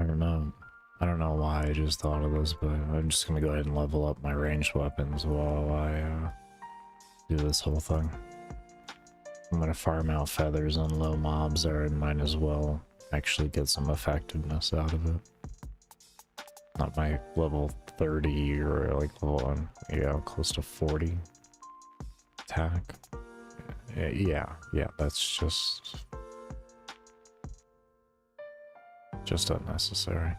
I don't know. I don't know why I just thought of this, but I'm just gonna go ahead and level up my ranged weapons while I do this whole thing. I'm gonna farm out feathers on low mobs there and might as well actually get some effectiveness out of it. Not my level 30 or like level, yeah, close to 40 attack. Yeah, that's just unnecessary.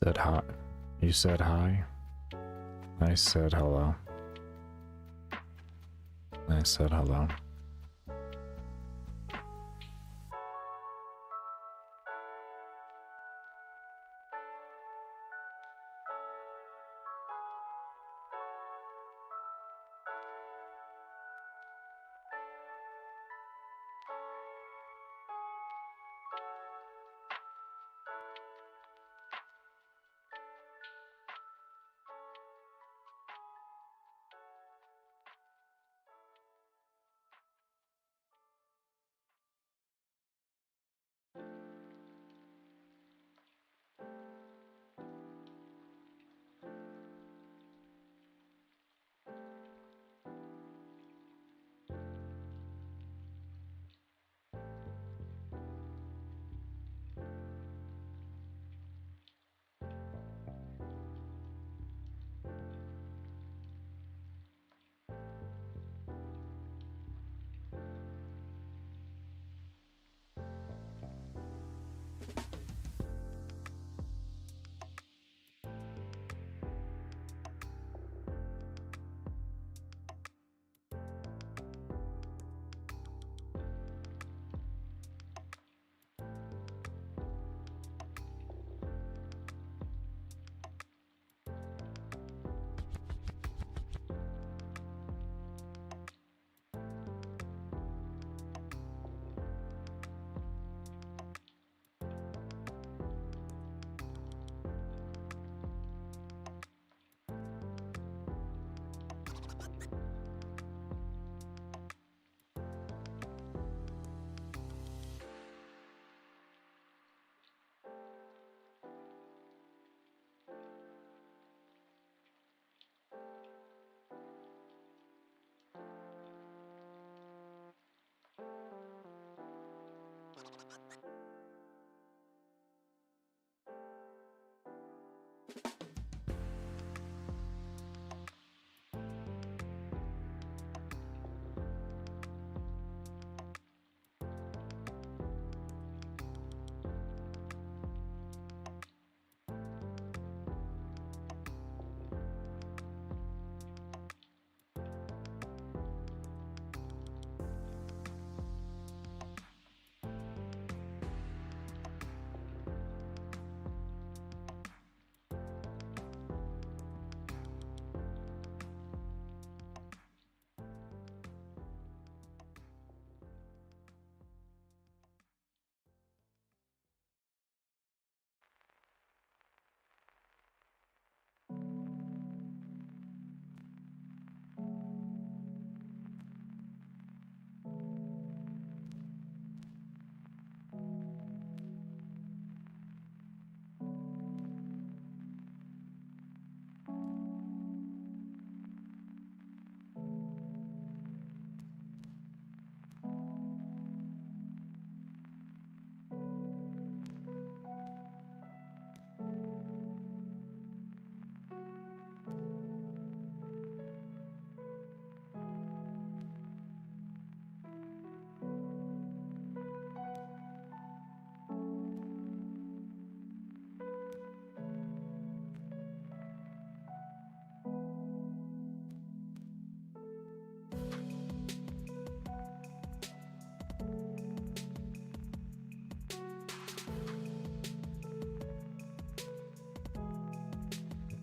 Said hi. You said hi? I said hello. I said hello.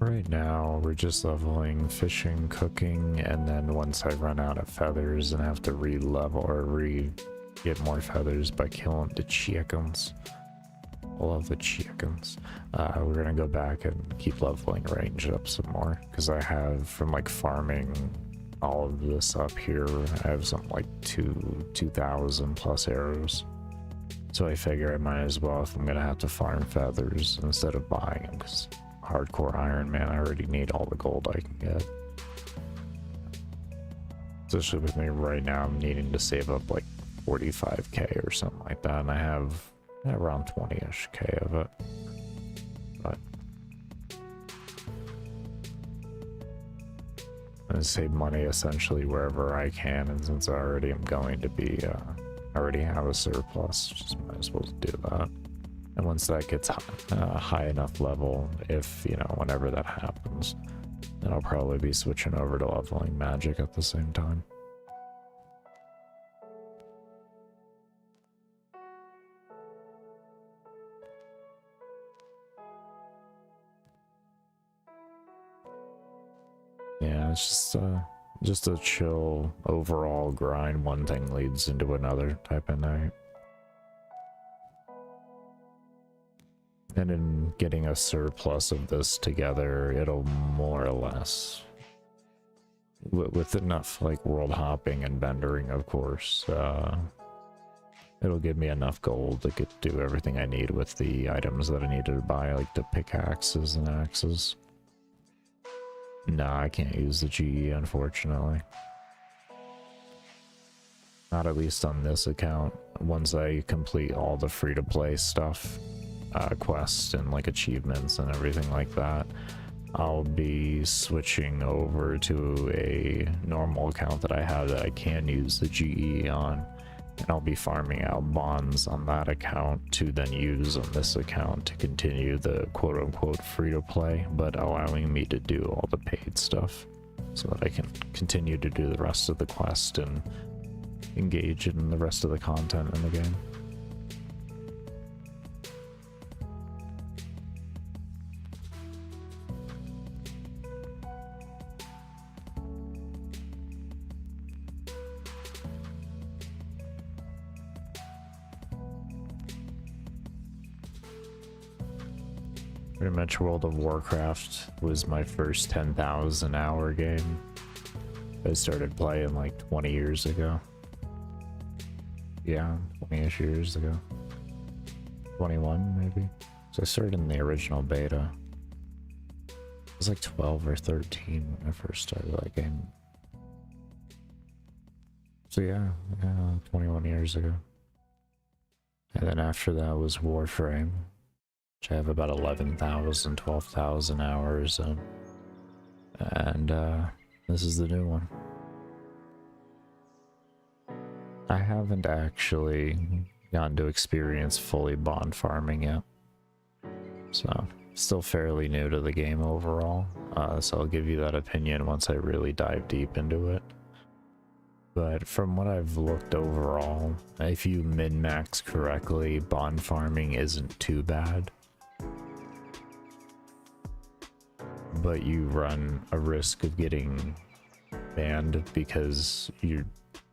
Right now, we're just leveling fishing, cooking, and then once I run out of feathers and have to re-level or get more feathers by killing the chickens. I love the chickens. We're gonna go back and keep leveling range up some more because I have from like farming all of this up here. I have something like 2,000 plus arrows. So I figure I might as well if I'm gonna have to farm feathers instead of buying them because hardcore Iron Man, I already need all the gold I can get. Especially with me right now, I'm needing to save up like 45k or something like that, and I have around 20-ish k of it. But I'm gonna save money essentially wherever I can, and since I already am going to be, I already have a surplus, just might as well do that. And once that gets high enough level, if, you know, whenever that happens, then I'll probably be switching over to leveling magic at the same time. Yeah, it's just a chill overall grind. One thing leads into another type of night. And in getting a surplus of this together, it'll more or less, with enough like world hopping and vendoring, of course, it'll give me enough gold to do everything I need with the items that I needed to buy, like the pickaxes and axes. Nah, I can't use the GE, unfortunately. Not at least on this account. Once I complete all the free-to-play stuff, quests and like achievements and everything like that, I'll be switching over to a normal account that I have that I can use the GE on, and I'll be farming out bonds on that account to then use on this account to continue the quote-unquote free-to-play, but allowing me to do all the paid stuff so that I can continue to do the rest of the quest and engage in the rest of the content in the game. Pretty much World of Warcraft was my first 10,000 hour game. I started playing like 20 years ago. Yeah, 20-ish years ago. 21 maybe. So I started in the original beta. I was like 12 or 13 when I first started that game. So yeah, 21 years ago. And then after that was Warframe, which I have about 11,000, 12,000 hours in. And this is the new one. I haven't actually gotten to experience fully bond farming yet. So, still fairly new to the game overall. So I'll give you that opinion once I really dive deep into it. But from what I've looked overall, if you min-max correctly, bond farming isn't too bad. But you run a risk of getting banned because you,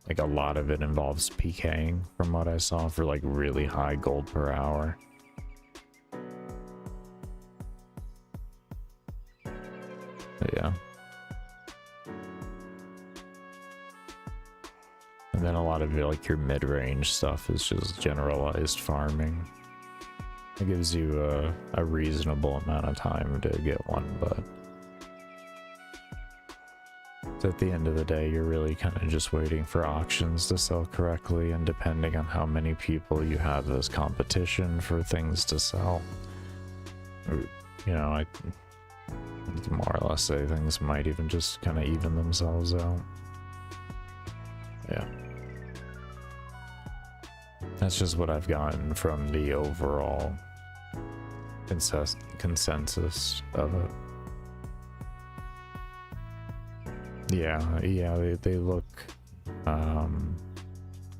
like, a lot of it involves PKing from what I saw for like really high gold per hour. But yeah. And then a lot of it, like your mid-range stuff, is just generalized farming. It gives you a reasonable amount of time to get one, but at the end of the day, you're really kind of just waiting for auctions to sell correctly, and depending on how many people you have as competition for things to sell, you know, I more or less say things might even just kind of even themselves out. Yeah. That's just what I've gotten from the overall consensus of it. Yeah, they look,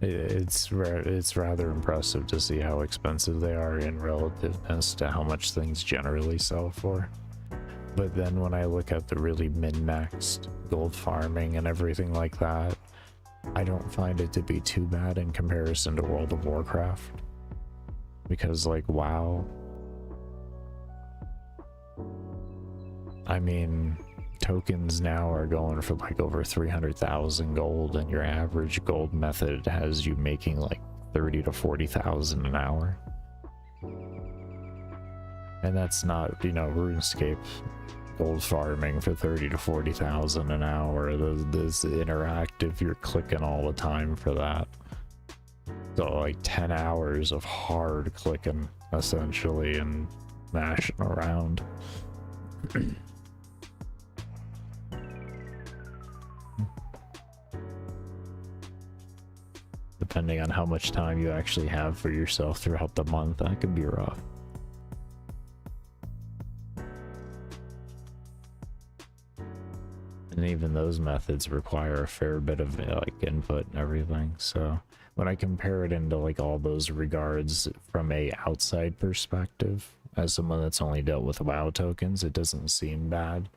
it's rather impressive to see how expensive they are in relativeness to how much things generally sell for. But then when I look at the really min-maxed gold farming and everything like that, I don't find it to be too bad in comparison to World of Warcraft. Because, like, WoW, I mean, tokens now are going for like over 300,000 gold, and your average gold method has you making like 30 to 40,000 an hour. And that's not, you know, RuneScape gold farming for 30 to 40,000 an hour. This interactive, you're clicking all the time for that. So like 10 hours of hard clicking essentially and mashing around. depending on how much time you actually have for yourself throughout the month. That could be rough. And even those methods require a fair bit of like input and everything. So when I compare it into like all those regards from a outside perspective, as someone that's only dealt with WoW tokens, it doesn't seem bad,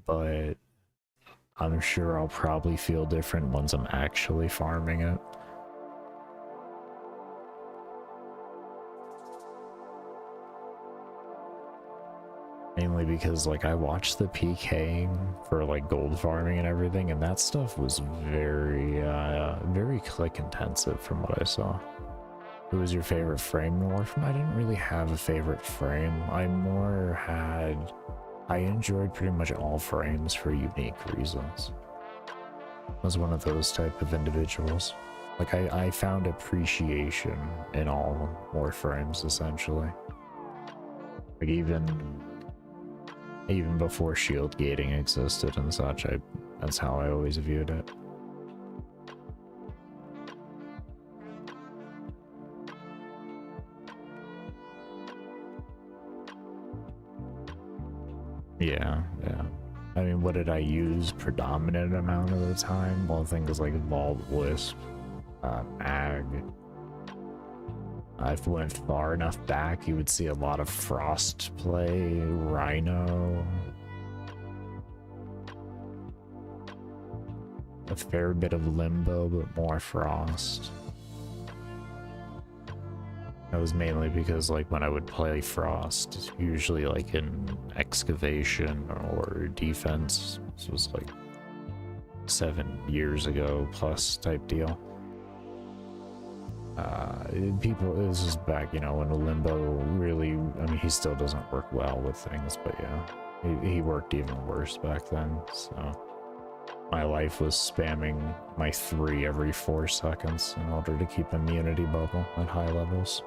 but I'm sure I'll probably feel different once I'm actually farming it. Mainly because like I watched the PKing for like gold farming and everything, and that stuff was very very click intensive from what I saw. Who was your favorite frame in Warframe? I didn't really have a favorite frame. I enjoyed pretty much all frames for unique reasons. I was one of those type of individuals. Like I found appreciation in all Warframes essentially. Like even before shield gating existed and such, that's how I always viewed it. Yeah. I mean, what did I use predominant amount of the time? Well, things like Vault Wisp, Mag. If we went far enough back, you would see a lot of Frost play, Rhino. A fair bit of Limbo, but more Frost. That was mainly because like when I would play Frost, usually like in excavation or defense, this was like 7 years ago plus type deal. It was just back, you know, when Limbo really, I mean, he still doesn't work well with things, but yeah, he worked even worse back then, so my life was spamming my 3 every 4 seconds in order to keep immunity bubble at high levels.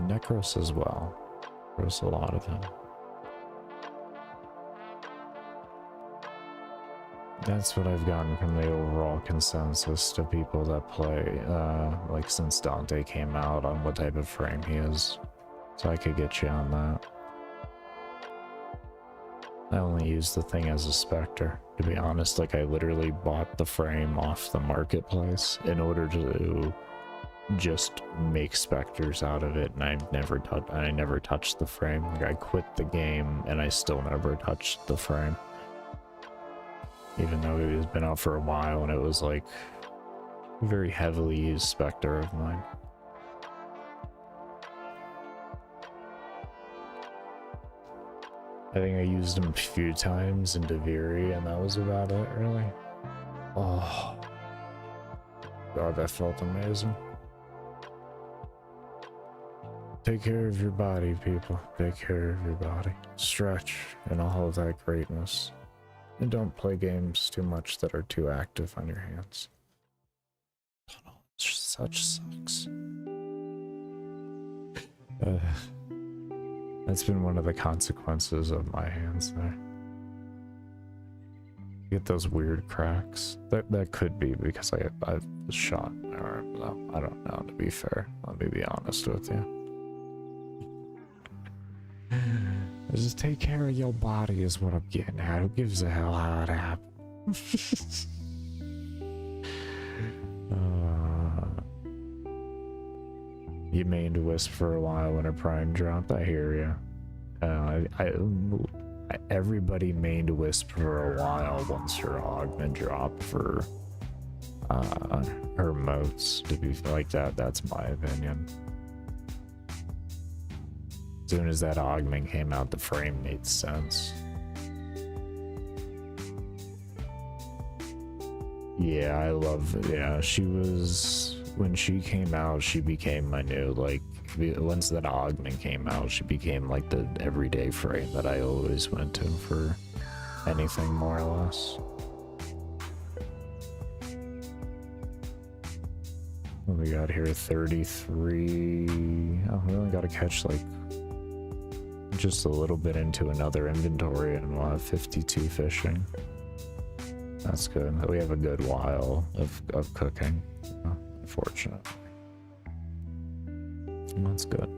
Necros as well. There's a lot of them. That's what I've gotten from the overall consensus to people that play, like since Dante came out, on what type of frame he is. So I could get you on that. I only use the thing as a Spectre, to be honest. Like, I literally bought the frame off the marketplace in order to just make Spectres out of it, and I never touched the frame. Like, I quit the game and I still never touched the frame. Even though it has been out for a while and it was like a very heavily used Spectre of mine. I think I used him a few times in Deviri and that was about it, really. Oh god, that felt amazing. Take care of your body, people. Take care of your body. Stretch and all of that greatness. And don't play games too much that are too active on your hands. Such sucks. That's been one of the consequences of my hands there. You get those weird cracks. That could be because I was shot in my arm, though. I don't know, to be fair. Let me be honest with you. Just take care of your body is what I'm getting at. Who gives a hell how it happened? You mained Wisp for a while when a Prime dropped. I hear you. Everybody mained Wisp for a while once her augment dropped for her moats. To be like that, that's my opinion. As soon as that augment came out, the frame made sense. Yeah, I love it. Yeah, she was, when she came out, she became my new, like, once that augment came out, she became like the everyday frame that I always went to for anything, more or less. What we got here? 33. Oh, we only got to catch like just a little bit into another inventory and we'll have 52 fishing. That's good. We have a good while of cooking, unfortunately. That's good.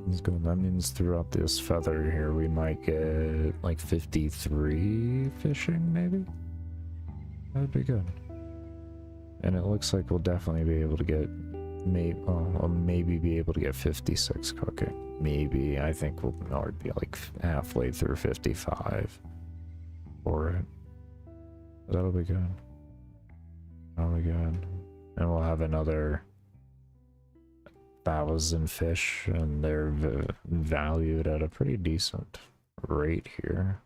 That's good. That means throughout this feather here, we might get like 53 fishing, maybe? That'd be good. And it looks like we'll definitely be able to get, maybe be able to get 56 cooking. Maybe. I think we'll be like halfway through 55 for it. That'll be good. That'll be good. And we'll have another 1,000 fish, and they're valued at a pretty decent rate here.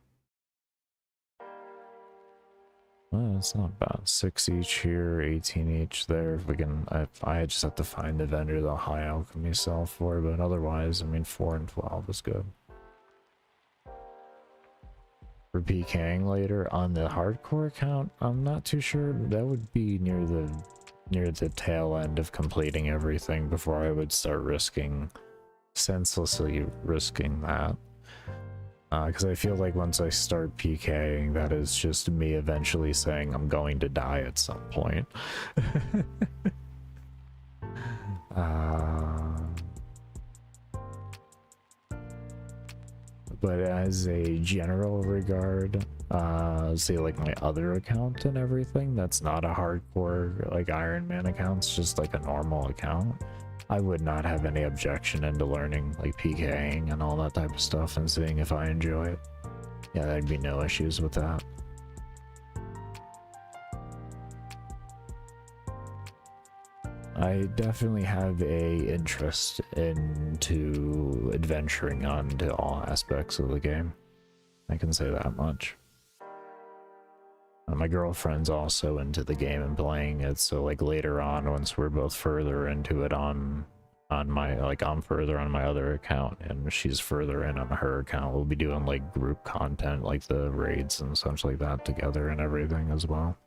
Well, it's not bad. 6 each here, 18 each there. If we can, I just have to find the vendor the high alchemy sell for, but otherwise, I mean, 4 and 12 is good. For PKing later on the hardcore account, I'm not too sure. That would be near the tail end of completing everything before I would start senselessly risking that. Because I feel like once I start PKing, that is just me eventually saying I'm going to die at some point. But as a general regard, say like my other account and everything, that's not a hardcore like Iron Man account, it's just like a normal account. I would not have any objection into learning like PKing and all that type of stuff and seeing if I enjoy it. Yeah, there'd be no issues with that. I definitely have a interest into adventuring onto all aspects of the game. I can say that much. My girlfriend's also into the game and playing it, so like later on, once we're both further into it on my, like I'm further on my other account and she's further in on her account, we'll be doing like group content like the raids and such like that together and everything as well.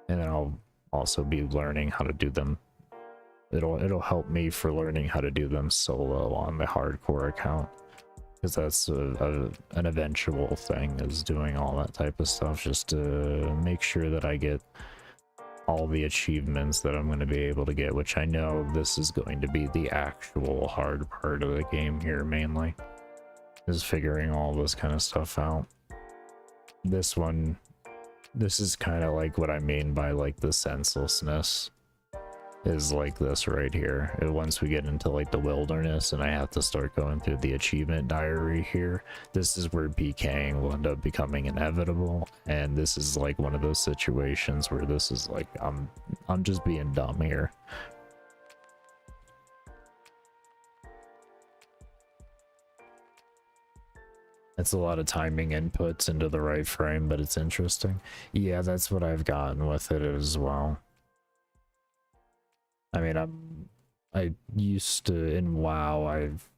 And then I'll also be learning how to do them. It'll help me for learning how to do them solo on the hardcore account, because that's an eventual thing, is doing all that type of stuff just to make sure that I get all the achievements that I'm going to be able to get, which I know this is going to be the actual hard part of the game here mainly, is figuring all this kind of stuff out. This is kind of like what I mean by like the senselessness. Is like this right here. Once we get into like the wilderness and I have to start going through the achievement diary here, this is where PKing will end up becoming inevitable, and this is like one of those situations where this is like I'm just being dumb here. It's a lot of timing inputs into the right frame, but it's interesting. Yeah, that's what I've gotten with it as well. I mean, I used to, in WoW, I've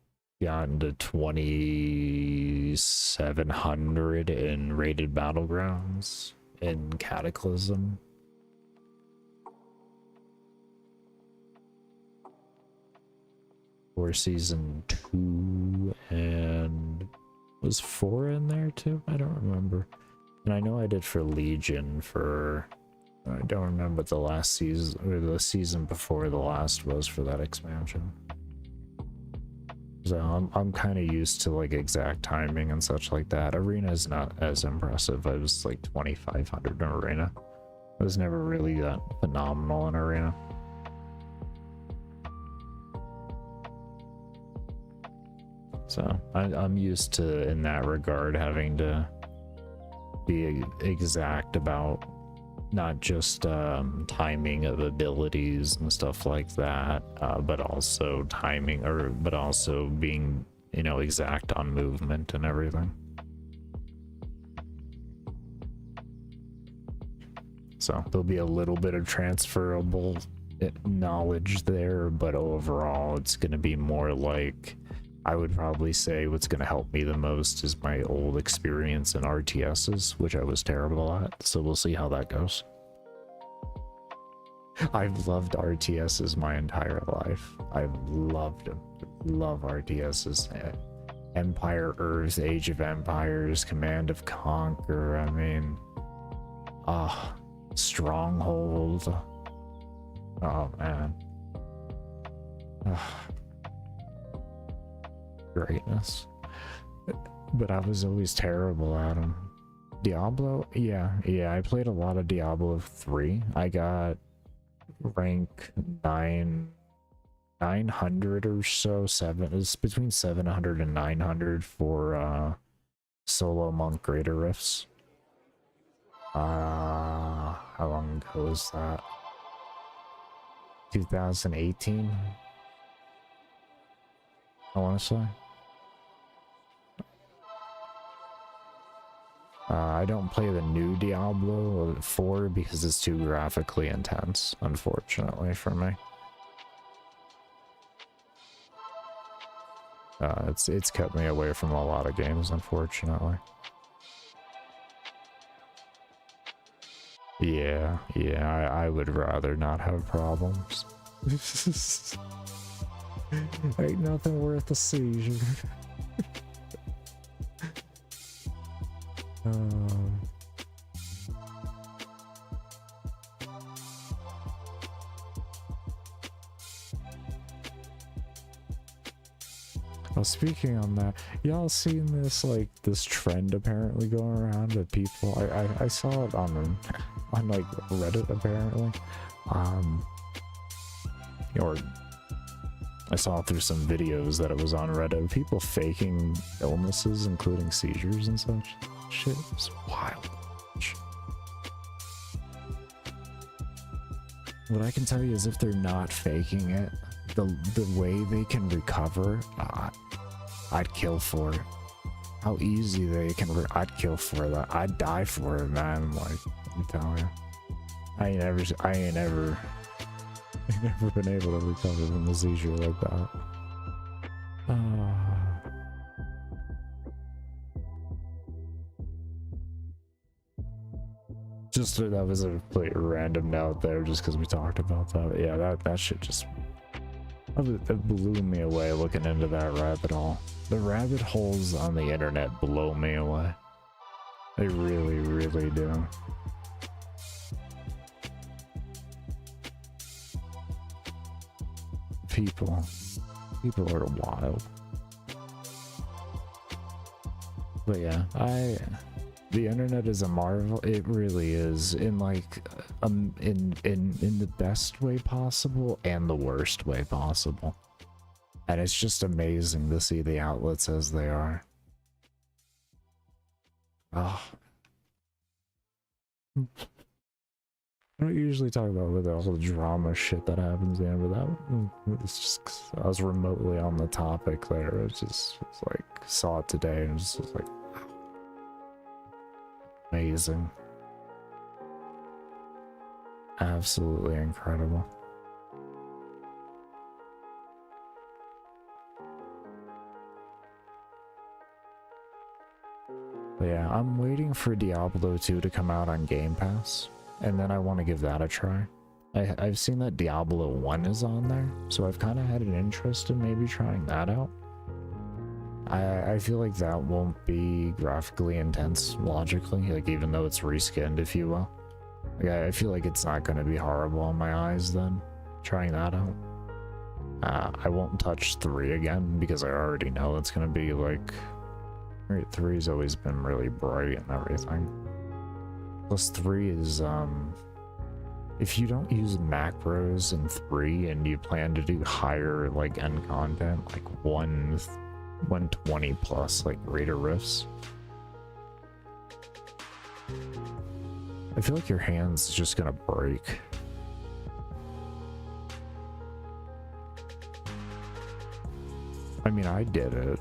gotten to 2,700 in rated battlegrounds in Cataclysm. For season 2, and was 4 in there too? I don't remember. And I know I did for Legion for... I don't remember what the last season, or the season before the last was for that expansion. So I'm kind of used to like exact timing and such like that. Arena is not as impressive. I was like 2,500 in Arena. I was never really that phenomenal in Arena. So I'm used to, in that regard, having to be exact about not just timing of abilities and stuff like that, but also timing, but also being, you know, exact on movement and everything. So there'll be a little bit of transferable knowledge there, but overall it's going to be more like, I would probably say what's going to help me the most is my old experience in RTSs, which I was terrible at, so we'll see how that goes. I've loved RTSs my entire life. I've loved them. Love RTSs. Empire Earth, Age of Empires, Command of Conquer, I mean, Stronghold. Oh man. Greatness. But I was always terrible at them. Diablo? Yeah, I played a lot of Diablo 3. I got rank 900 or so. It's between 700 and 900 for solo monk greater rifts. How long ago was that? 2018, I want to say. I don't play the new Diablo 4 because it's too graphically intense, unfortunately for me. It's kept me away from a lot of games, unfortunately. Yeah, I would rather not have problems. Ain't nothing worth a seizure. Well, speaking on that, y'all seen this, like, this trend apparently going around with people? I saw it on like Reddit apparently, or I saw through some videos that it was on Reddit of people faking illnesses, including seizures and such. Shit is wild. What I can tell you is if they're not faking it, the way they can recover, I'd kill for it. How easy they can, I'd kill for that. I'd die for it, man. Like, I'm telling you, I ain't never been able to recover from a seizure like that. Just that was a complete random note there, just because we talked about that. Yeah, that shit just that blew me away looking into that rabbit hole. The rabbit holes on the internet blow me away. They really, really do. People are wild. But yeah, the internet is a marvel. It really is, in like in the best way possible and the worst way possible. And it's just amazing to see the outlets as they are. Oh. I don't usually talk about with all the drama shit that happens there, but that it's just 'cause I was remotely on the topic there. It's like saw it today and it's just like wow. Amazing. Absolutely incredible. But yeah, I'm waiting for Diablo 2 to come out on Game Pass, and then I want to give that a try. I've seen that Diablo 1 is on there, so I've kind of had an interest in maybe trying that out. I feel like that won't be graphically intense, logically, like even though it's reskinned, if you will. Like, I feel like it's not going to be horrible on my eyes then, trying that out. I won't touch 3 again, because I already know it's going to be like... 3's always been really bright and everything. Plus 3 is, if you don't use macros in 3 and you plan to do higher, like, end content, like 120 plus, like, greater rifts, I feel like your hand's just gonna break. I mean, I did it,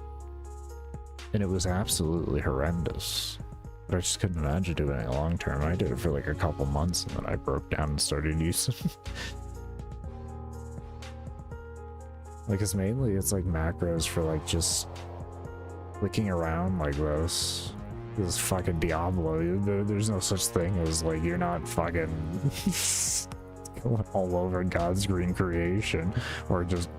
and it was absolutely horrendous. But I just couldn't imagine doing it long term. I did it for like a couple months, and then I broke down and started using it. Like, it's mainly, it's like macros for like just clicking around like this. This fucking Diablo. There's no such thing as like, you're not fucking going all over God's green creation, or just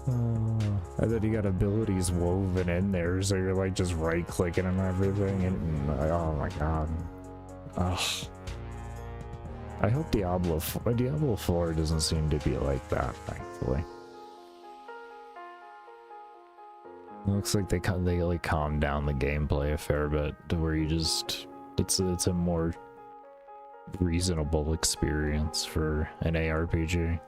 And then you got abilities woven in there, so you're like just right clicking and everything, and like, oh my god. Ugh. I hope Diablo 4 doesn't seem to be like that, thankfully. It looks like they like calmed down the gameplay a fair bit to where you just it's a more reasonable experience for an ARPG.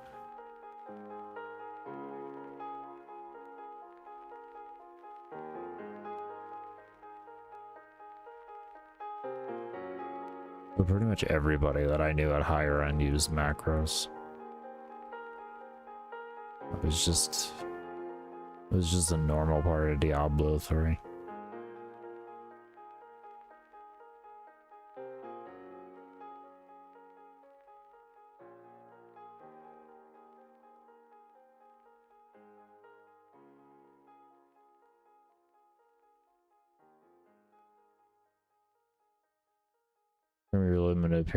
But pretty much everybody that I knew at higher end used macros. It was just a normal part of Diablo 3. Your limited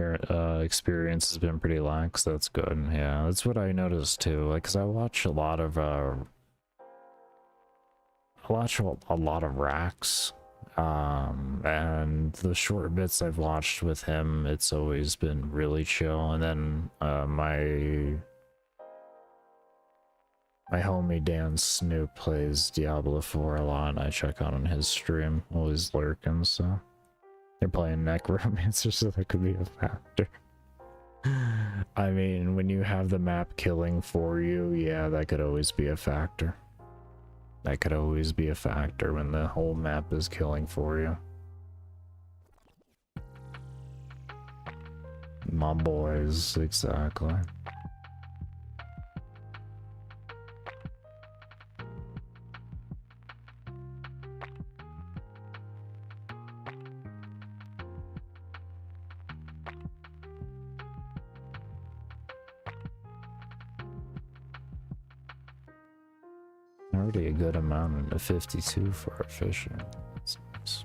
experience has been pretty lax. That's good. Yeah, that's what I noticed too. Like, cause I watch a lot of Rax, and the short bits I've watched with him, it's always been really chill. And then my homie Dan Snoop plays Diablo 4 a lot, and I check out on his stream, always lurking. So they're playing Necromancer, so that could be a factor. I mean, when you have the map killing for you, yeah, that could always be a factor. That could always be a factor when the whole map is killing for you. My boys, exactly. Already a good amount of 52 for our fishing. That's nice.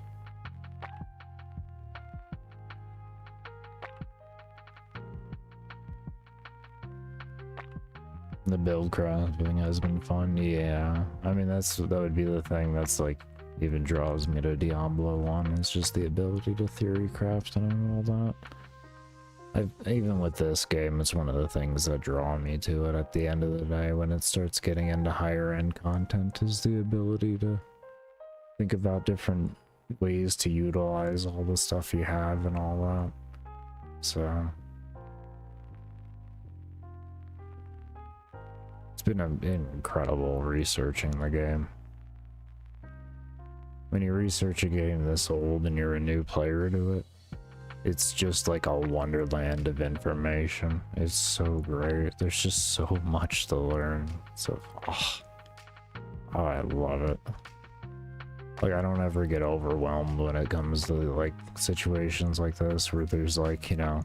The build crafting has been fun, yeah. I mean, that would be the thing that's like even draws me to Diablo 1. It's just the ability to theory craft and all that. Even with this game, it's one of the things that draw me to it at the end of the day when it starts getting into higher end content, is the ability to think about different ways to utilize all the stuff you have and all that. So it's been incredible researching the game. When you research a game this old and you're a new player to it, it's just like a wonderland of information. It's so great. There's just so much to learn. So, oh, I love it. Like, I don't ever get overwhelmed when it comes to like situations like this where there's like, you know,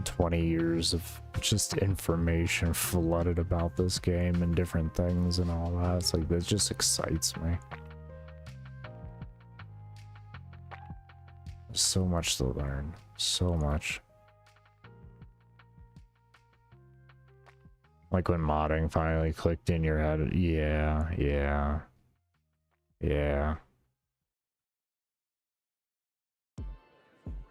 20 years of just information flooded about this game and different things and all that. It's like, that just excites me. So much to learn, so much. Like when modding finally clicked in your head, yeah.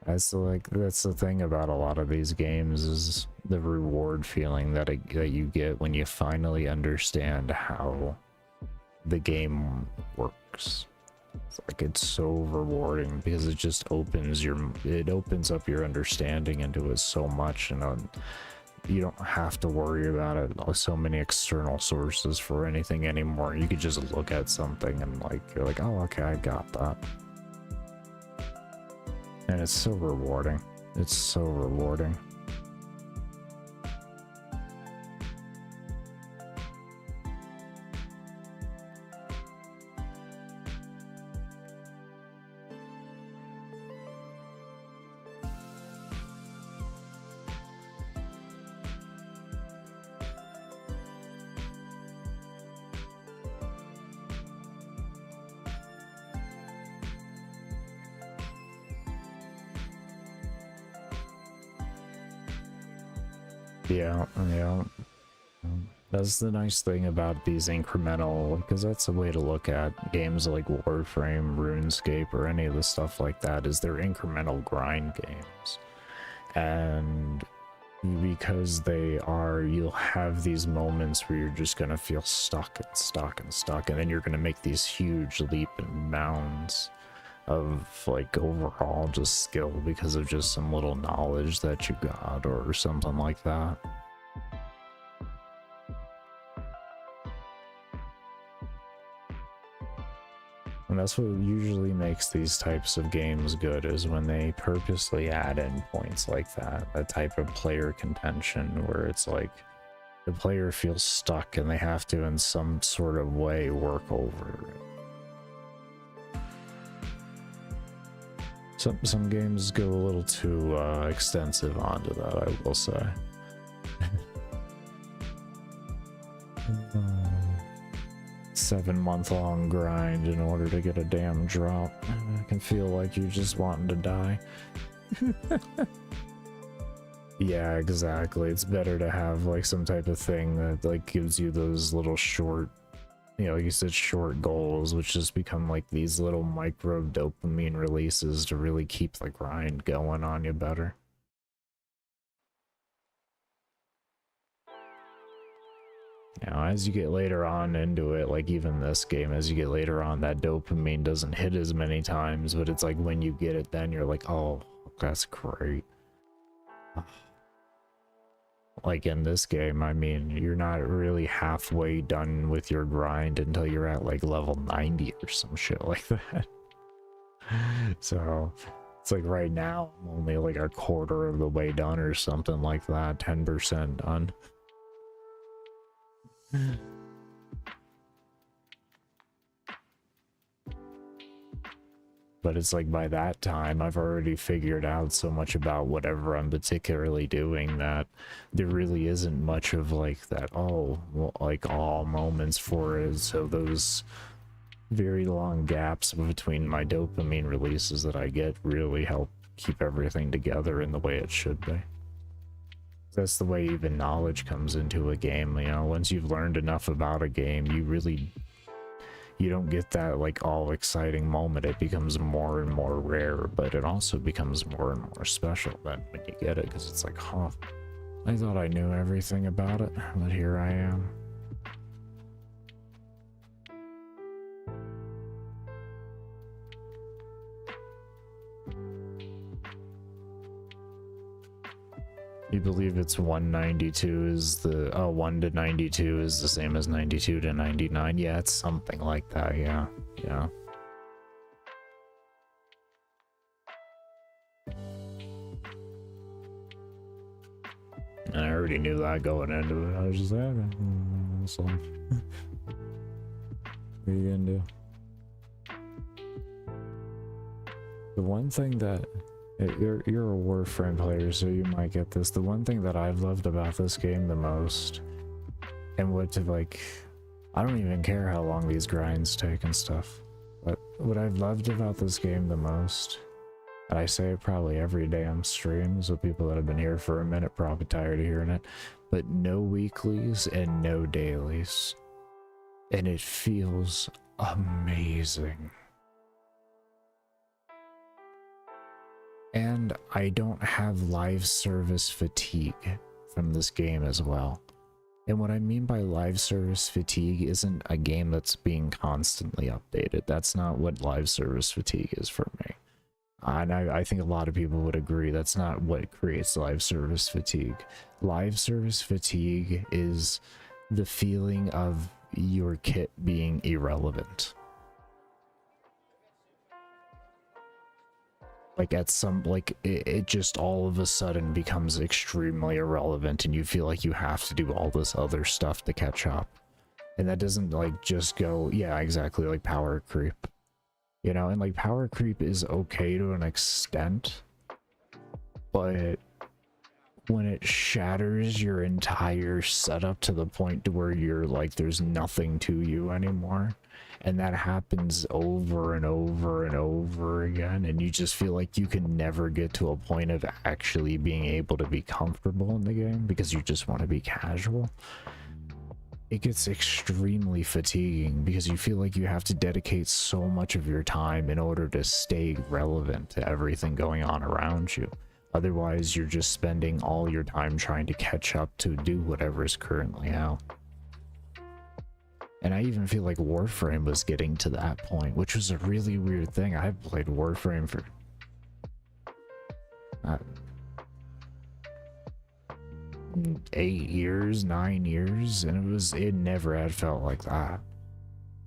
That's the thing about a lot of these games, is the reward feeling that you get when you finally understand how the game works. It's like, it's so rewarding because it just opens up your understanding into it so much, and you don't have to worry about it, so many external sources for anything anymore. You could just look at something and like, you're like, oh, okay, I got that. And it's so rewarding. It's so rewarding. Yeah. That's the nice thing about these incremental, because that's a way to look at games like Warframe, RuneScape, or any of the stuff like that, is they're incremental grind games. And because they are, you'll have these moments where you're just going to feel stuck and stuck and stuck, and then you're going to make these huge leap and bounds of like overall just skill because of just some little knowledge that you got or something like that. And that's what usually makes these types of games good, is when they purposely add in points like that, that type of player contention where it's like the player feels stuck and they have to in some sort of way work over it. Some games go a little too extensive onto that, I will say. 7-month-long grind in order to get a damn drop. I can feel like you're just wanting to die. Yeah, exactly. It's better to have like some type of thing that like gives you those little short, you know, like you said, short goals, which just become like these little micro dopamine releases to really keep the grind going on you better. Now, as you get later on into it, like even this game, as you get later on, that dopamine doesn't hit as many times, but it's like when you get it, then you're like, oh, that's great. Like in this game, I mean, you're not really halfway done with your grind until you're at like level 90 or some shit like that. So it's like right now, I'm only like a quarter of the way done or something like that, 10% done. But it's like by that time I've already figured out so much about whatever I'm particularly doing that there really isn't much of like that, oh, well, like all moments for it. So those very long gaps between my dopamine releases that I get really help keep everything together in the way it should be. That's the way even knowledge comes into a game, you know. Once you've learned enough about a game, you don't get that like all exciting moment. It becomes more and more rare, but it also becomes more and more special then when you get it, because it's like, huh, I thought I knew everything about it, but here I am. You believe it's 192 is the 1 to 92 is the same as 92 to 99? Yeah, it's something like that. Yeah, yeah. And I already knew that going into it. I was just like, so what are you gonna do? The one thing that you're a Warframe player, so you might get this. The one thing that I've loved about this game the most, and what to like, I don't even care how long these grinds take and stuff, but what I've loved about this game the most, and I say it probably every damn stream, so people that have been here for a minute probably tired of hearing it, but no weeklies and no dailies, and it feels amazing. And I don't have live service fatigue from this game as well. And what I mean by live service fatigue isn't a game that's being constantly updated. That's not what live service fatigue is for me. And I think a lot of people would agree that's not what creates live service fatigue. Live service fatigue is the feeling of your kit being irrelevant. Like at some, like it just all of a sudden becomes extremely irrelevant and you feel like you have to do all this other stuff to catch up. And that doesn't like just go, yeah, exactly, like power creep. You know, and like power creep is okay to an extent, but when it shatters your entire setup to the point to where you're like, there's nothing to you anymore. And that happens over and over and over again, and you just feel like you can never get to a point of actually being able to be comfortable in the game because you just want to be casual. it gets extremely fatiguing because you feel like you have to dedicate so much of your time in order to stay relevant to everything going on around you. Otherwise, you're just spending all your time trying to catch up to do whatever is currently out. And I even feel like Warframe was getting to that point, which was a really weird thing. I've played Warframe for 8 years, 9 years, and it never had felt like that.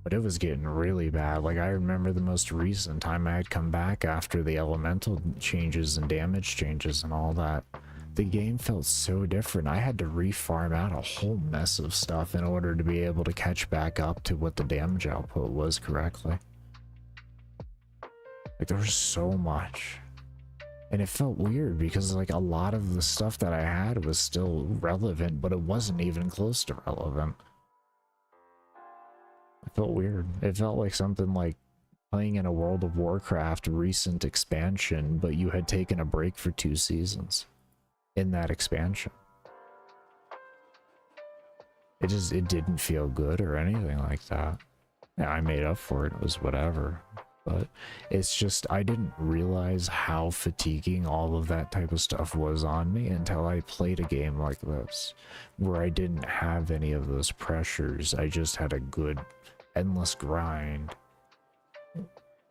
But it was getting really bad. Like, I remember the most recent time I had come back after the elemental changes and damage changes and all that. The game felt so different. I had to refarm out a whole mess of stuff in order to be able to catch back up to what the damage output was correctly. Like, there was so much. And it felt weird because, like, a lot of the stuff that I had was still relevant, but it wasn't even close to relevant. It felt weird. It felt like something like playing in a World of Warcraft recent expansion, but you had taken a break for 2 seasons in that expansion. It didn't feel good or anything like that. Yeah, I made up for it. It was whatever. But it's just, I didn't realize how fatiguing all of that type of stuff was on me until I played a game like this, where I didn't have any of those pressures. I just had a good, endless grind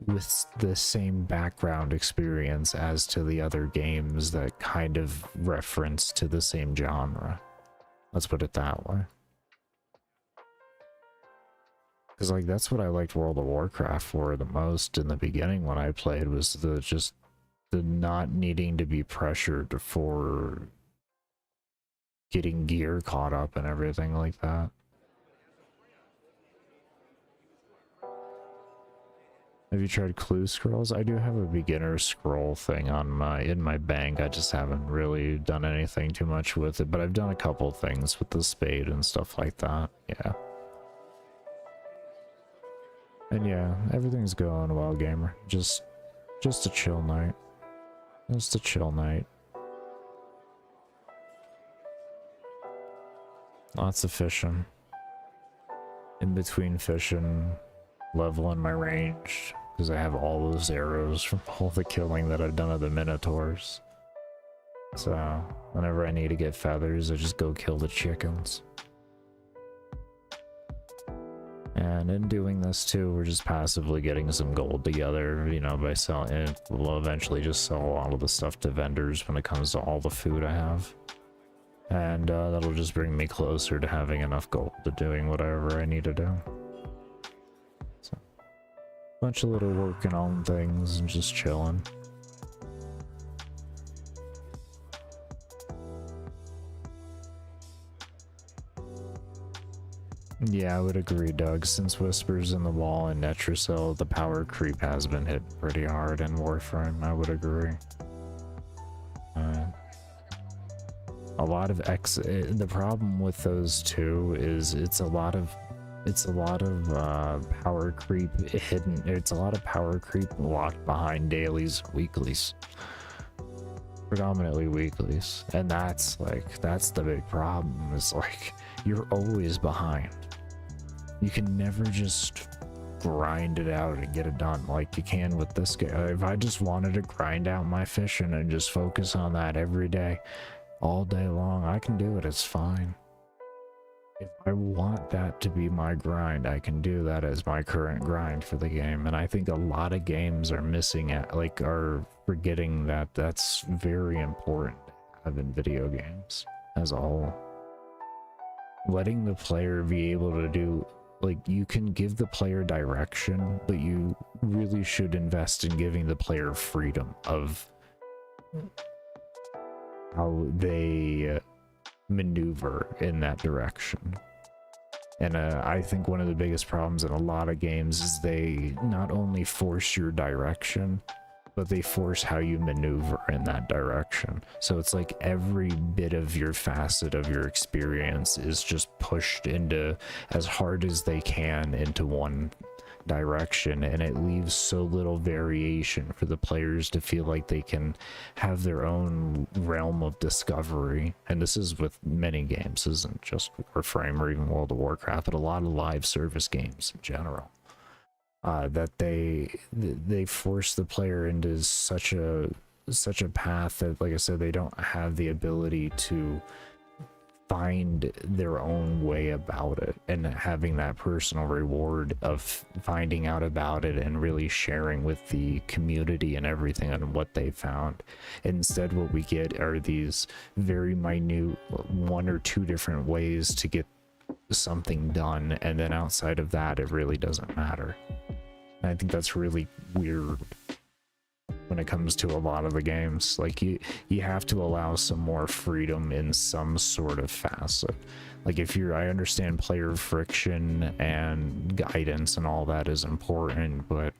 with the same background experience as to the other games that kind of reference to the same genre. Let's put it that way. Because, like, that's what I liked World of Warcraft for the most in the beginning when I played, was the not needing to be pressured for getting gear caught up and everything like that. Have you tried clue scrolls? I do have a beginner scroll thing in my bank. I just haven't really done anything too much with it, but I've done a couple things with the spade and stuff like that. Yeah. And yeah, everything's going well, gamer. Just a chill night. Just a chill night. Lots of fishing. In between fishing, leveling my range, because I have all those arrows from all the killing that I've done of the Minotaurs. So, whenever I need to get feathers, I just go kill the chickens. And in doing this too, we're just passively getting some gold together, you know, by selling it. We'll eventually just sell a lot of the stuff to vendors when it comes to all the food I have. And that'll just bring me closer to having enough gold to doing whatever I need to do. So, bunch of little working on things and just chilling. Yeah, I would agree, Doug. Since Whispers in the Wall and Netricel, the power creep has been hit pretty hard in Warframe. I would agree. A lot of the problem with those two is it's a lot of power creep hidden. It's a lot of power creep locked behind dailies, weeklies. Predominantly weeklies, and that's the big problem. Is like you're always behind. You can never just grind it out and get it done like you can with this game. If I just wanted to grind out my fishing and just focus on that every day, all day long, I can do it. It's fine. If I want that to be my grind, I can do that as my current grind for the game. And I think a lot of games are missing it, like are forgetting that that's very important to have in video games as a whole. Letting the player be able to do, like, you can give the player direction, but you really should invest in giving the player freedom of how they maneuver in that direction. And I think one of the biggest problems in a lot of games is they not only force your direction, but they force how you maneuver in that direction. So it's like every bit of your facet of your experience is just pushed into as hard as they can into one direction, and it leaves so little variation for the players to feel like they can have their own realm of discovery. And this is with many games, this isn't just Warframe or even World of Warcraft, but a lot of live service games in general. That they force the player into such a path that, like I said, they don't have the ability to find their own way about it and having that personal reward of finding out about it and really sharing with the community and everything on what they found. Instead, what we get are these very minute 1 or 2 different ways to get something done, and then outside of that it really doesn't matter. And I think that's really weird when it comes to a lot of the games. Like, you have to allow some more freedom in some sort of facet. Like, I understand player friction and guidance and all that is important, but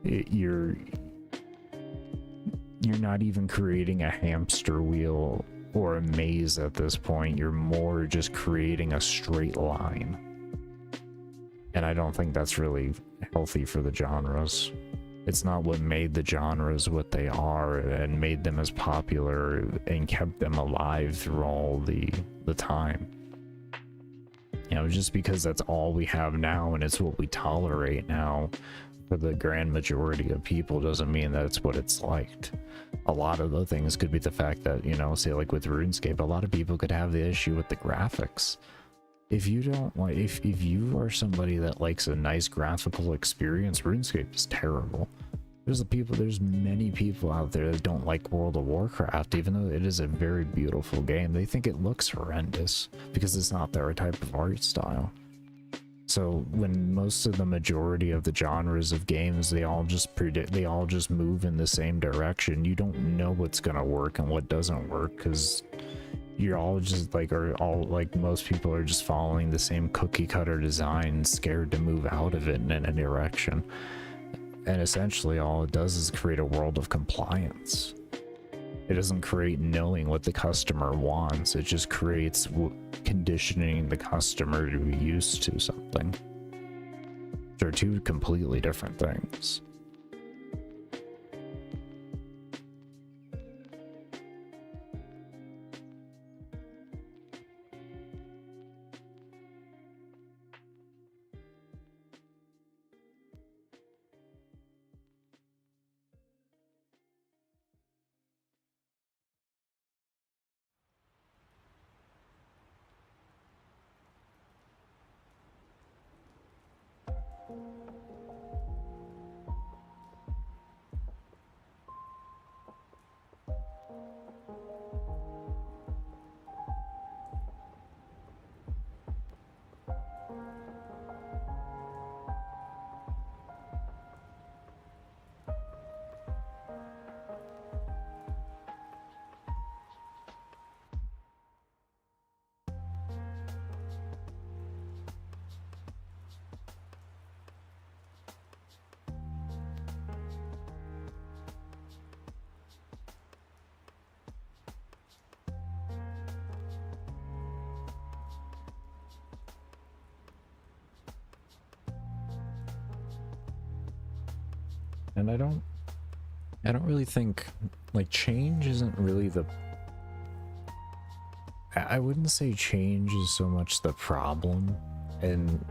you're not even creating a hamster wheel or a maze at this point. You're more just creating a straight line, and I don't think that's really healthy for the genres. It's not what made the genres what they are and made them as popular and kept them alive through all the time. You know, just because that's all we have now and it's what we tolerate now for the grand majority of people doesn't mean that it's what it's liked. A lot of the things could be the fact that, you know, say like with RuneScape, a lot of people could have the issue with the graphics. If you don't like, if you are somebody that likes a nice graphical experience, RuneScape is terrible. There's many people out there that don't like World of Warcraft, even though it is a very beautiful game. They think it looks horrendous because it's not their type of art style. So when most of the majority of the genres of games, they all just move in the same direction, you don't know what's gonna work and what doesn't work, because you're all just like, most people are just following the same cookie cutter design, scared to move out of it in any direction. And essentially all it does is create a world of compliance. It doesn't create knowing what the customer wants. It just creates conditioning the customer to be used to something. They're 2 completely different things. And I don't really think, like, change isn't really I wouldn't say change is so much the problem and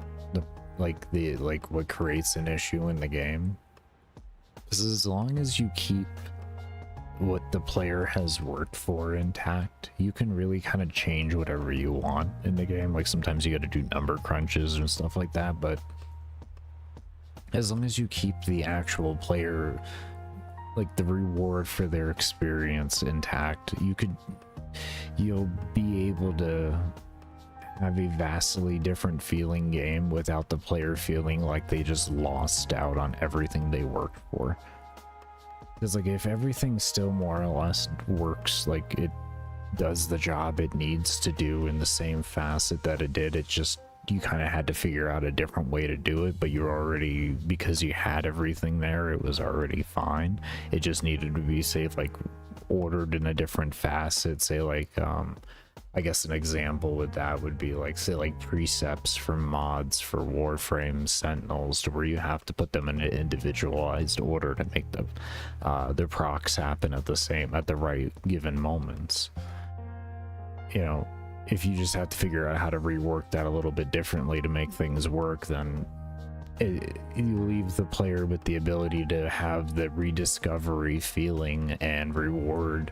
what creates an issue in the game. Because as long as you keep what the player has worked for intact, you can really kind of change whatever you want in the game. Like, sometimes you got to do number crunches and stuff like that, but as long as you keep the actual player, like the reward for their experience intact, you'll be able to have a vastly different feeling game without the player feeling like they just lost out on everything they worked for. Because, like, if everything still more or less works, like it does the job it needs to do in the same facet that it did, it just, you kind of had to figure out a different way to do it, but you're already, because you had everything there, it was already fine. It just needed to be, say, like ordered in a different facet. Say like I guess an example with that would be like, say like precepts for mods for Warframe Sentinels, to where you have to put them in an individualized order to make the their procs happen at the right given moments. You know, if you just have to figure out how to rework that a little bit differently to make things work, then you leave the player with the ability to have the rediscovery feeling and reward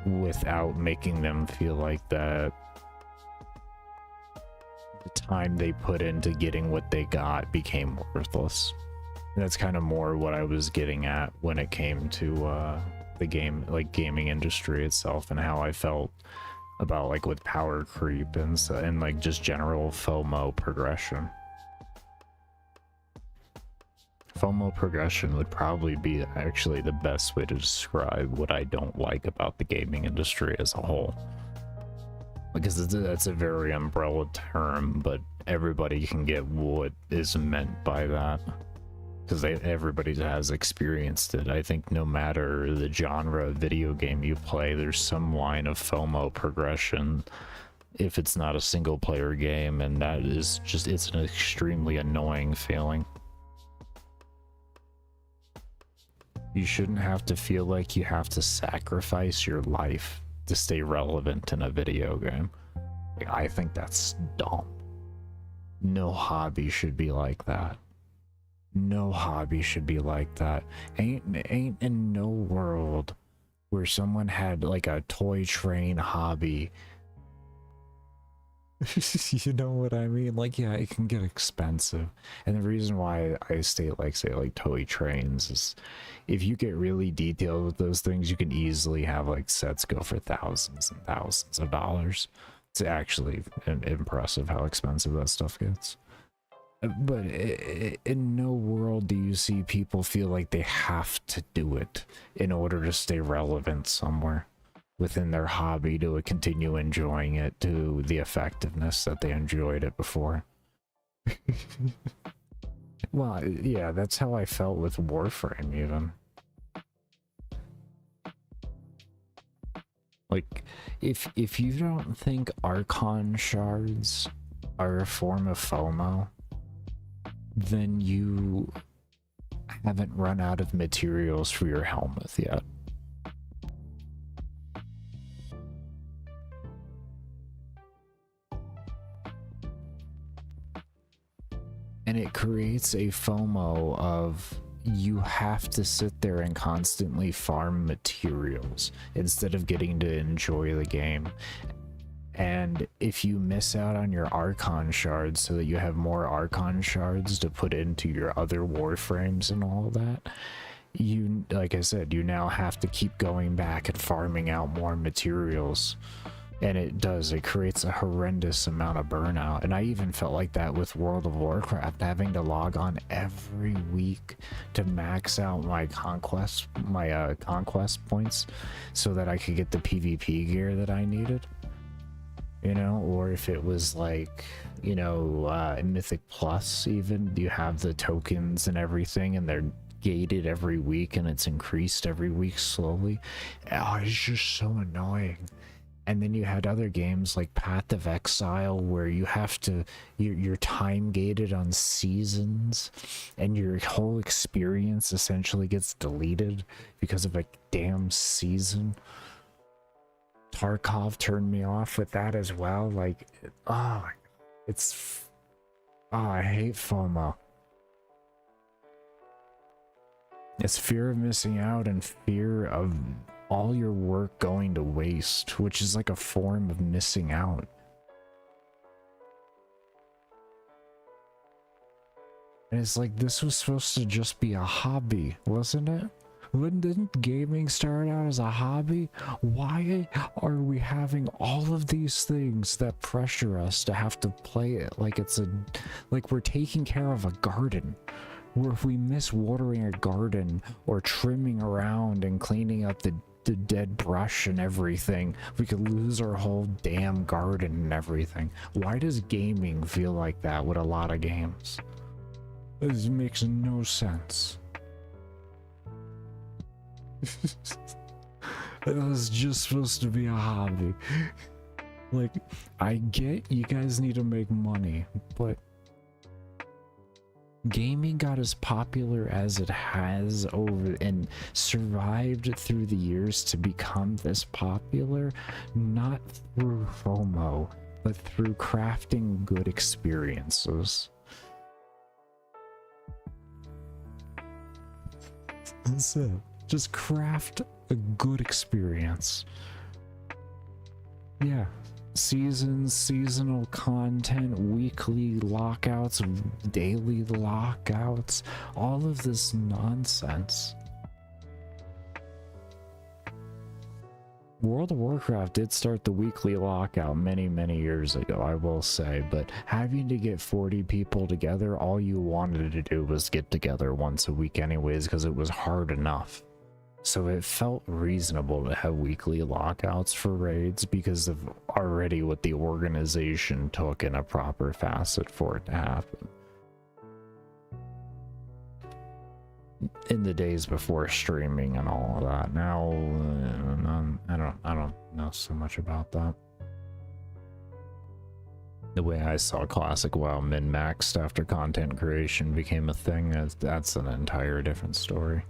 without making them feel like that the time they put into getting what they got became worthless. And that's kind of more what I was getting at when it came to the gaming industry itself, and how I felt about like with power creep and like just general FOMO progression. FOMO progression would probably be actually the best way to describe what I don't like about the gaming industry as a whole. Because that's a very umbrella term, but everybody can get what is meant by that. Because everybody has experienced it. I think no matter the genre of video game you play, there's some line of FOMO progression if it's not a single player game, and that is just, it's an extremely annoying feeling. You shouldn't have to feel like you have to sacrifice your life to stay relevant in a video game. I think that's dumb. No hobby should be like that. No hobby should be like that. Ain't in no world where someone had like a toy train hobby. You know what I mean? Like, yeah, it can get expensive. And the reason why I say like toy trains is if you get really detailed with those things, you can easily have like sets go for thousands and thousands of dollars. It's actually impressive how expensive that stuff gets. But in no world do you see people feel like they have to do it in order to stay relevant somewhere within their hobby, to continue enjoying it to the effectiveness that they enjoyed it before. Well, yeah, that's how I felt with Warframe even. Like, if you don't think Archon shards are a form of FOMO, then you haven't run out of materials for your helmet yet. And it creates a FOMO of you have to sit there and constantly farm materials instead of getting to enjoy the game. And if you miss out on your Archon shards so that you have more Archon shards to put into your other Warframes and all that, you, like I said, you now have to keep going back and farming out more materials. And it creates a horrendous amount of burnout. And I even felt like that with World of Warcraft, having to log on every week to max out my conquest points so that I could get the PvP gear that I needed. You know, or if it was like, you know, Mythic Plus, even, you have the tokens and everything, and they're gated every week and it's increased every week slowly. Oh, it's just so annoying. And then you had other games like Path of Exile where you have to, you're time gated on seasons and your whole experience essentially gets deleted because of a damn season. Tarkov turned me off with that as well. Like, oh, I hate FOMO. It's fear of missing out and fear of all your work going to waste, which is like a form of missing out. And it's like, this was supposed to just be a hobby, wasn't it? Didn't gaming start out as a hobby? Why are we having all of these things that pressure us to have to play it like like we're taking care of a garden? Where if we miss watering a garden or trimming around and cleaning up the dead brush and everything, we could lose our whole damn garden and everything. Why does gaming feel like that with a lot of games? This makes no sense. It was just supposed to be a hobby. Like, I get you guys need to make money, but gaming got as popular as it has over and survived through the years to become this popular, not through FOMO, but through crafting good experiences. That's it. Just craft a good experience. Yeah. Seasons, seasonal content, weekly lockouts, daily lockouts, all of this nonsense. World of Warcraft did start the weekly lockout many, many years ago, I will say, but having to get 40 people together, all you wanted to do was get together once a week anyways, because it was hard enough. So it felt reasonable to have weekly lockouts for raids because of already what the organization took in a proper facet for it to happen. In the days before streaming and all of that. Now, I don't know so much about that. The way I saw Classic WoW min-maxed after content creation became a thing, that's an entire different story.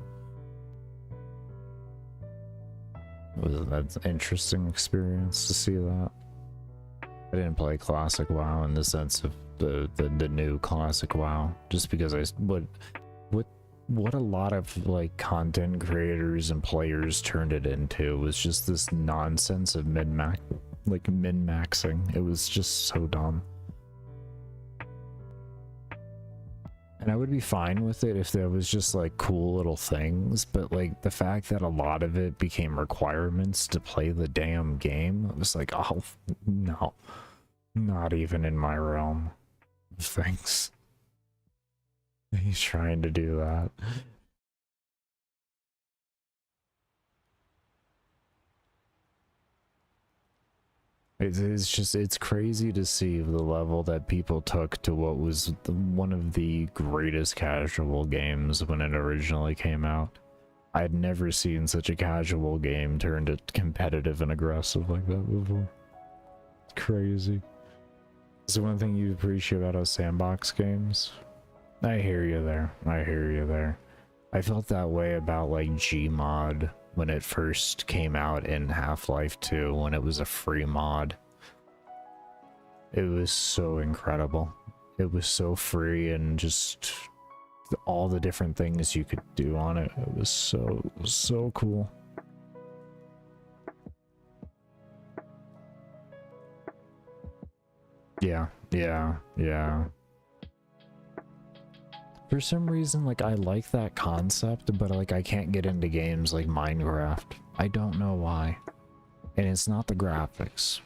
That's an interesting experience to see that. I didn't play Classic WoW in the sense of the new Classic WoW, just because what a lot of like content creators and players turned it into was just this nonsense of min-maxing. It was just so dumb. And I would be fine with it if there was just like cool little things, but like the fact that a lot of it became requirements to play the damn game, it was like, oh no, not even in my realm of things. He's trying to do that. It's crazy to see the level that people took to what was one of the greatest casual games when it originally came out. I'd never seen such a casual game turned to competitive and aggressive like that before. It's crazy. Is there one thing you appreciate about us sandbox games? I hear you there. I hear you there. I felt that way about like Gmod when it first came out in Half-Life 2 when it was a free mod. It was so incredible. It was so free and just all the different things you could do on it. It was so cool. Yeah. For some reason, like, I like that concept, but like I can't get into games like Minecraft. I don't know why. And it's not the graphics.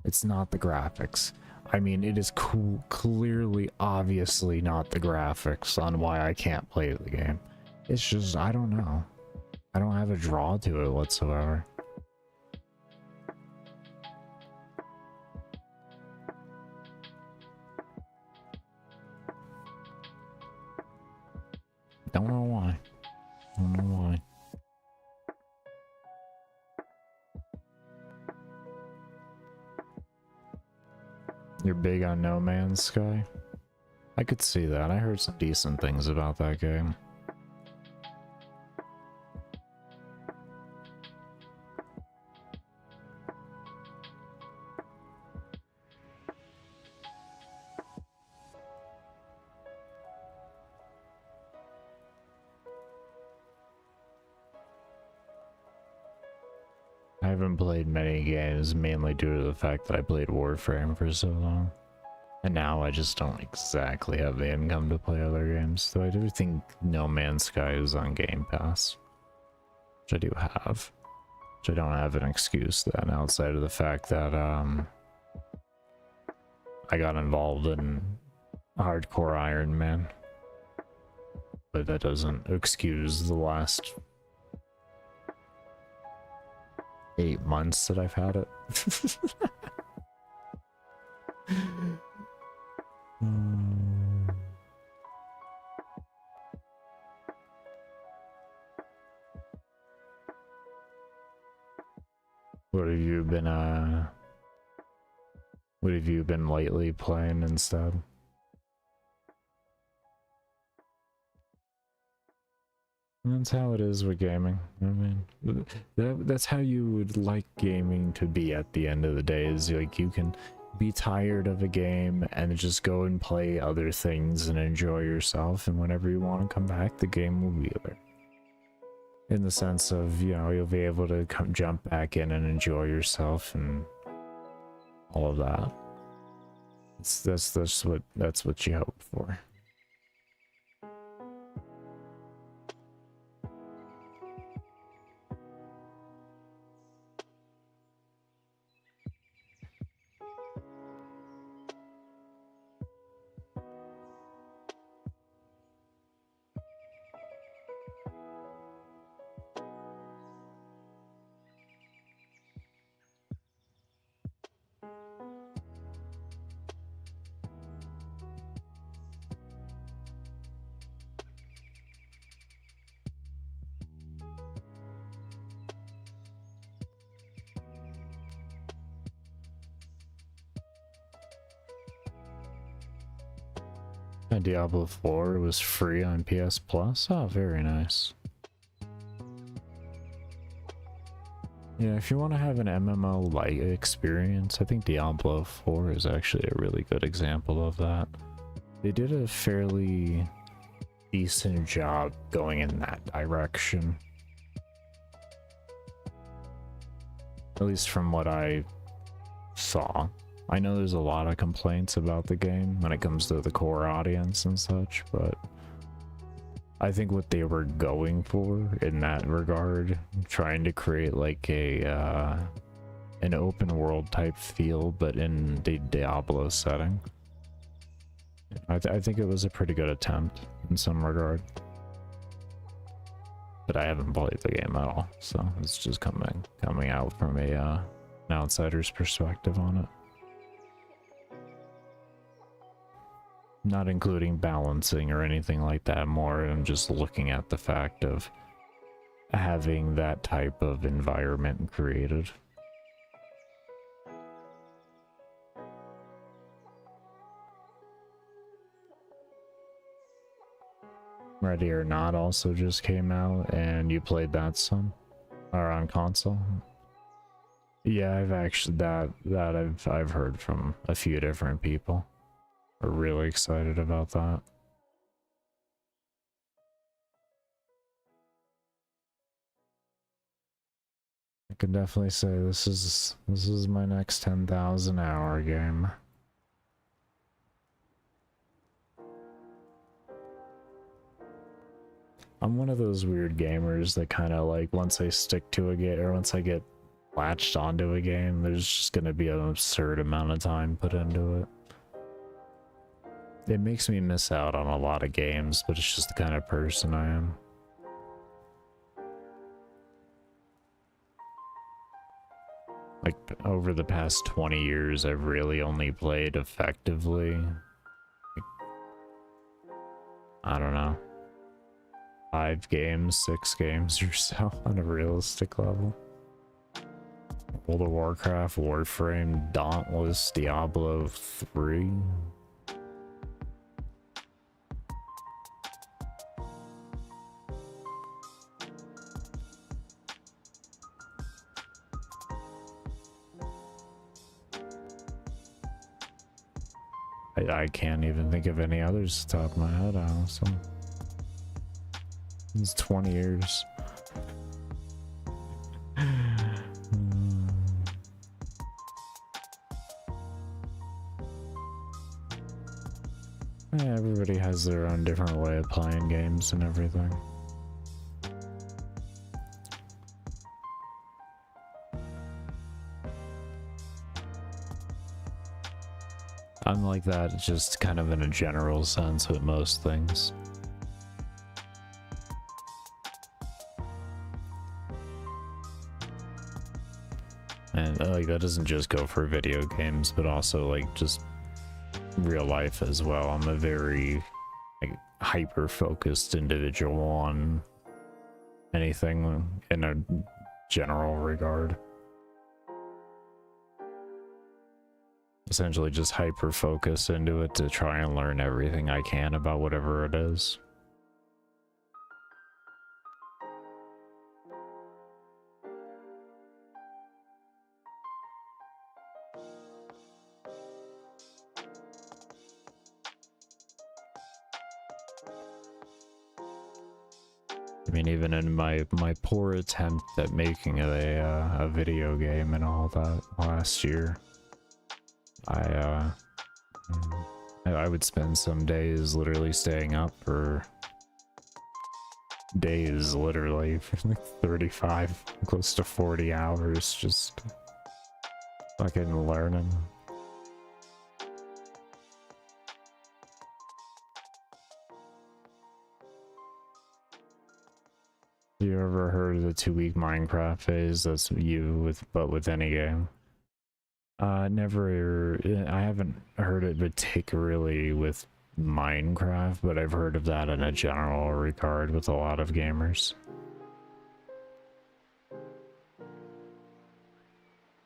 It's not the graphics. I mean, it is clearly, obviously not the graphics on why I can't play the game. It's just, I don't know. I don't have a draw to it whatsoever. Don't know why. Don't know why. You're big on No Man's Sky? I could see that. I heard some decent things about that game. I haven't played many games, mainly due to the fact that I played Warframe for so long. And now I just don't exactly have the income to play other games, though I do think No Man's Sky is on Game Pass. Which I do have. Which I don't have an excuse then, outside of the fact that, I got involved in Hardcore Iron Man. But that doesn't excuse the last 8 months that I've had it. What have you been lately playing instead? That's how it is with gaming. I mean, that's how you would like gaming to be at the end of the day, is like you can be tired of a game and just go and play other things and enjoy yourself, and whenever you want to come back, the game will be there. In the sense of, you know, you'll be able to jump back in and enjoy yourself and all of that. That's what you hope for. Diablo 4 was free on PS Plus. Oh, very nice. Yeah, if you want to have an MMO light experience, I think Diablo 4 is actually a really good example of that. They did a fairly decent job going in that direction. At least from what I saw. I know there's a lot of complaints about the game when it comes to the core audience and such, but I think what they were going for in that regard, trying to create like a an open world type feel, but in the Diablo setting, I think it was a pretty good attempt in some regard. But I haven't played the game at all, so it's just coming out from a an outsider's perspective on it. Not including balancing or anything like that, more I'm just looking at the fact of having that type of environment created. Ready or Not also just came out, and you played that some? Or on console? Yeah, I've actually, I've heard from a few different people. We're really excited about that. I can definitely say this is my next 10,000 hour game. I'm one of those weird gamers that kind of like, once I stick to a game, or once I get latched onto a game, there's just gonna be an absurd amount of time put into it. It makes me miss out on a lot of games, but it's just the kind of person I am. Like, over the past 20 years, I've really only played effectively, like, I don't know, 5 games, 6 games or so on a realistic level. World of Warcraft, Warframe, Dauntless, Diablo 3. I can't even think of any others off the top of my head, honestly. It's 20 years. Yeah, everybody has their own different way of playing games and everything. I'm like that just kind of in a general sense with most things. And like that doesn't just go for video games, but also like just real life as well. I'm a very like hyper-focused individual on anything in a general regard. essentially just hyper focus into it to try and learn everything I can about whatever it is. I mean, even in my poor attempt at making a video game and all that last year, I would spend some days literally staying up for days, literally, for like 35, close to 40 hours, just fucking learning. You ever heard of the 2-week Minecraft phase? That's you but with any game. Never. I haven't heard it particularly with Minecraft, but I've heard of that in a general regard with a lot of gamers.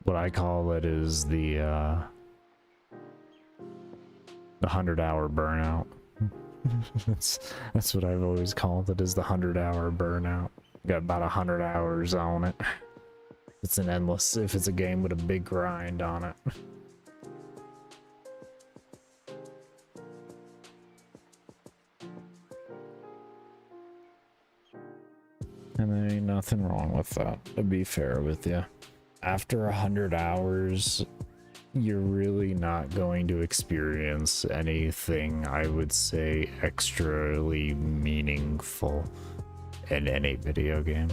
What I call it is the 100-hour burnout. that's what I've always called it, is the 100-hour burnout. Got about 100 hours on it. It's an endless, if it's a game with a big grind on it. And there ain't nothing wrong with that, to be fair with you. After 100 hours, you're really not going to experience anything, I would say, extraly meaningful in any video game.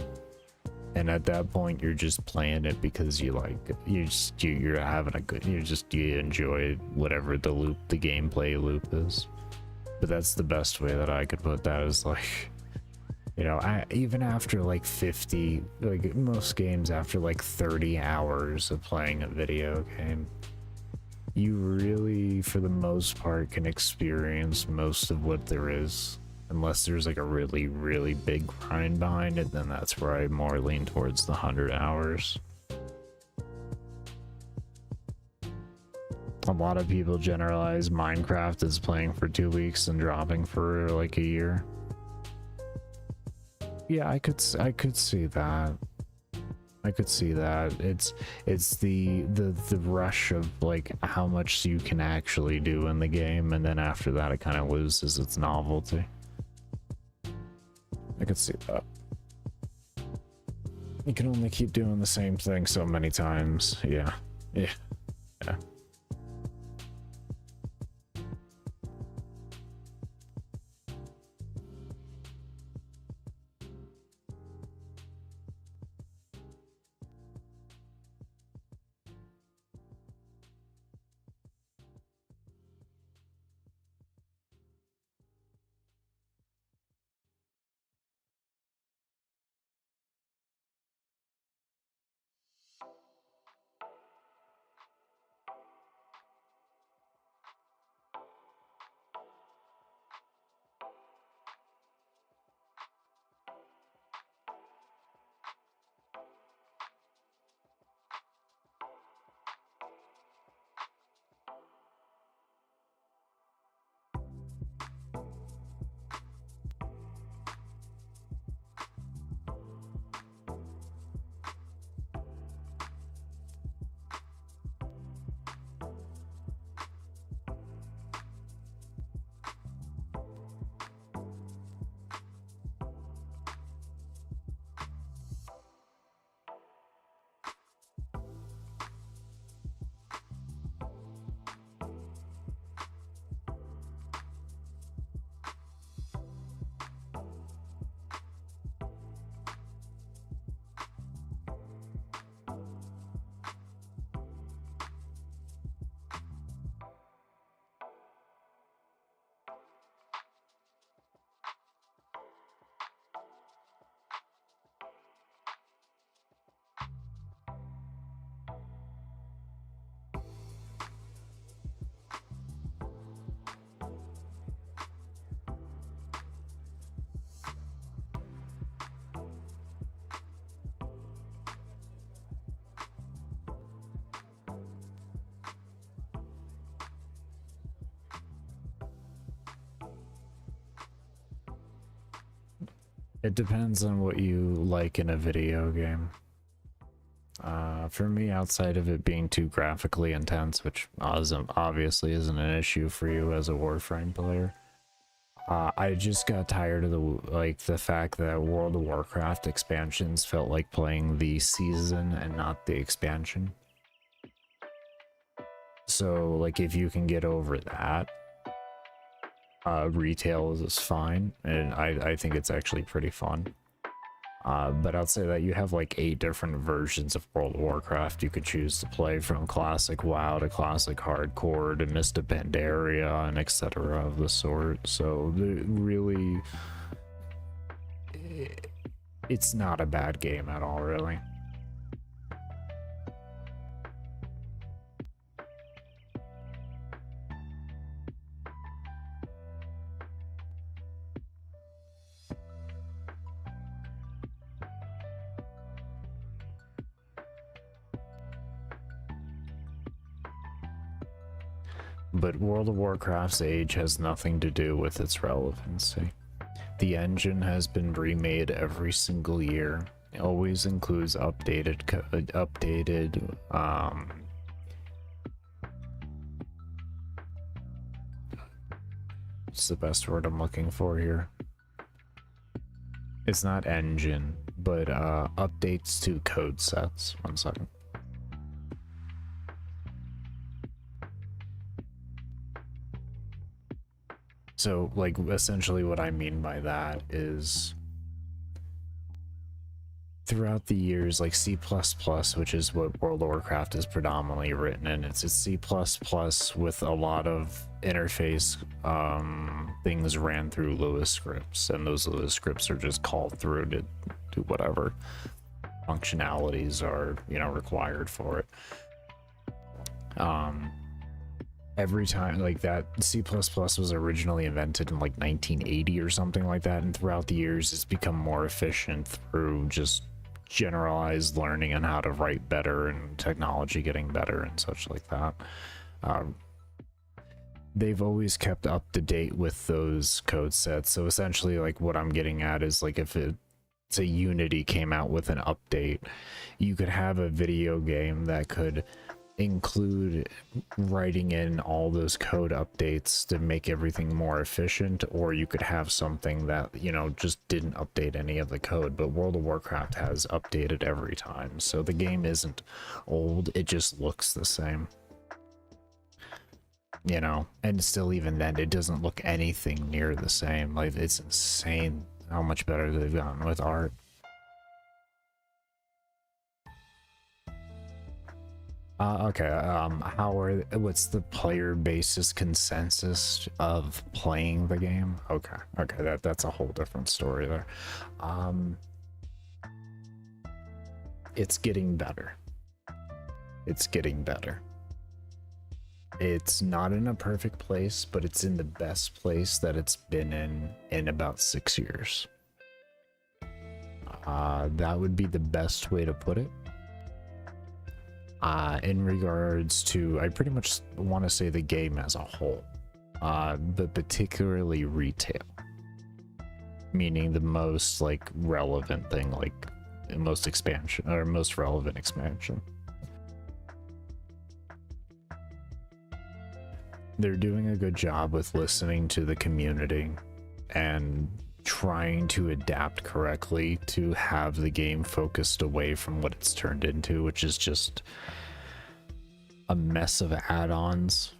And at that point, you're just playing it because you like it. You're having a good, you enjoy whatever the gameplay loop is. But that's the best way that I could put that, is like, you know, even after like 50, like most games, after like 30 hours of playing a video game, you really, for the most part, can experience most of what there is. Unless there's like a really, really big grind behind it, then that's where I more lean towards the 100 hours. A lot of people generalize Minecraft as playing for 2 weeks and dropping for like a year. Yeah, I could see that. I could see that. It's the rush of like how much you can actually do in the game, and then after that it kind of loses its novelty. I could see that. You can only keep doing the same thing so many times. Yeah. Yeah. It depends on what you like in a video game. For me, outside of it being too graphically intense, which obviously isn't an issue for you as a Warframe player, I just got tired of the fact that World of Warcraft expansions felt like playing the season and not the expansion. So, like, if you can get over that, retail is fine, and I think it's actually pretty fun. But I'd say that you have like 8 different versions of World of Warcraft you could choose to play, from Classic WoW to Classic Hardcore to Mist of Pandaria and etc. of the sort. So really, it's not a bad game at all, really. But World of Warcraft's age has nothing to do with its relevancy. The engine has been remade every single year. It always includes updated what's the best word I'm looking for here? It's not engine, but updates to code sets. One second. So, like, essentially what I mean by that is throughout the years, like C++, which is what World of Warcraft is predominantly written in, it's C++ with a lot of interface things ran through Lua scripts, and those Lua scripts are just called through to do whatever functionalities are, you know, required for it. Every time, like, that C++ was originally invented in like 1980 or something like that, and throughout the years it's become more efficient through just generalized learning and how to write better and technology getting better and such like that. They've always kept up to date with those code sets. So essentially, like, what I'm getting at is, like, if it's a Unity came out with an update, you could have a video game that could include writing in all those code updates to make everything more efficient, or you could have something that, you know, just didn't update any of the code. But World of Warcraft has updated every time, so the game isn't old, it just looks the same, you know. And still, even then, it doesn't look anything near the same. Like, it's insane how much better they've gotten with art. Okay, what's the player basis consensus of playing the game? Okay, that's a whole different story there. It's getting better. It's getting better. It's not in a perfect place, but it's in the best place that it's been in about 6 years. That would be the best way to put it. In regards to, I pretty much want to say the game as a whole, but particularly retail, meaning the most, like, relevant thing, like most expansion or most relevant expansion. They're doing a good job with listening to the community and trying to adapt correctly to have the game focused away from what it's turned into, which is just a mess of add-ons.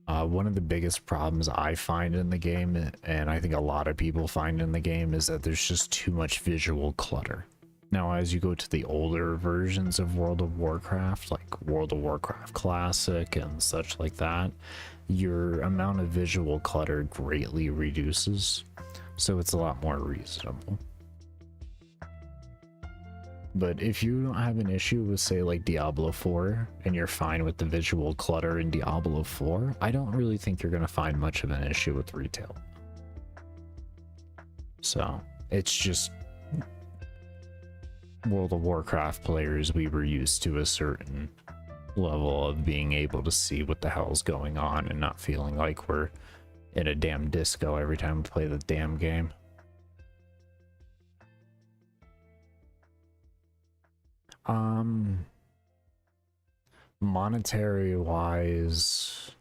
One of the biggest problems I find in the game, and I think a lot of people find in the game, is that there's just too much visual clutter. Now, as you go to the older versions of World of Warcraft, like World of Warcraft Classic and such like that, your amount of visual clutter greatly reduces, so it's a lot more reasonable. But if you don't have an issue with, say, like Diablo 4, and you're fine with the visual clutter in Diablo 4, I don't really think you're going to find much of an issue with retail. So, it's just World of Warcraft players, we were used to a certain level of being able to see what the hell's going on and not feeling like we're in a damn disco every time we play the damn game. Monetary wise,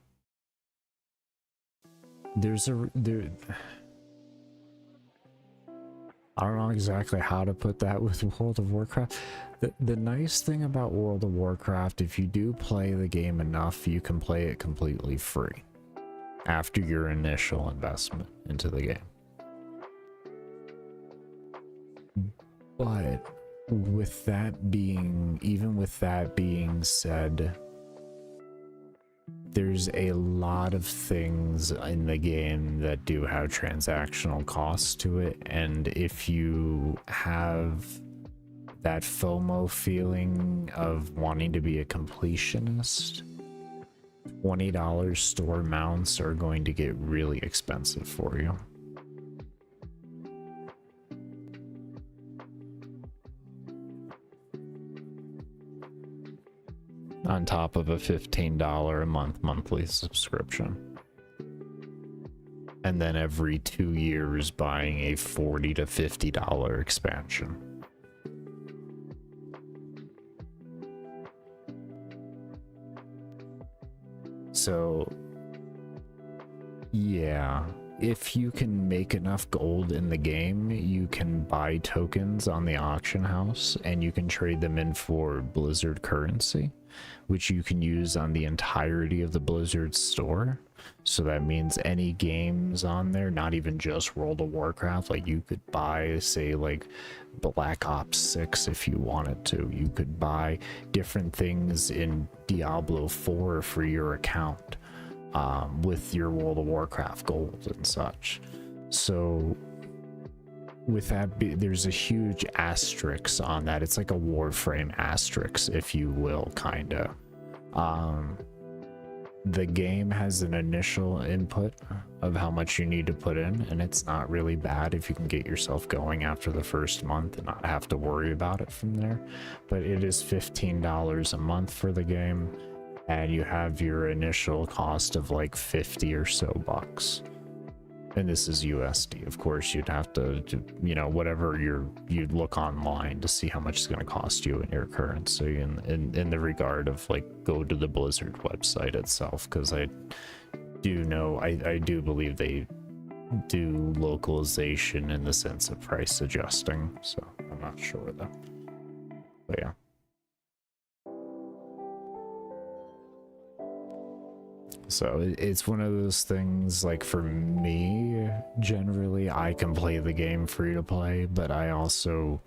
I don't know exactly how to put that with World of Warcraft. The nice thing about World of Warcraft, if you do play the game enough, you can play it completely free after your initial investment into the game. But with that being, even with that being said, there's a lot of things in the game that do have transactional costs to it, and if you have that FOMO feeling of wanting to be a completionist, $20 store mounts are going to get really expensive for you. On top of a $15 a month monthly subscription. And then every 2 years buying a $40 to $50 expansion. So, yeah, if you can make enough gold in the game, you can buy tokens on the auction house and you can trade them in for Blizzard currency, which you can use on the entirety of the Blizzard store. So that means any games on there, not even just World of Warcraft, like you could buy, say, like Black Ops 6 if you wanted to. You could buy different things in Diablo 4 for your account with your World of Warcraft gold and such. So with that, there's a huge asterisk on that. It's like a Warframe asterisk, if you will, kinda. The game has an initial input of how much you need to put in, and it's not really bad if you can get yourself going after the first month and not have to worry about it from there. But it is $15 a month for the game, and you have your initial cost of like 50 or so bucks. And this is USD. Of course, you'd have to, you know, whatever you'd look online to see how much it's going to cost you in your currency. In the regard of like, go to the Blizzard website itself, because I do know, I do believe they do localization in the sense of price adjusting. So I'm not sure though. But yeah. So it's one of those things, like for me, generally I can play the game free to play, but I also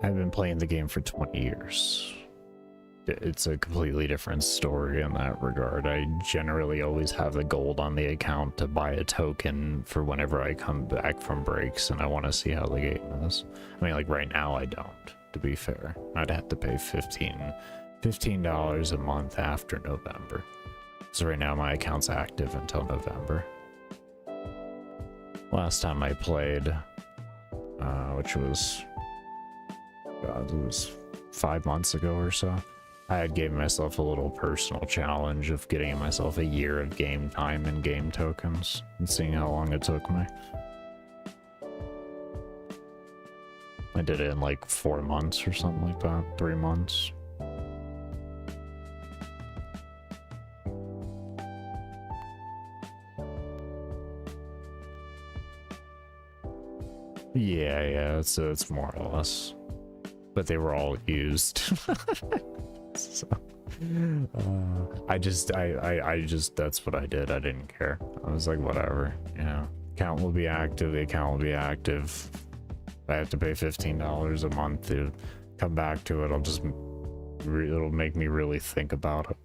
have been playing the game for 20 years. It's a completely different story in that regard. I generally always have the gold on the account to buy a token for whenever I come back from breaks and I want to see how the game is. I mean, like right now I don't, to be fair. I'd have to pay $15 a month after November. So right now my account's active until November. Last time I played, which was, God, it was 5 months ago or so, I had given myself a little personal challenge of getting myself a year of game time and game tokens and seeing how long it took me. I did it in like 4 months or something like that, 3 months. Yeah, it's more or less, but they were all used. So, I just that's what I did. I didn't care. I was like, whatever, you know, account will be active, the account will be active. If I have to pay $15 a month to come back to it, it'll make me really think about it.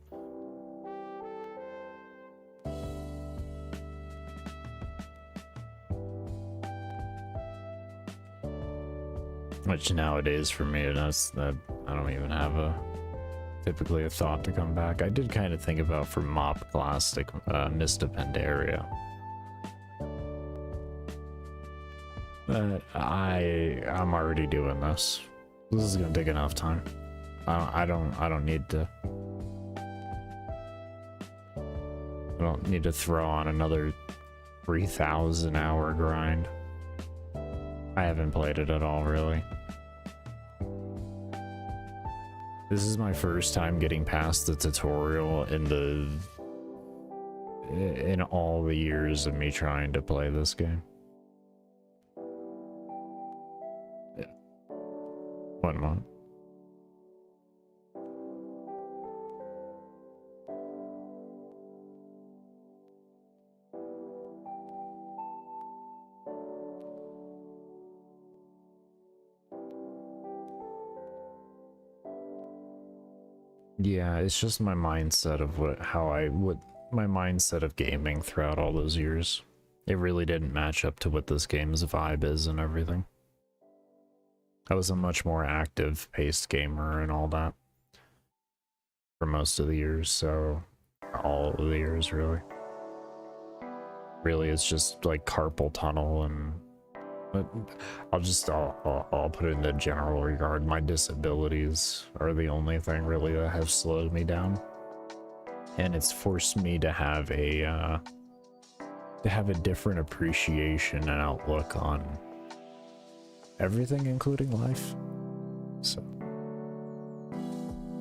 Which nowadays for me, that's that I don't even have typically a thought to come back. I did kind of think about for Mop Plastic, Mist of Pandaria. But I'm already doing this. This is gonna take enough time. I don't need to. I don't need to throw on another 3,000 hour grind. I haven't played it at all, really. This is my first time getting past the tutorial in all the years of me trying to play this game. Yeah. What month? Yeah, it's just my mindset of my mindset of gaming throughout all those years. It really didn't match up to what this game's vibe is and everything. I was a much more active paced gamer and all that for most of the years, so all of the years really. Really, it's just like carpal tunnel, and I'll put it in the general regard. My disabilities are the only thing really that have slowed me down, and it's forced me to have a different appreciation and outlook on everything, including life. So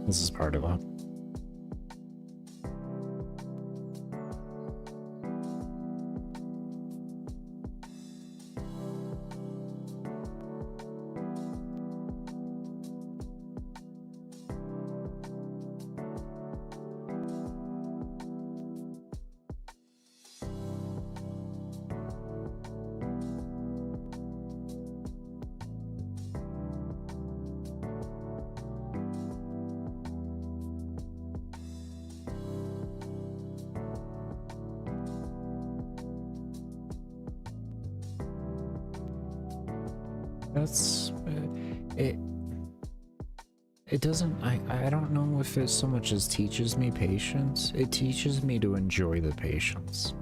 this is part of that. That's it doesn't, I don't know if it so much as teaches me patience. It teaches me to enjoy the patience.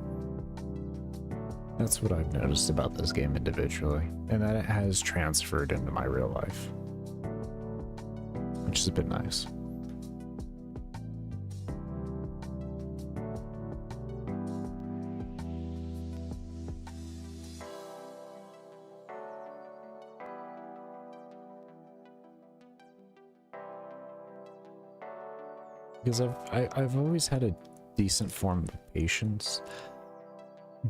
That's what I've noticed about this game individually, and that it has transferred into my real life, which has been nice. Because I've always had a decent form of patience,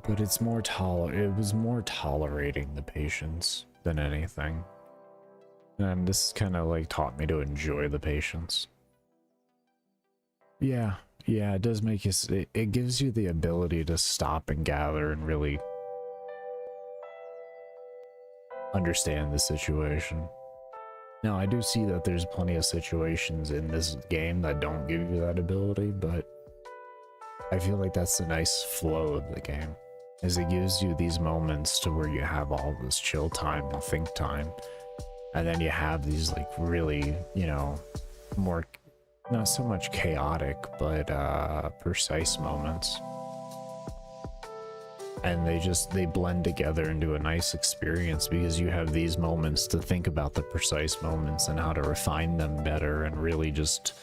but it was more tolerating the patience than anything. And this kind of like taught me to enjoy the patience. Yeah, it does make you, it gives you the ability to stop and gather and really understand the situation. Now, I do see that there's plenty of situations in this game that don't give you that ability, but I feel like that's the nice flow of the game, is it gives you these moments to where you have all this chill time and think time, and then you have these like really, you know, more, not so much chaotic, but precise moments. And they blend together into a nice experience because you have these moments to think about the precise moments and how to refine them better and really just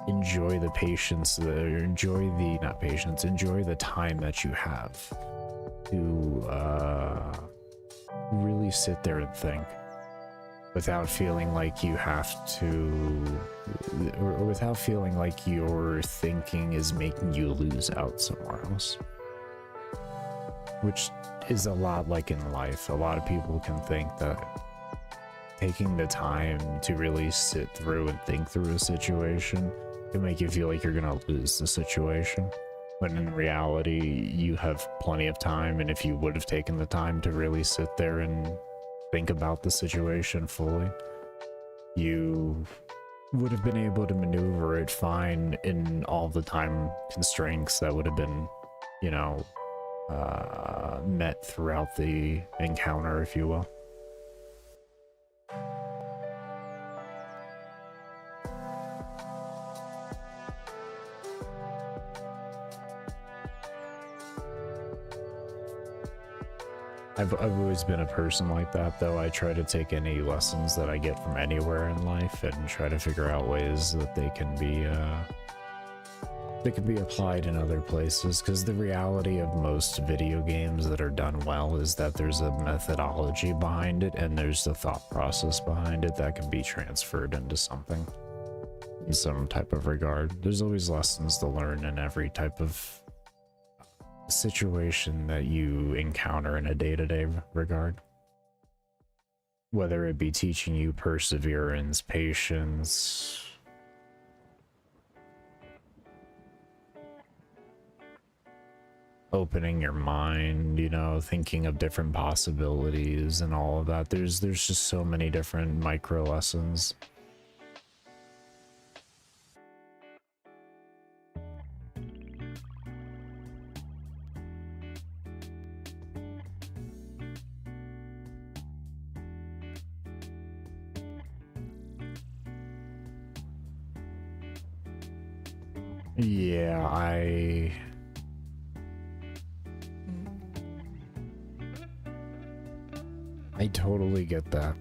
enjoy the patience, enjoy the time that you have to really sit there and think without feeling like you have to, or without feeling like your thinking is making you lose out somewhere else. Which is a lot like in life. A lot of people can think that taking the time to really sit through and think through a situation can make you feel like you're gonna lose the situation. When in reality, you have plenty of time, and if you would have taken the time to really sit there and think about the situation fully, you would have been able to maneuver it fine in all the time constraints that would have been, you know, met throughout the encounter, if you will. I've always been a person like that, though. I try to take any lessons that I get from anywhere in life and try to figure out ways that they can be applied in other places, because the reality of most video games that are done well is that there's a methodology behind it and there's the thought process behind it that can be transferred into something. in some type of regard. There's always lessons to learn in every type of situation that you encounter in a day-to-day regard. Whether it be teaching you perseverance, patience, opening your mind, you know, thinking of different possibilities and all of that. There's just so many different micro lessons. Yeah, I totally get that.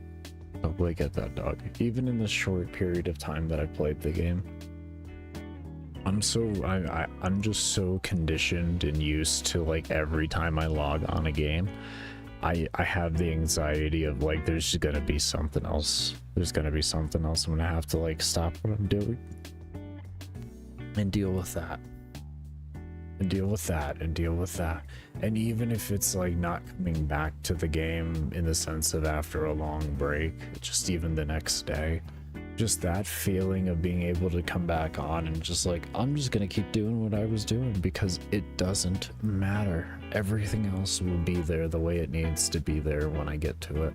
Totally get that, dog. Even in the short period of time that I played the game, I'm just so conditioned and used to, like, every time I log on a game, I have the anxiety of, like, there's gonna be something else. There's gonna be something else. I'm gonna have to, like, stop what I'm doing and deal with that. And deal with that, and deal with that. And even if it's like not coming back to the game in the sense of after a long break, just even the next day, just that feeling of being able to come back on and just like, I'm just gonna keep doing what I was doing because it doesn't matter. Everything else will be there the way it needs to be there when I get to it.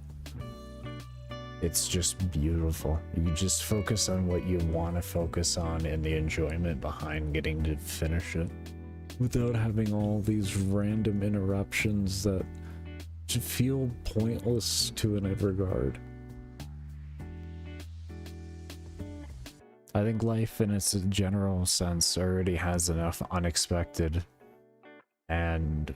It's just beautiful. You just focus on what you want to focus on and the enjoyment behind getting to finish it, without having all these random interruptions that feel pointless to an regard. I think life in its general sense already has enough unexpected, and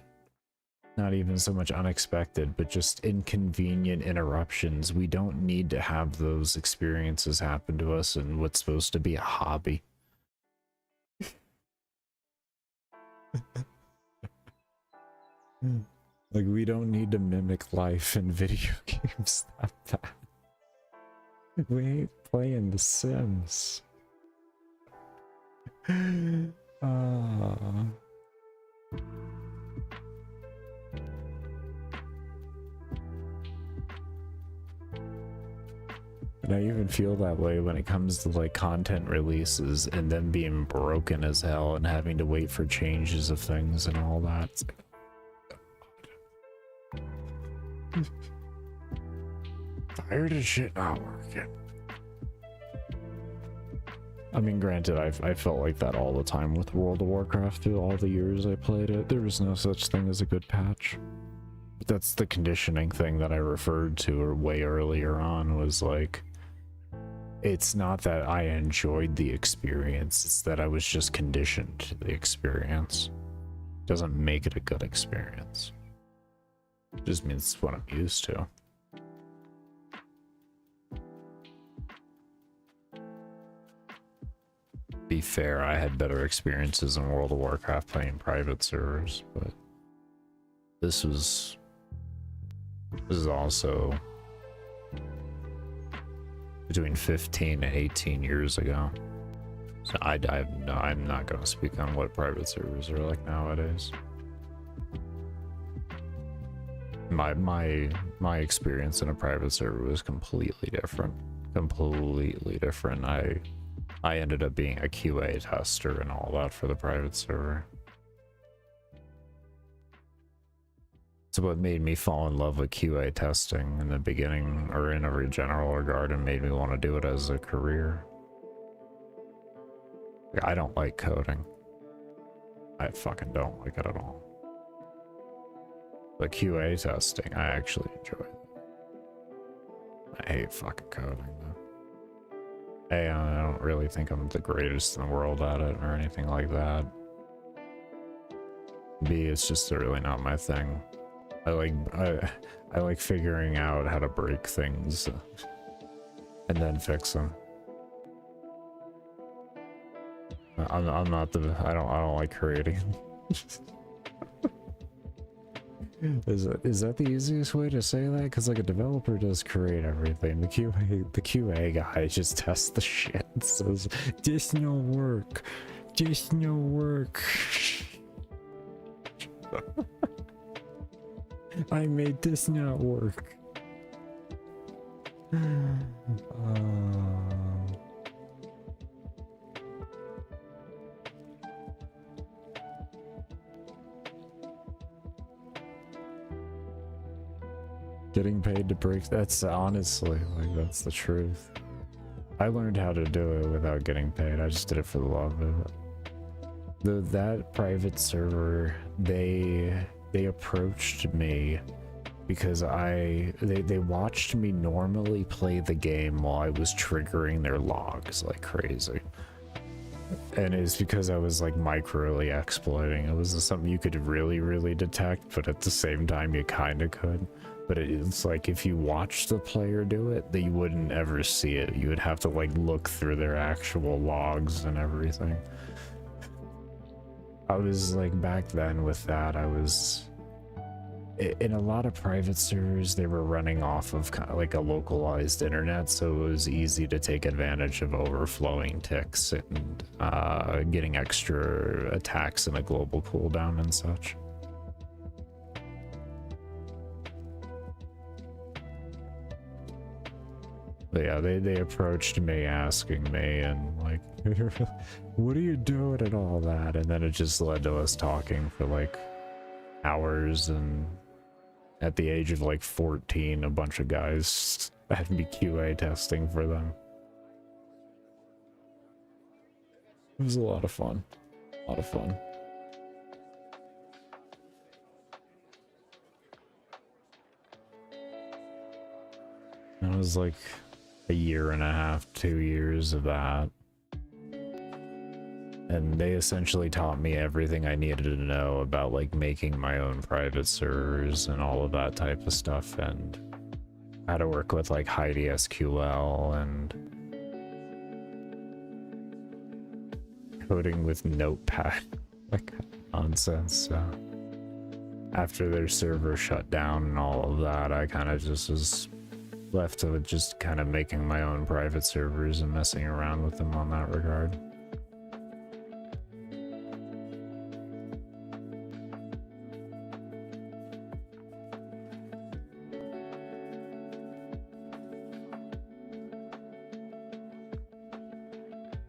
not even so much unexpected, but just inconvenient interruptions. We don't need to have those experiences happen to us in what's supposed to be a hobby. Like, we don't need to mimic life in video games that bad. We ain't playing The Sims. And I even feel that way when it comes to like content releases and them being broken as hell and having to wait for changes of things and all that. It's like, tired of shit not working. I mean, granted, I felt like that all the time with World of Warcraft through all the years I played it. There was no such thing as a good patch. But that's the conditioning thing that I referred to or way earlier on, was like, it's not that I enjoyed the experience, it's that I was just conditioned to the experience. Doesn't make it a good experience. It just means it's what I'm used to. Be fair, I had better experiences in World of Warcraft playing private servers, but this is also between 15 and 18 years ago. So I'm not going to speak on what private servers are like nowadays. My experience in a private server was completely different. Completely different. I ended up being a QA tester and all that for the private server. So what made me fall in love with QA testing in the beginning, or in a general regard, and made me want to do it as a career. I don't like coding. I fucking don't like it at all. But QA testing, I actually enjoy it. I hate fucking coding though. A, I don't really think I'm the greatest in the world at it or anything like that. B, it's just really not my thing. I like figuring out how to break things and then fix them. I'm not the I don't like creating. Is that the easiest way to say that? Because like a developer does create everything. The QA guy just tests the shit and says, "This no work. This no work." I made this not work. Getting paid to break, that's honestly, like, that's the truth. I learned how to do it without getting paid. I just did it for the love of it. That private server, they approached me because they watched me normally play the game while I was triggering their logs like crazy. And it's because I was like microly exploiting. It was something you could really detect, but at the same time you kind of could. But it's like if you watch the player do it, that you wouldn't ever see it. You would have to like look through their actual logs and everything. I was like, back then with that, I was in a lot of private servers, they were running off of kind of like a localized internet, so it was easy to take advantage of overflowing ticks and getting extra attacks in a global cooldown and such. But yeah, they approached me asking me and like, what are you doing and all that, and then it just led to us talking for like hours, and at the age of like 14, a bunch of guys had me QA testing for them. It was a lot of fun. A lot of fun. It was like a year and a half, 2 years of that. And they essentially taught me everything I needed to know about like making my own private servers and all of that type of stuff, and how to work with like Heidi SQL and coding with Notepad, like nonsense. So after their server shut down and all of that, I kind of just was left to just kind of making my own private servers and messing around with them on that regard.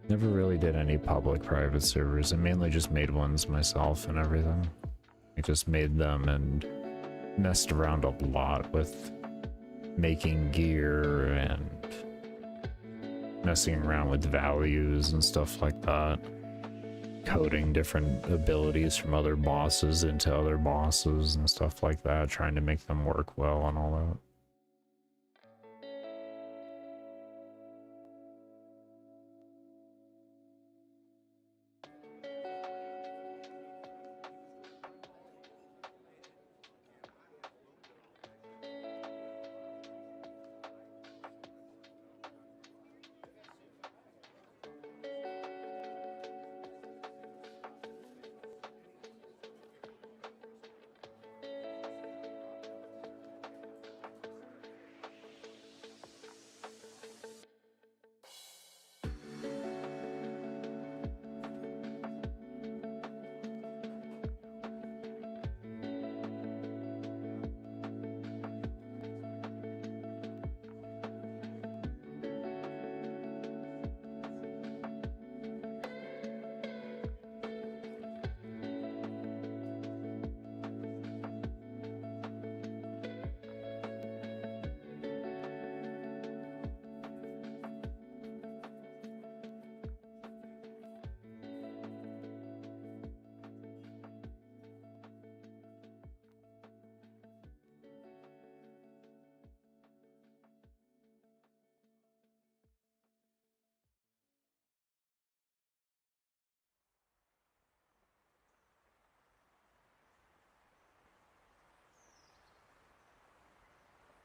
Never really did any public private servers. I mainly just made ones myself and everything. I just made them and messed around a lot with making gear and messing around with values and stuff like that. Coding different abilities from other bosses into other bosses and stuff like that, trying to make them work well and all that.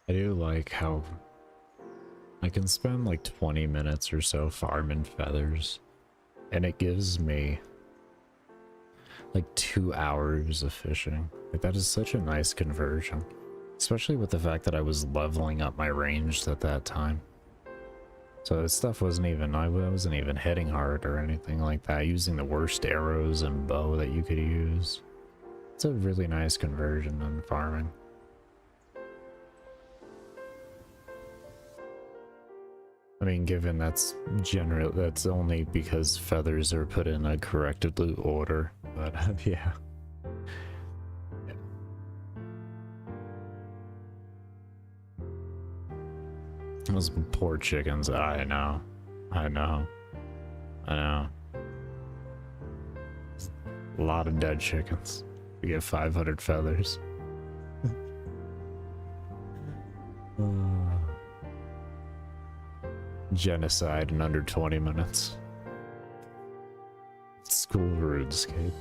I do like how I can spend like 20 minutes or so farming feathers, and it gives me like 2 hours of fishing. Like, that is such a nice conversion. Especially with the fact that I was leveling up my range at that time. So this stuff wasn't even, I wasn't even hitting hard or anything like that, using the worst arrows and bow that you could use. It's a really nice conversion in farming. I mean, given that's that's only because feathers are put in a corrected loot order, but yeah. Those poor chickens, I know. I know. I know. A lot of dead chickens. We get 500 feathers. Genocide in under 20 minutes. School RuneScape.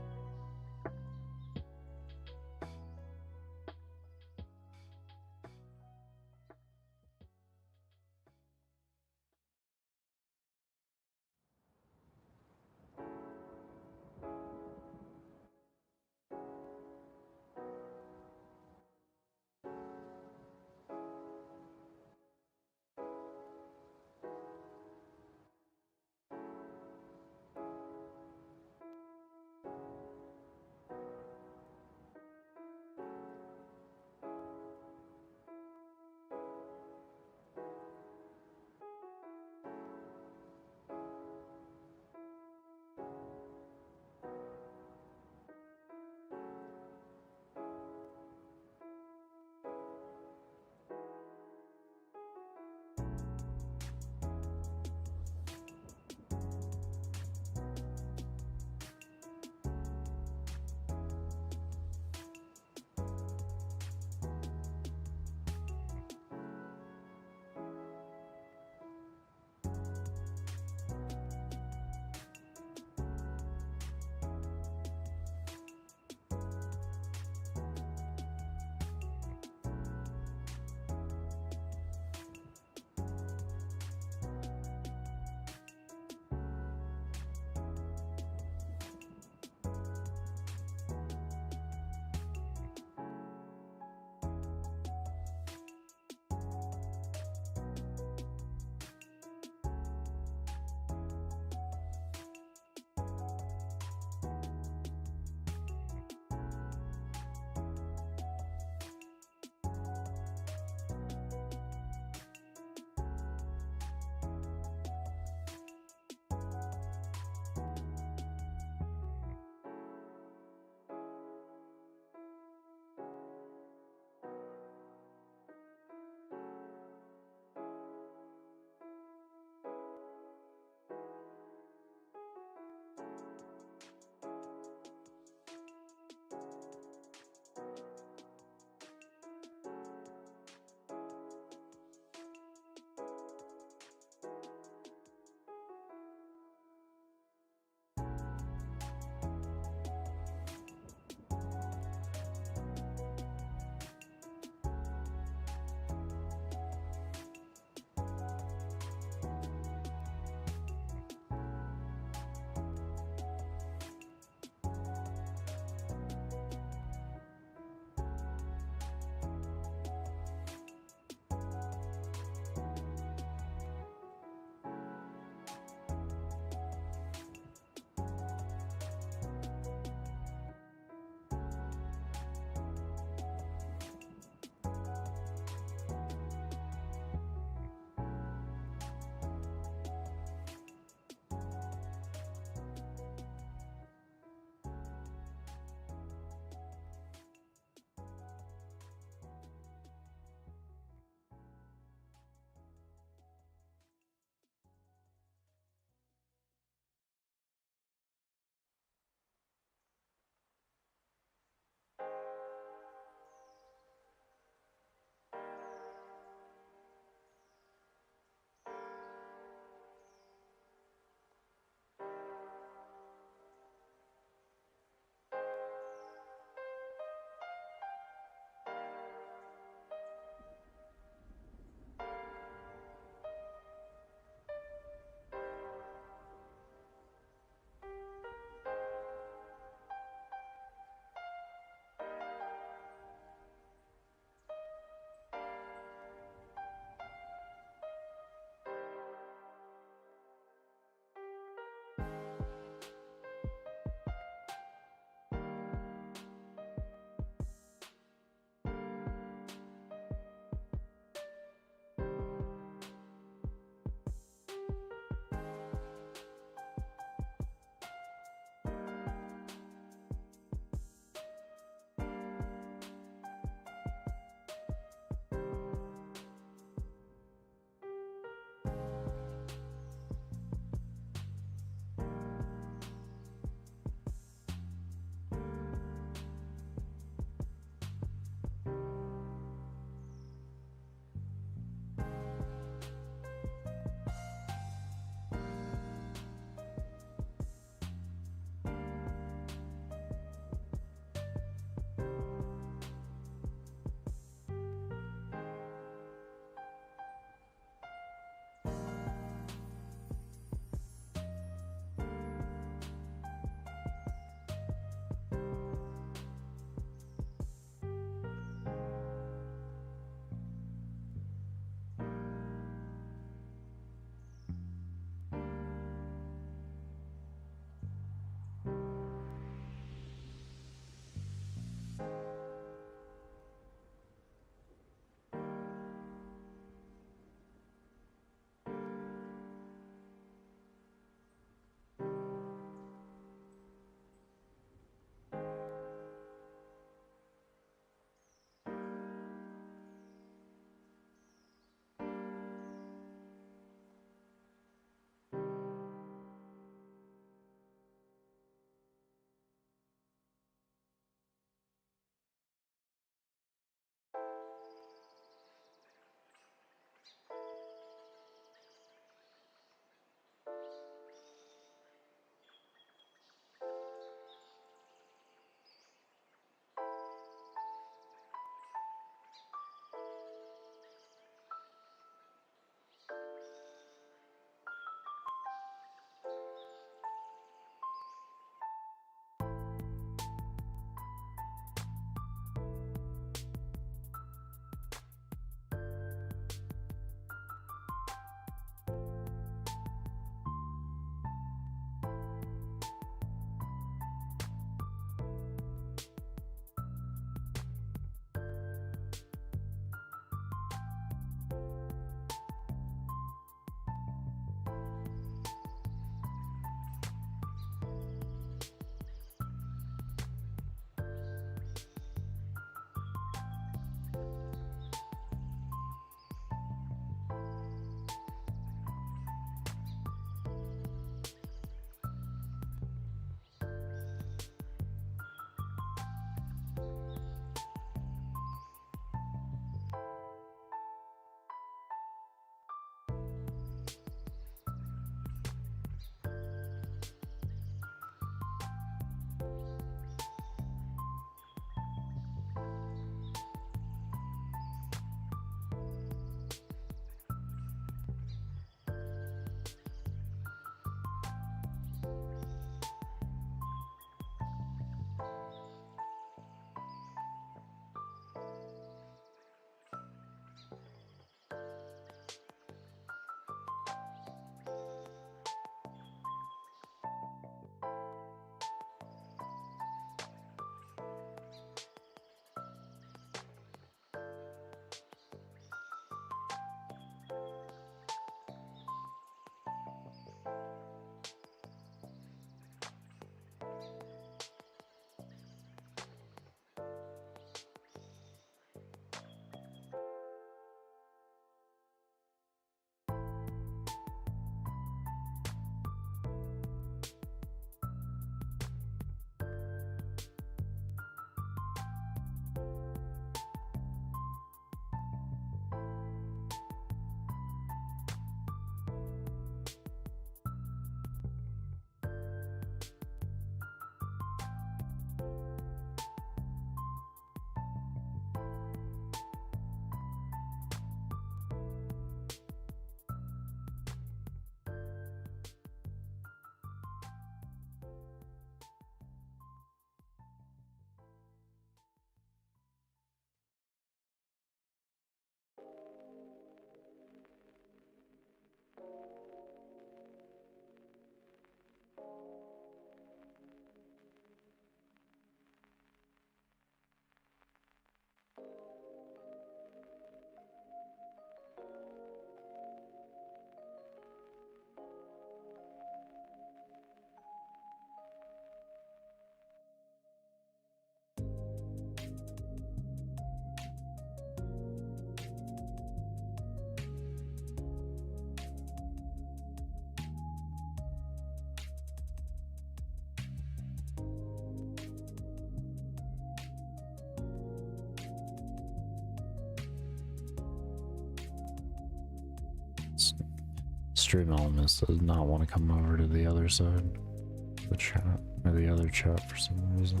Stream Elements does not want to come over to the other side of the chat, or the other chat for some reason.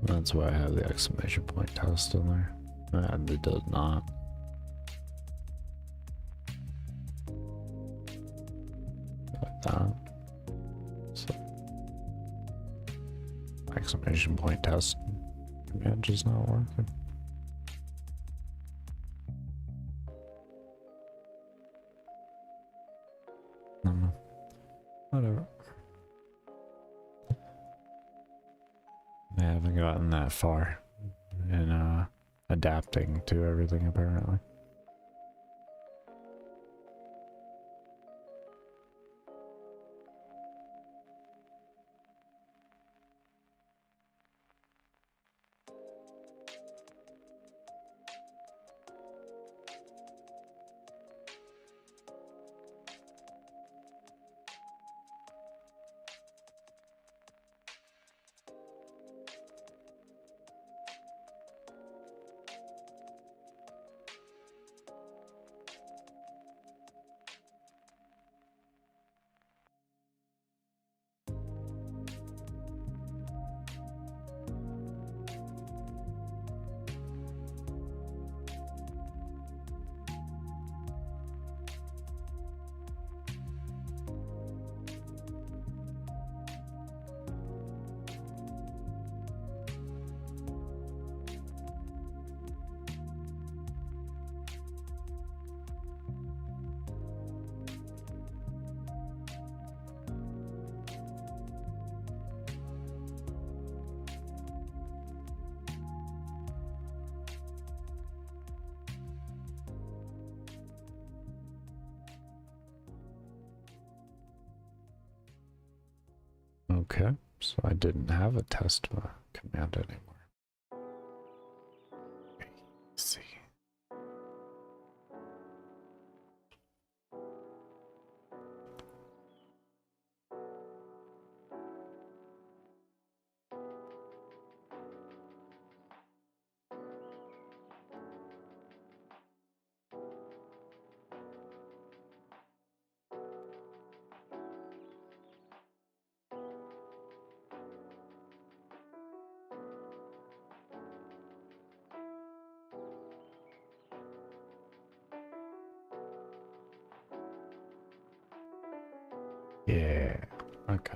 That's why I have the exclamation point test in there, and it does not. Like that. So, exclamation point test command just not working. Whatever. I haven't gotten that far in adapting to everything apparently. Okay, so I didn't have a test command anymore. Let's see. Yeah, okay.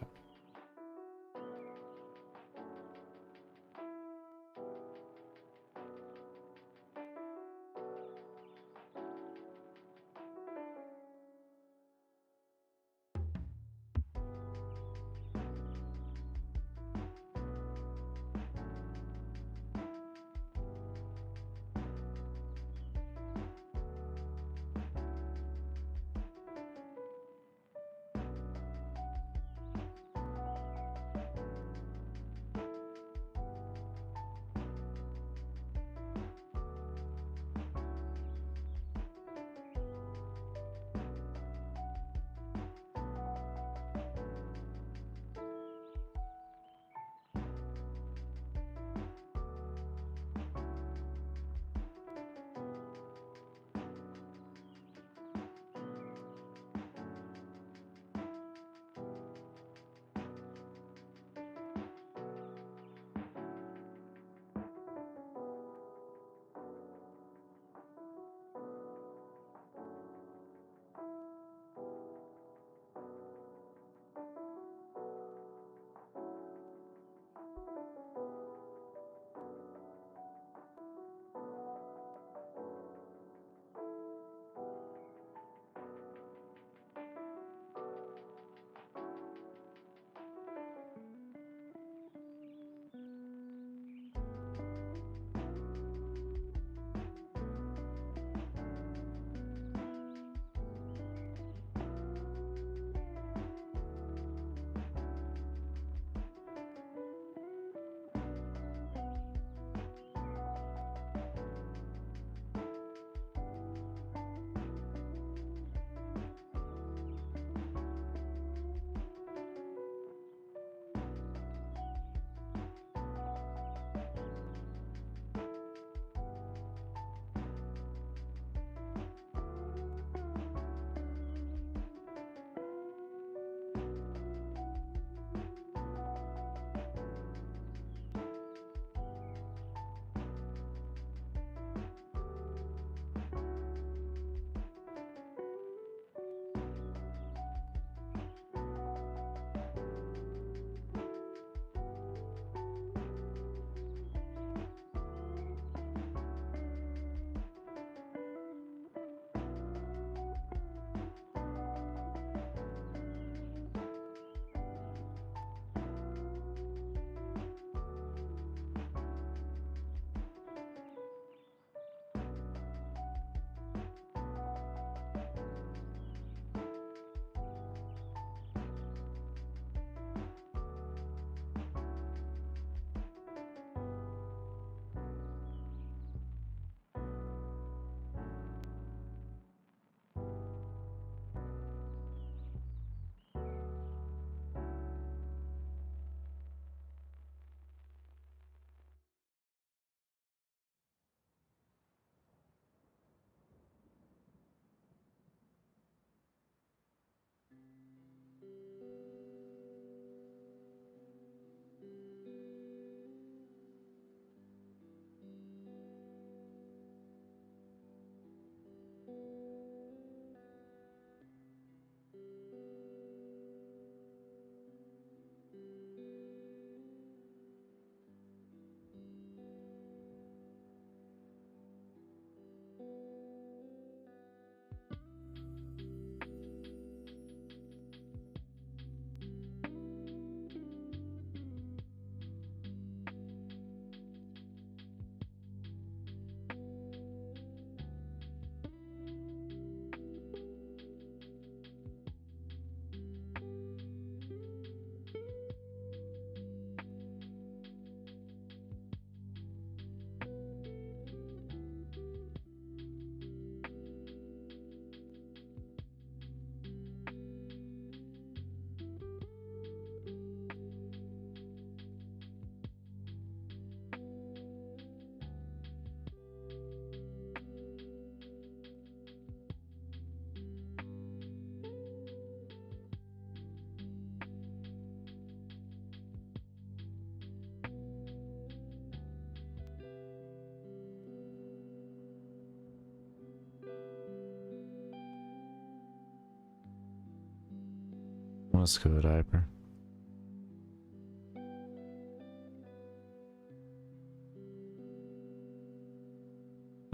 What's good, Hyper?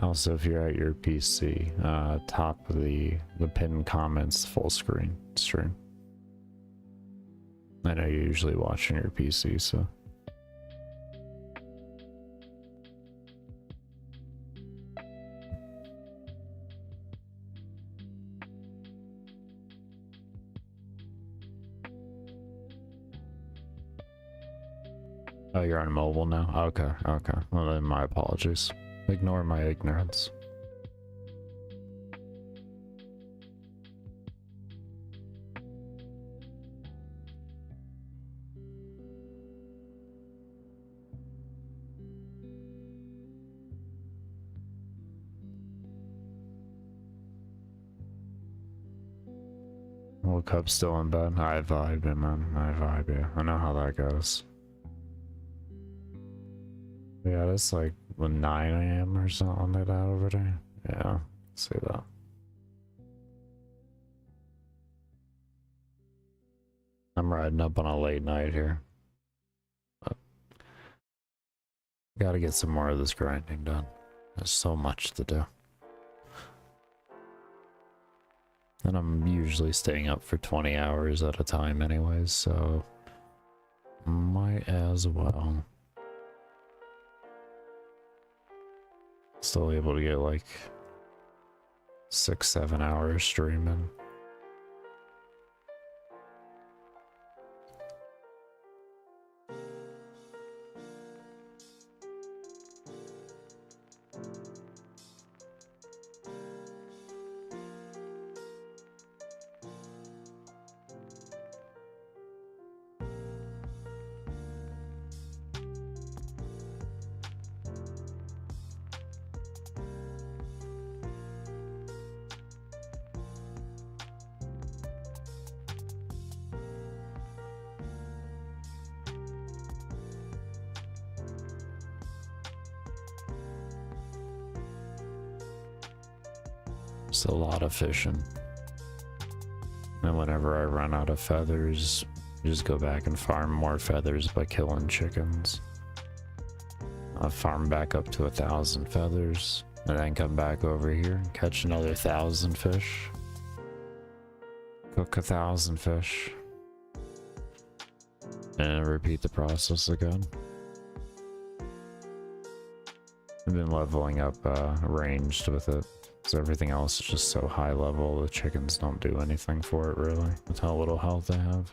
Also, if you're at your PC, top of the pinned comments, full screen stream. I know you're usually watching your PC, so. Oh, you're on mobile now? Okay, okay. Well, then my apologies. Ignore my ignorance. Woke up still in bed. I vibe, man. I vibe, yeah. I know how that goes. Yeah, that's like 9 AM or something like that over there. Yeah, see that. I'm riding up on a late night here. But gotta get some more of this grinding done. There's so much to do. And I'm usually staying up for 20 hours at a time anyways, so might as well. Still able to get like 6-7 hours streaming. It's a lot of fishing. And whenever I run out of feathers, I just go back and farm more feathers by killing chickens. I'll farm back up to 1,000 feathers, and then come back over here and catch another 1,000 fish. Cook 1,000 fish. And repeat the process again. I've been leveling up ranged with it. So everything else is just so high level, the chickens don't do anything for it really, with how little health they have.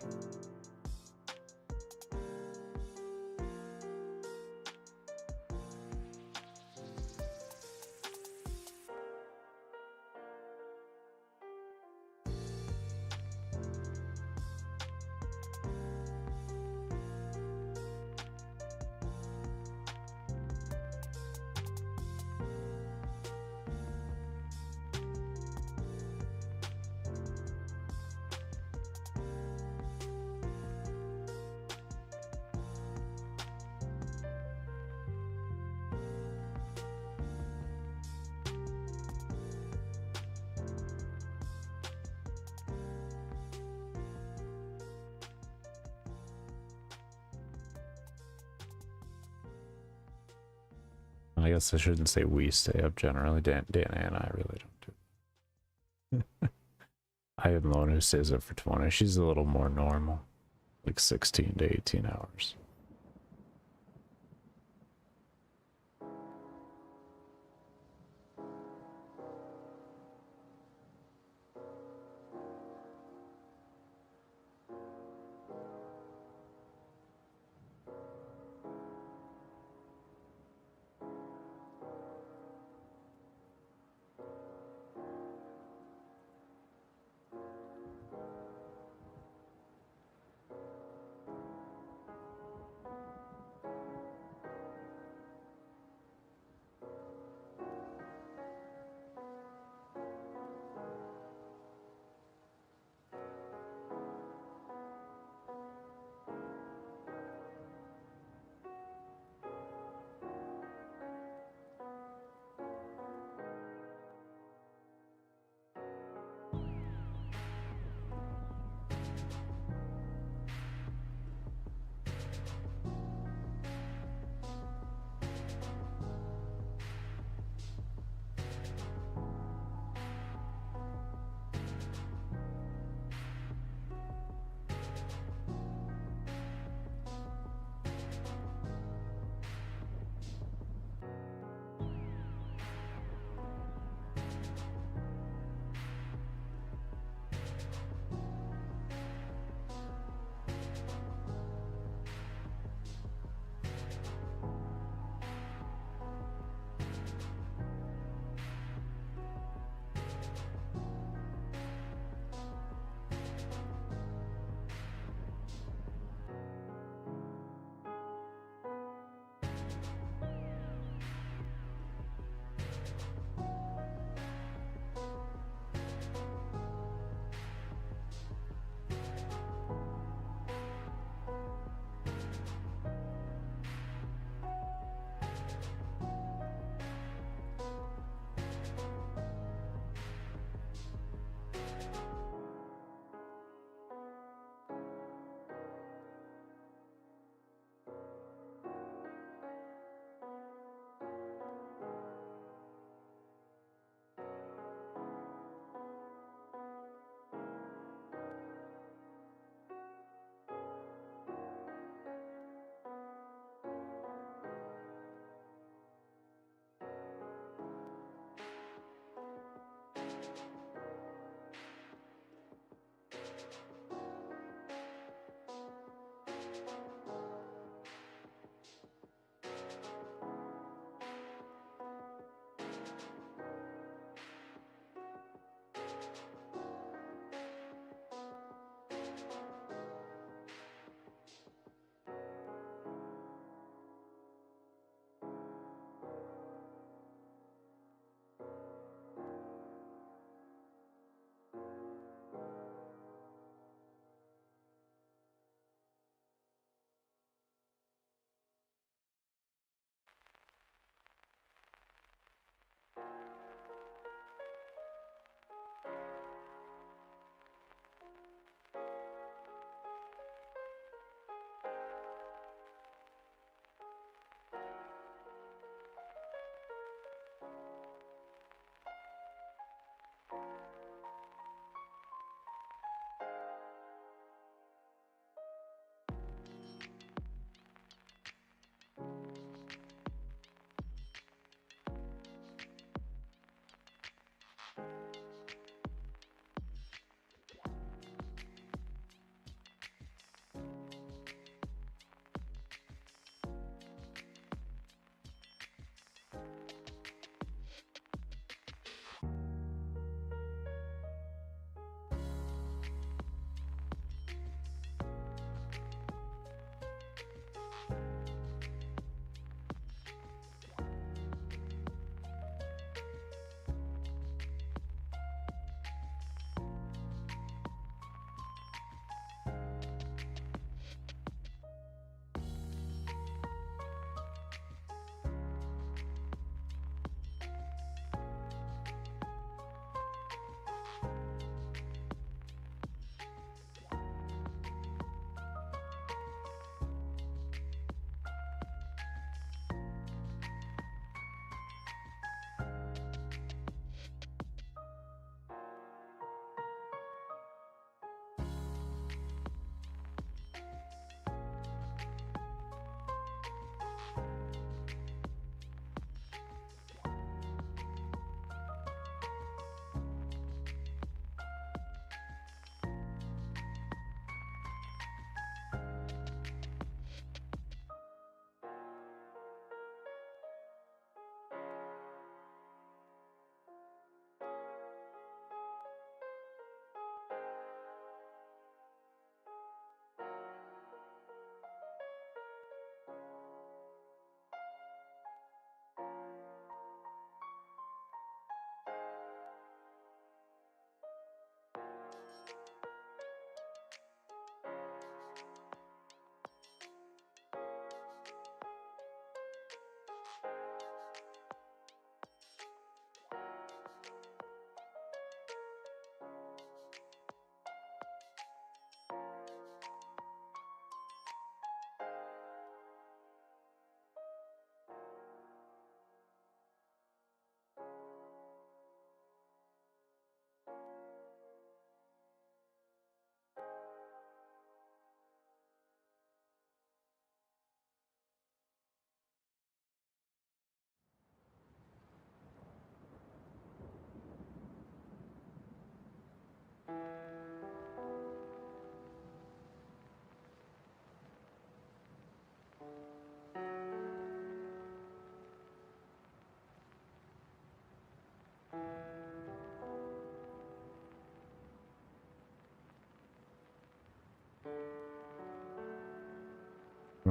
I guess I shouldn't say we stay up generally. Dana and I really don't do. I am the one who stays up for 20. She's a little more normal, like 16 to 18 hours.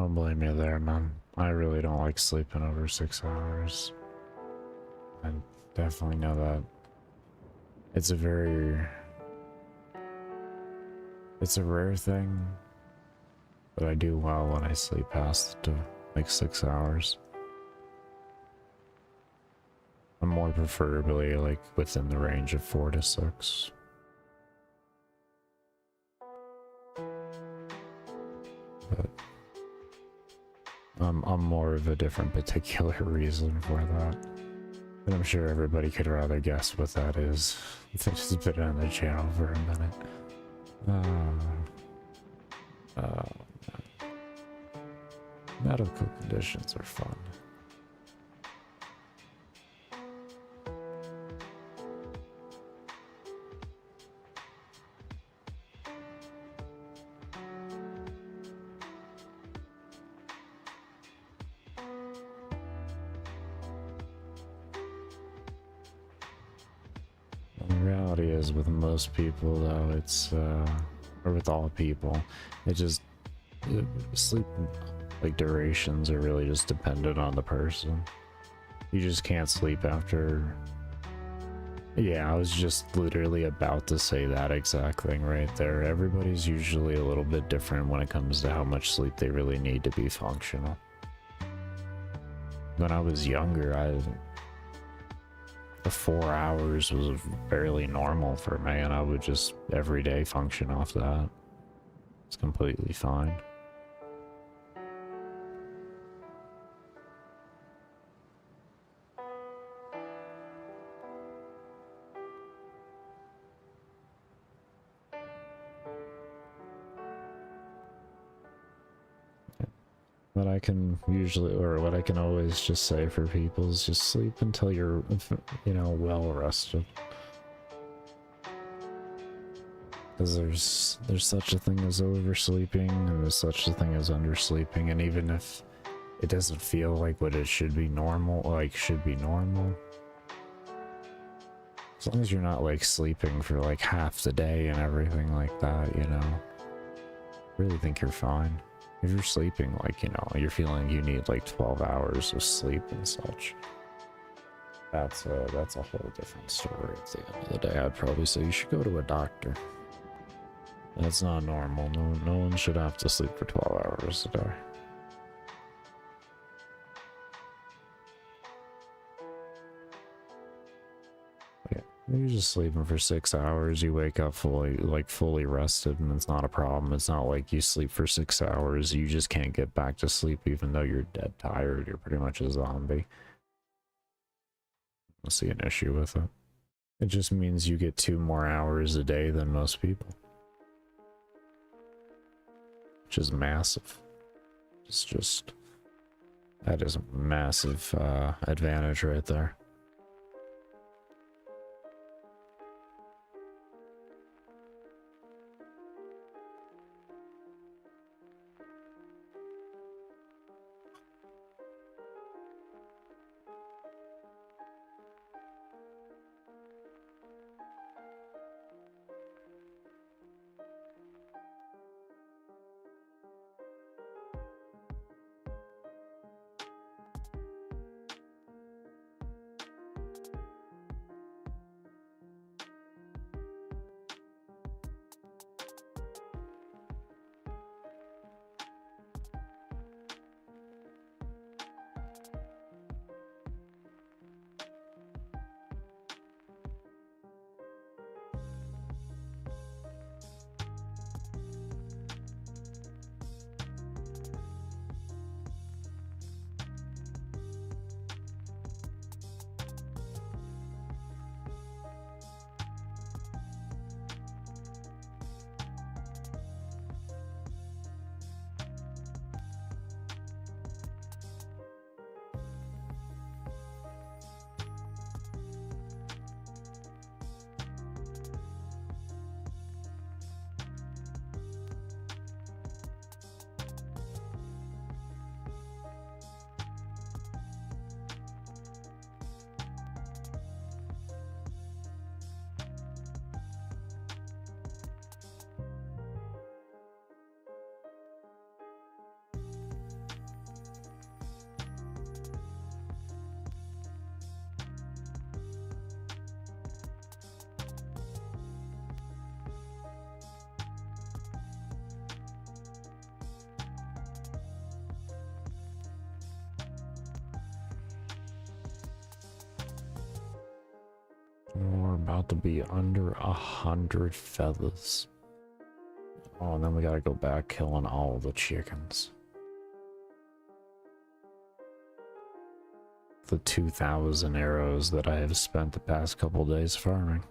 don't blame you there, man. I really don't like sleeping over 6 hours. I definitely know that. It's a rare thing, but I do well when I sleep past like 6 hours. I'm more preferably like within the range of 4 to 6. But I'm more of a different particular reason for that. And I'm sure everybody could rather guess what that is. It's just been on the channel for a minute. Medical conditions are fun. The reality is, with most people, though, it's, or with all people, sleep, like, durations are really just dependent on the person. You just can't sleep after... Yeah, I was just literally about to say that exact thing right there. Everybody's usually a little bit different when it comes to how much sleep they really need to be functional. When I was younger, the 4 hours was fairly normal for me, and I would just every day function off that. It's completely fine. What I can usually, or what I can always just say for people is just sleep until you're, you know, well rested. Because there's such a thing as oversleeping, and there's such a thing as undersleeping, and even if it doesn't feel like what it should be normal, as long as you're not like sleeping for like half the day and everything like that, you know, I really think you're fine. If you're sleeping, like, you know, you're feeling you need like 12 hours of sleep and such, that's a whole different story. At the end of the day, I'd probably say you should go to a doctor. That's not normal. No one should have to sleep for 12 hours a day. Yeah, you're just sleeping for 6 hours. You wake up fully rested, and it's not a problem. It's not like you sleep for 6 hours. You just can't get back to sleep, even though you're dead tired. You're pretty much a zombie. I don't see an issue with it. It just means you get 2 more hours a day than most people, which is massive. That is a massive advantage right there. about to be under 100 feathers. Oh, and then we gotta go back killing all the chickens. The 2,000 arrows that I have spent the past couple days farming.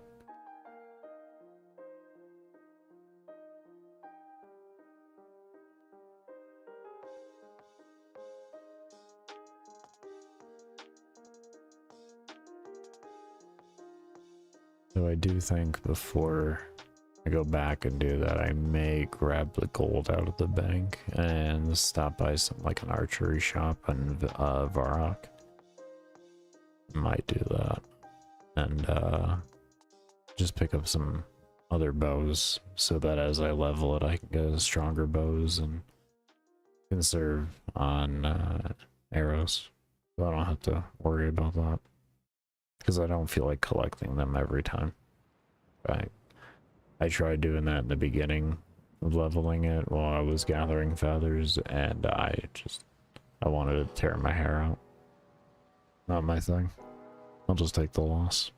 So I do think before I go back and do that, I may grab the gold out of the bank and stop by some like an archery shop in Varrock. Might do that. And just pick up some other bows so that as I level it I can get stronger bows and conserve on arrows. So I don't have to worry about that. Because I don't feel like collecting them every time. I tried doing that in the beginning of leveling it while I was gathering feathers, and I wanted to tear my hair out. Not my thing. I'll just take the loss.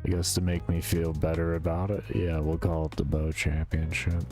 I guess to make me feel better about it, yeah, we'll call it the bow championship.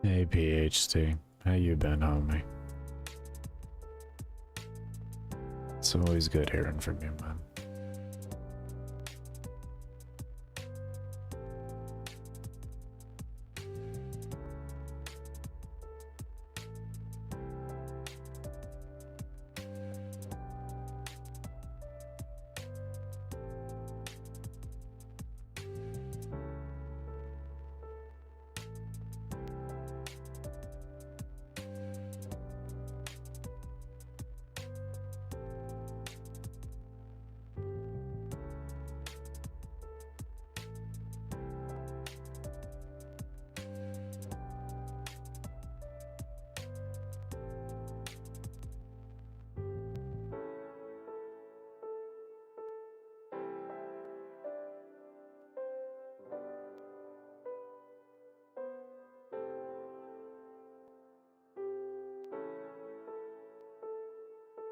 Hey PhD, how you been, homie? It's always good hearing from you, man.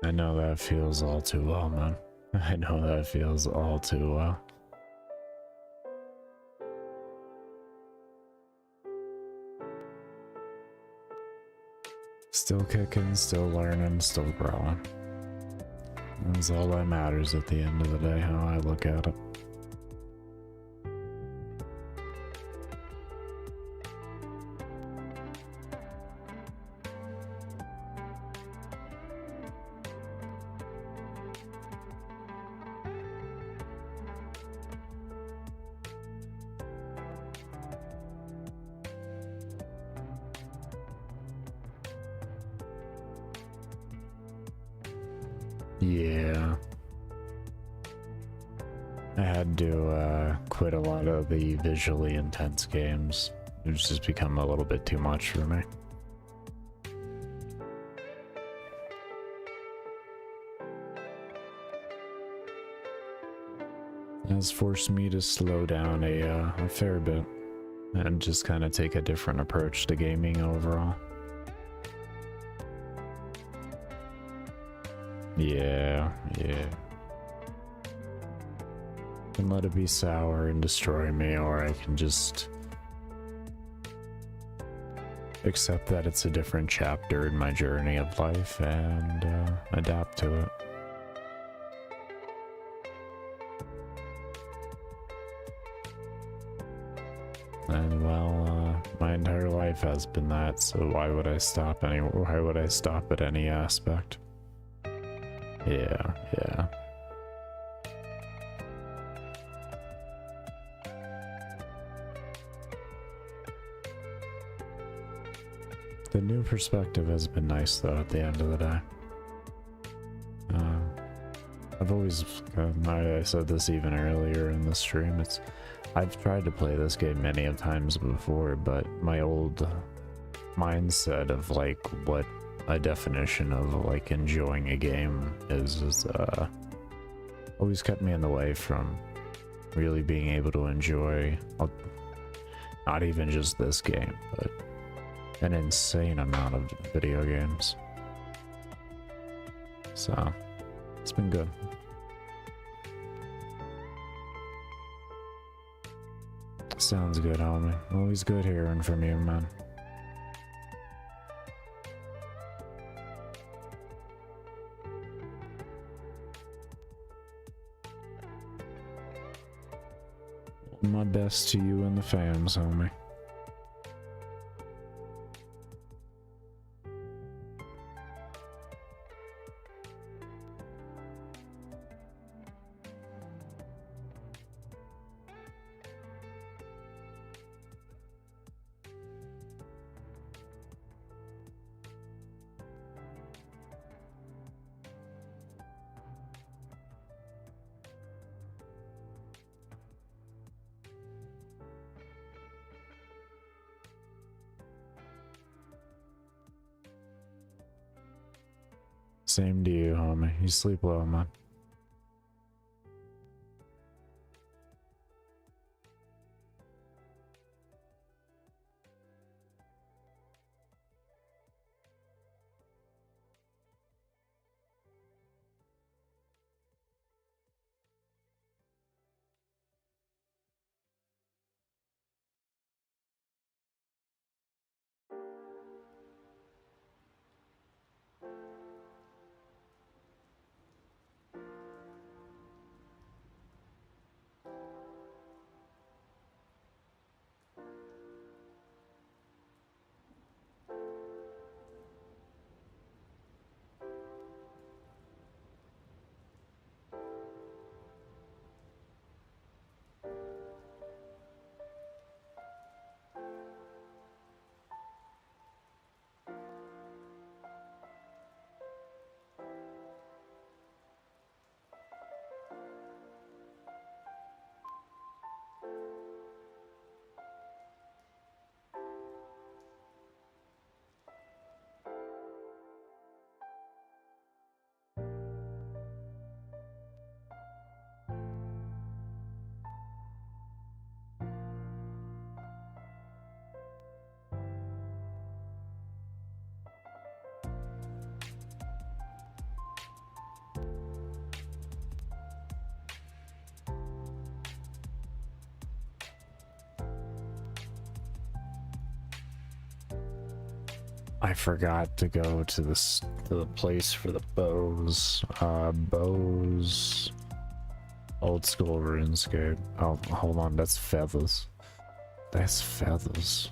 I know that feels all too well, man. I know that feels all too well. Still kicking, still learning, still growing. That's all that matters at the end of the day, how I look at it. Yeah. I had to quit a lot of the visually intense games. It's just become a little bit too much for me. It has forced me to slow down a fair bit and just kind of take a different approach to gaming overall. Yeah. I can let it be sour and destroy me, or I can just accept that it's a different chapter in my journey of life and adapt to it. And well, my entire life has been that, so why would I stop why would I stop at any aspect? Yeah. The new perspective has been nice though at the end of the day. I've always, I said this even earlier in the stream, I've tried to play this game many of times before, but my old mindset of like what a definition of like enjoying a game is always kept me in the way from really being able to enjoy not even just this game, but an insane amount of video games. So it's been good. Sounds good, homie. Always good hearing from you, man. My best to you and the fams, homie. Same to you, homie. You sleep well, man. I forgot to go to the place for the bows. Bows. Old school RuneScape. Oh, hold on, that's feathers. That's feathers.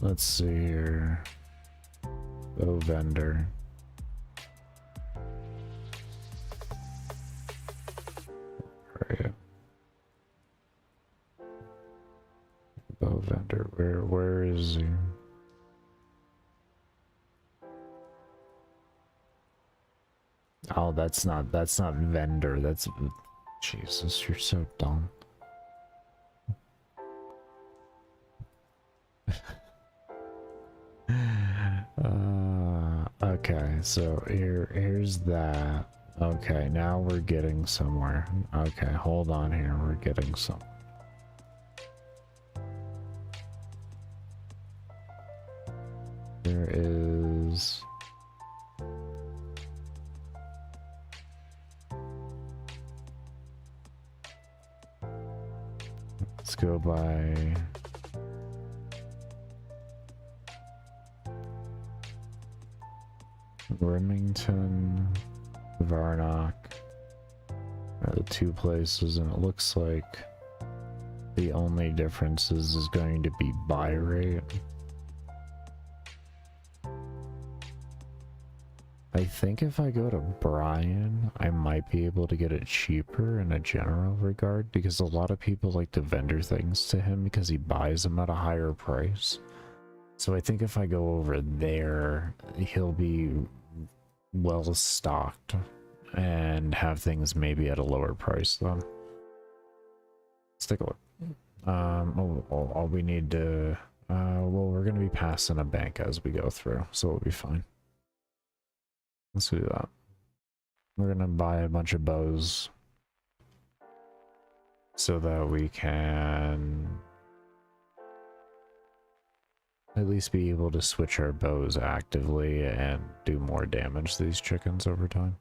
Let's see here. Bow vendor. Right. Bow vendor. Where is he? Oh, that's not vendor. That's Jesus, you're so dumb. Okay, so here's that. Okay, now we're getting somewhere. Okay, hold on here. We're getting some. There is. Let's go by. Remington, Varnock are the two places, and it looks like the only difference is going to be buy rate. I think if I go to Brian, I might be able to get it cheaper in a general regard, because a lot of people like to vendor things to him because he buys them at a higher price. So I think if I go over there, he'll be well stocked and have things maybe at a lower price then. Let's take a look. All we need to well, we're gonna be passing a bank as we go through, so we'll be fine. Let's do that. We're gonna buy a bunch of bows so that we can at least be able to switch our bows actively and do more damage to these chickens over time.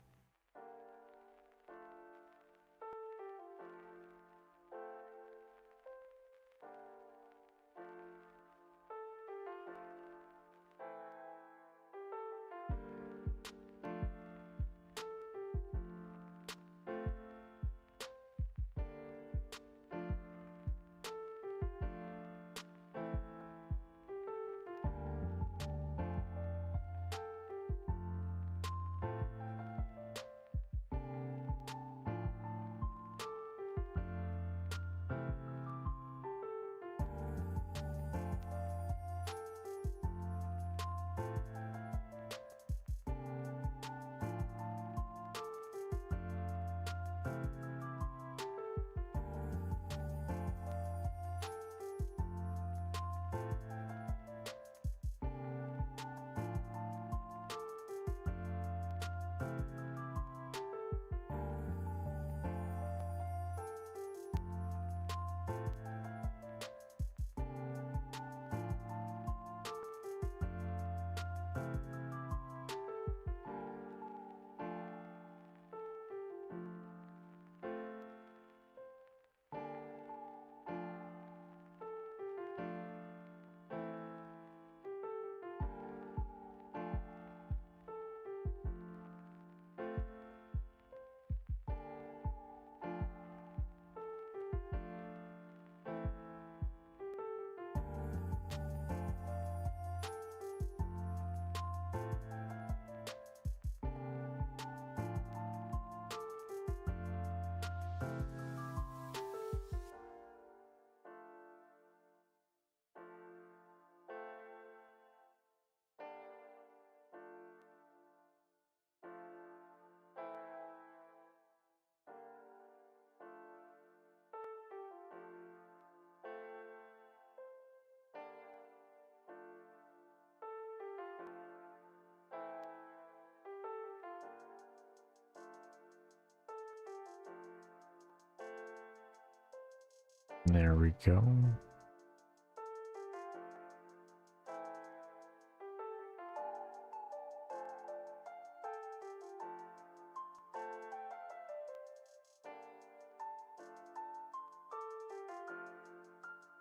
There we go.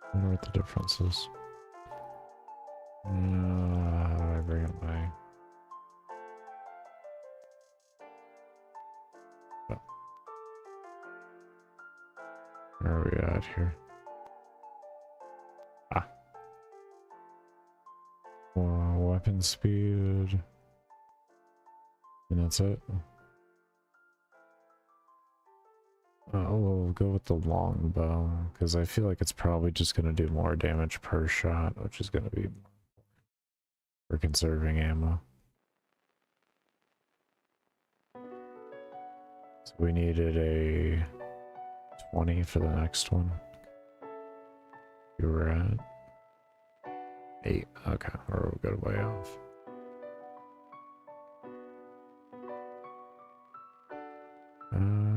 I wonder what the difference is. How do I bring up my... Oh. Where are we at here? Ah. Weapon speed. And that's it. We'll go with the longbow, because I feel like it's probably just going to do more damage per shot, which is going to be for conserving ammo. So we needed a 20 for the next one. You were at 8. Okay, we're a good way off.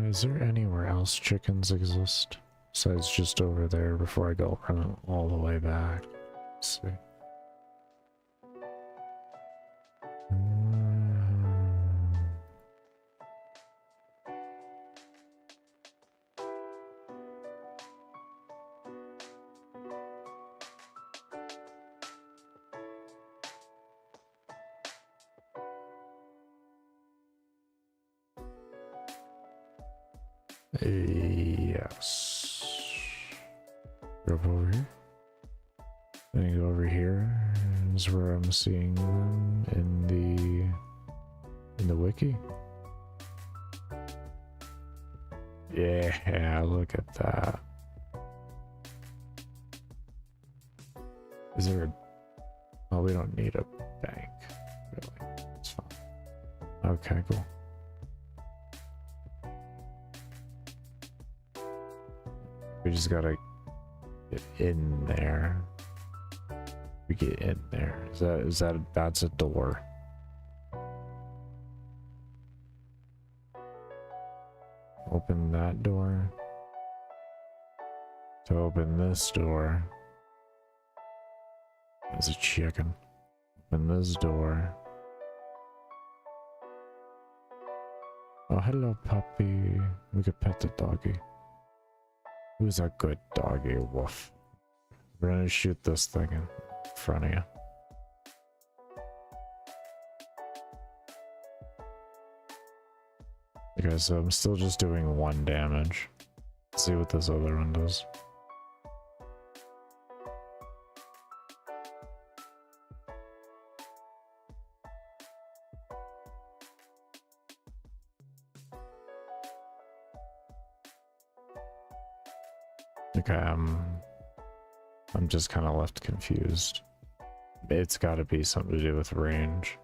Is there anywhere else chickens exist? Besides just over there before I go run all the way back. Let's see. Yes. Go over here. Then go over here is where I'm seeing them in the wiki. Yeah, look at that. Is there a... Oh, we don't need a bank. Really. It's fine. Okay, cool. We just gotta get in there. We get in there. That's a door. Open that door. To open this door. There's a chicken. Open this door. Oh, hello, puppy. We could pet the doggy. Who's a good doggy? Woof. We're gonna shoot this thing in front of you. Okay, so I'm still just doing 1 damage. Let's see what this other one does. Okay, I'm just kind of left confused. It's got to be something to do with range.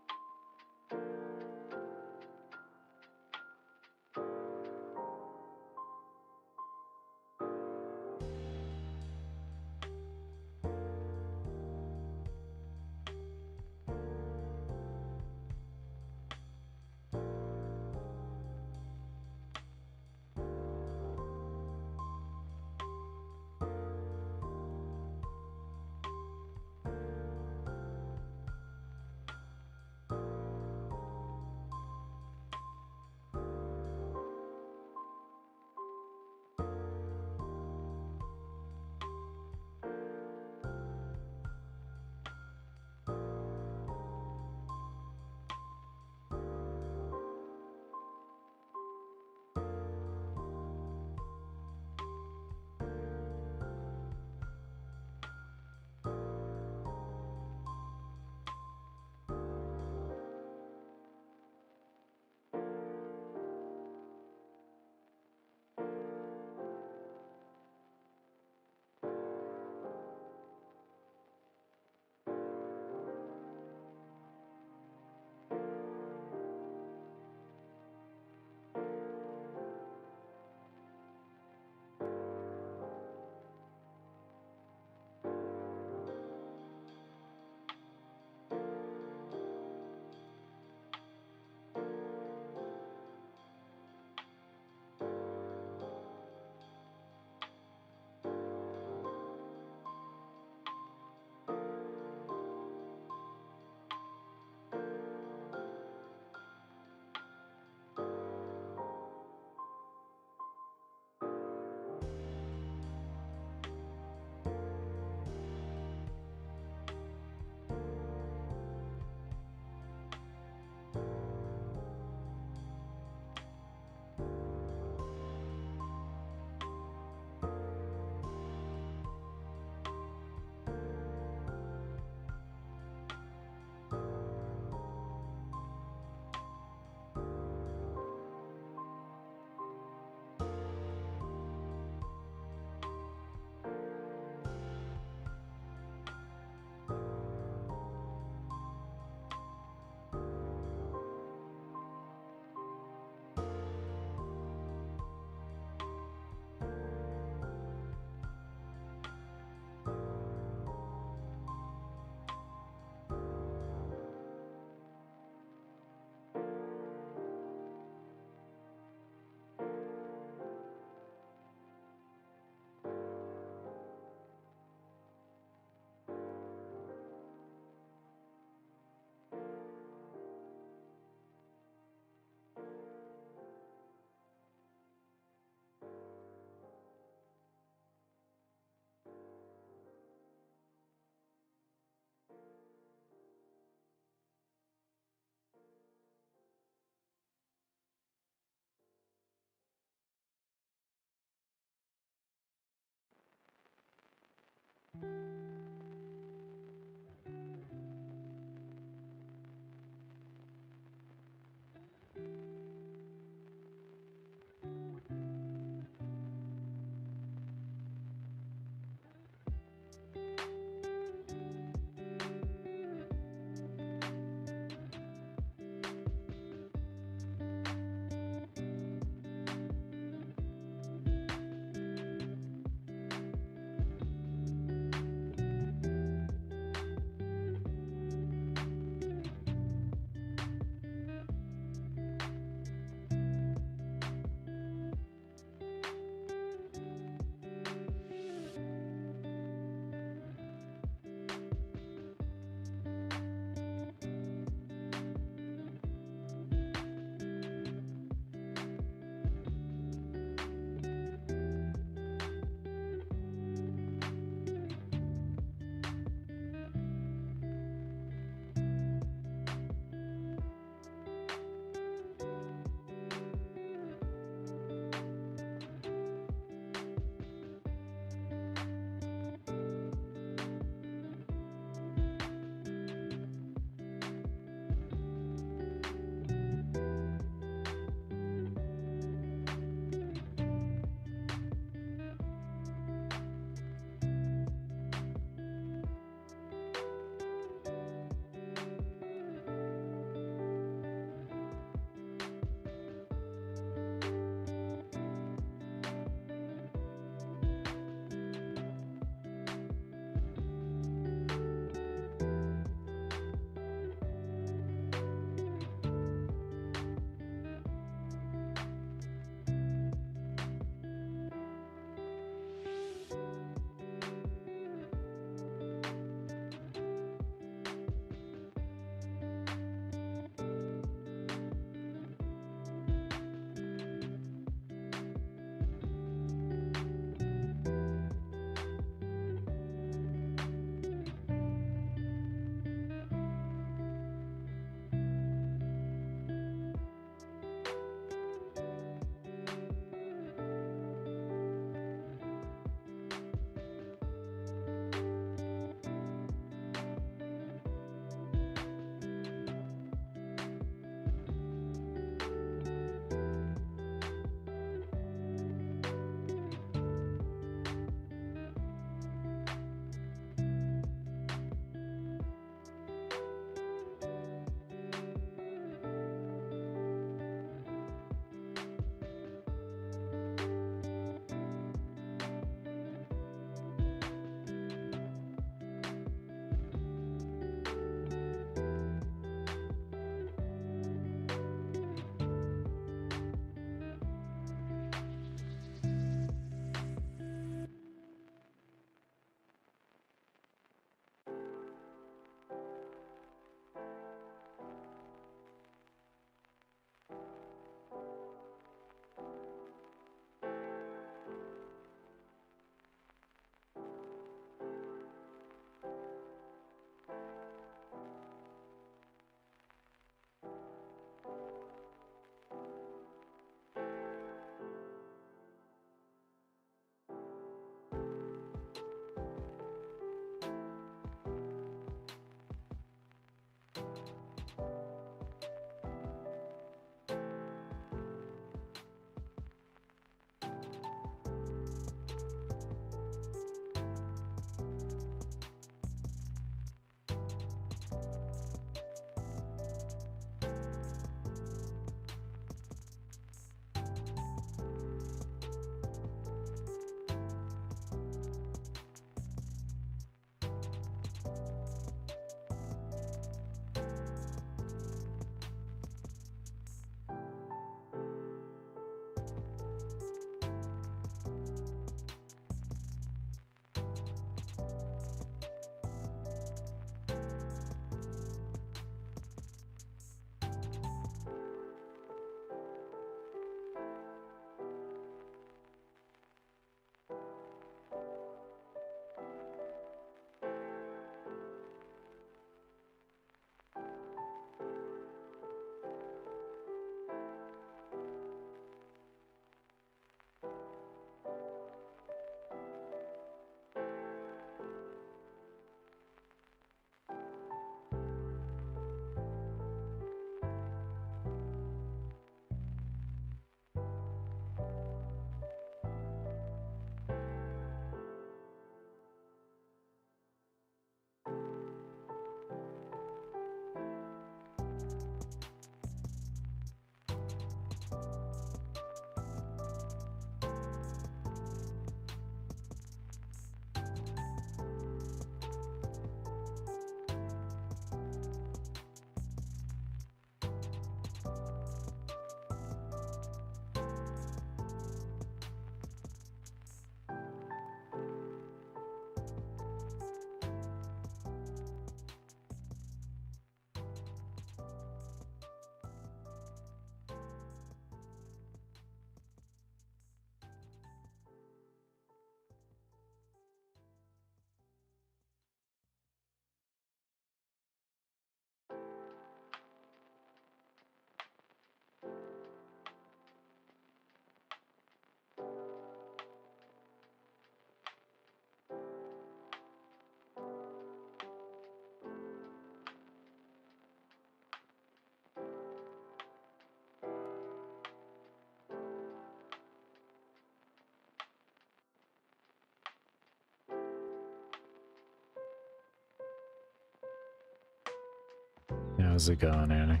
how's it going, Annie?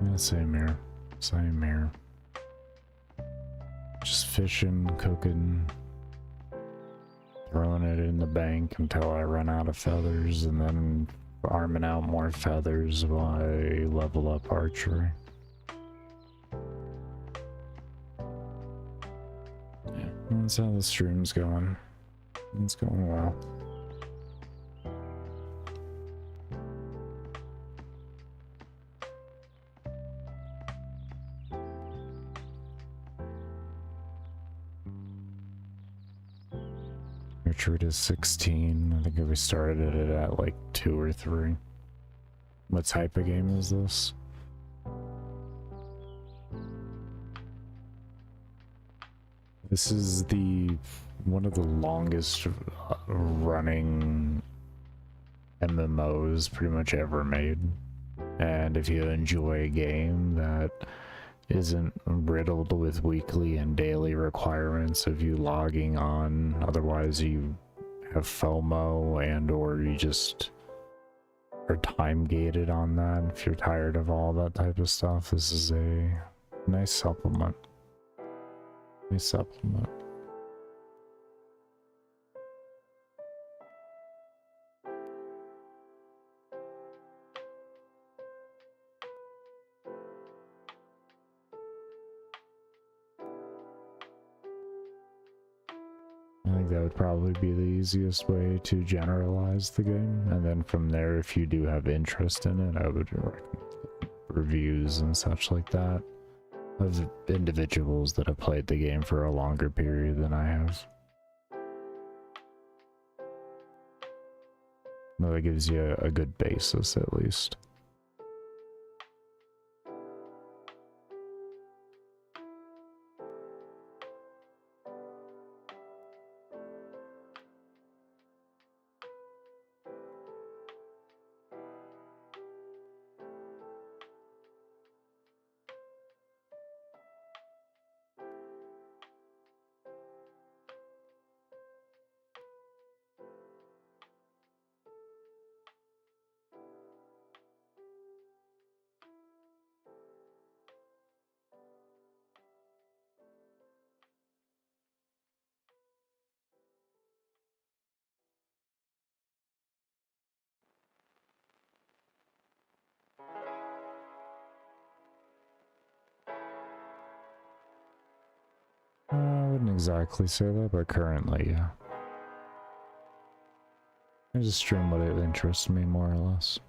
Yeah, same here. Same here. Just fishing, cooking, throwing it in the bank until I run out of feathers, and then farming out more feathers while I level up archery. Yeah, that's how the stream's going. It's going well. Richard is 16. I think we started it at like 2 or 3. What type of game is this? This is one of the longest running MMOs pretty much ever made. And if you enjoy a game that isn't riddled with weekly and daily requirements of you logging on, otherwise you have FOMO and or you just are time gated on that, if you're tired of all that type of stuff, this is a nice supplement. Nice supplement. I think that would probably be the easiest way to generalize the game, and then from there, if you do have interest in it, I would recommend reviews and such like that of individuals that have played the game for a longer period than I have. Well, that gives you a good basis at least. I wouldn't exactly say that, but currently, yeah. I just stream what it interests me, more or less.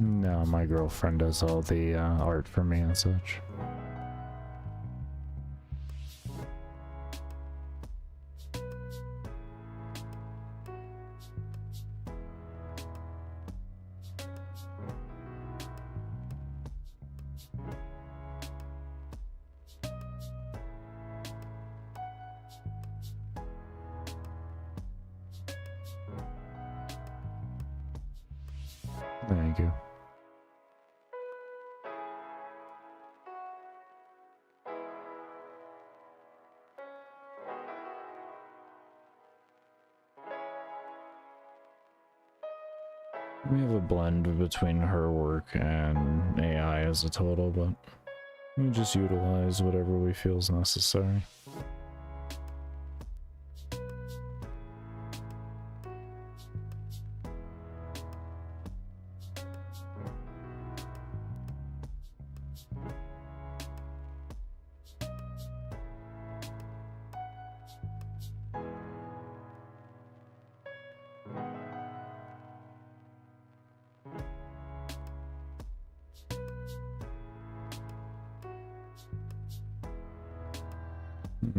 No, my girlfriend does all the art for me and such. Thank you. We have a blend between her work and AI as a total, but we just utilize whatever we feel is necessary.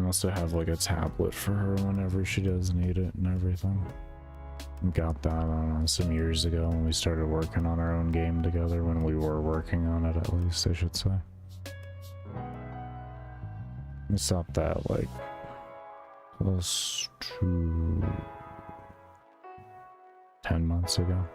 must have like a tablet for her whenever she does need it and everything. Got that, I don't know, some years ago when we started working on our own game together, when we were working on it at least, I should say. We stopped that like close to 10 months ago.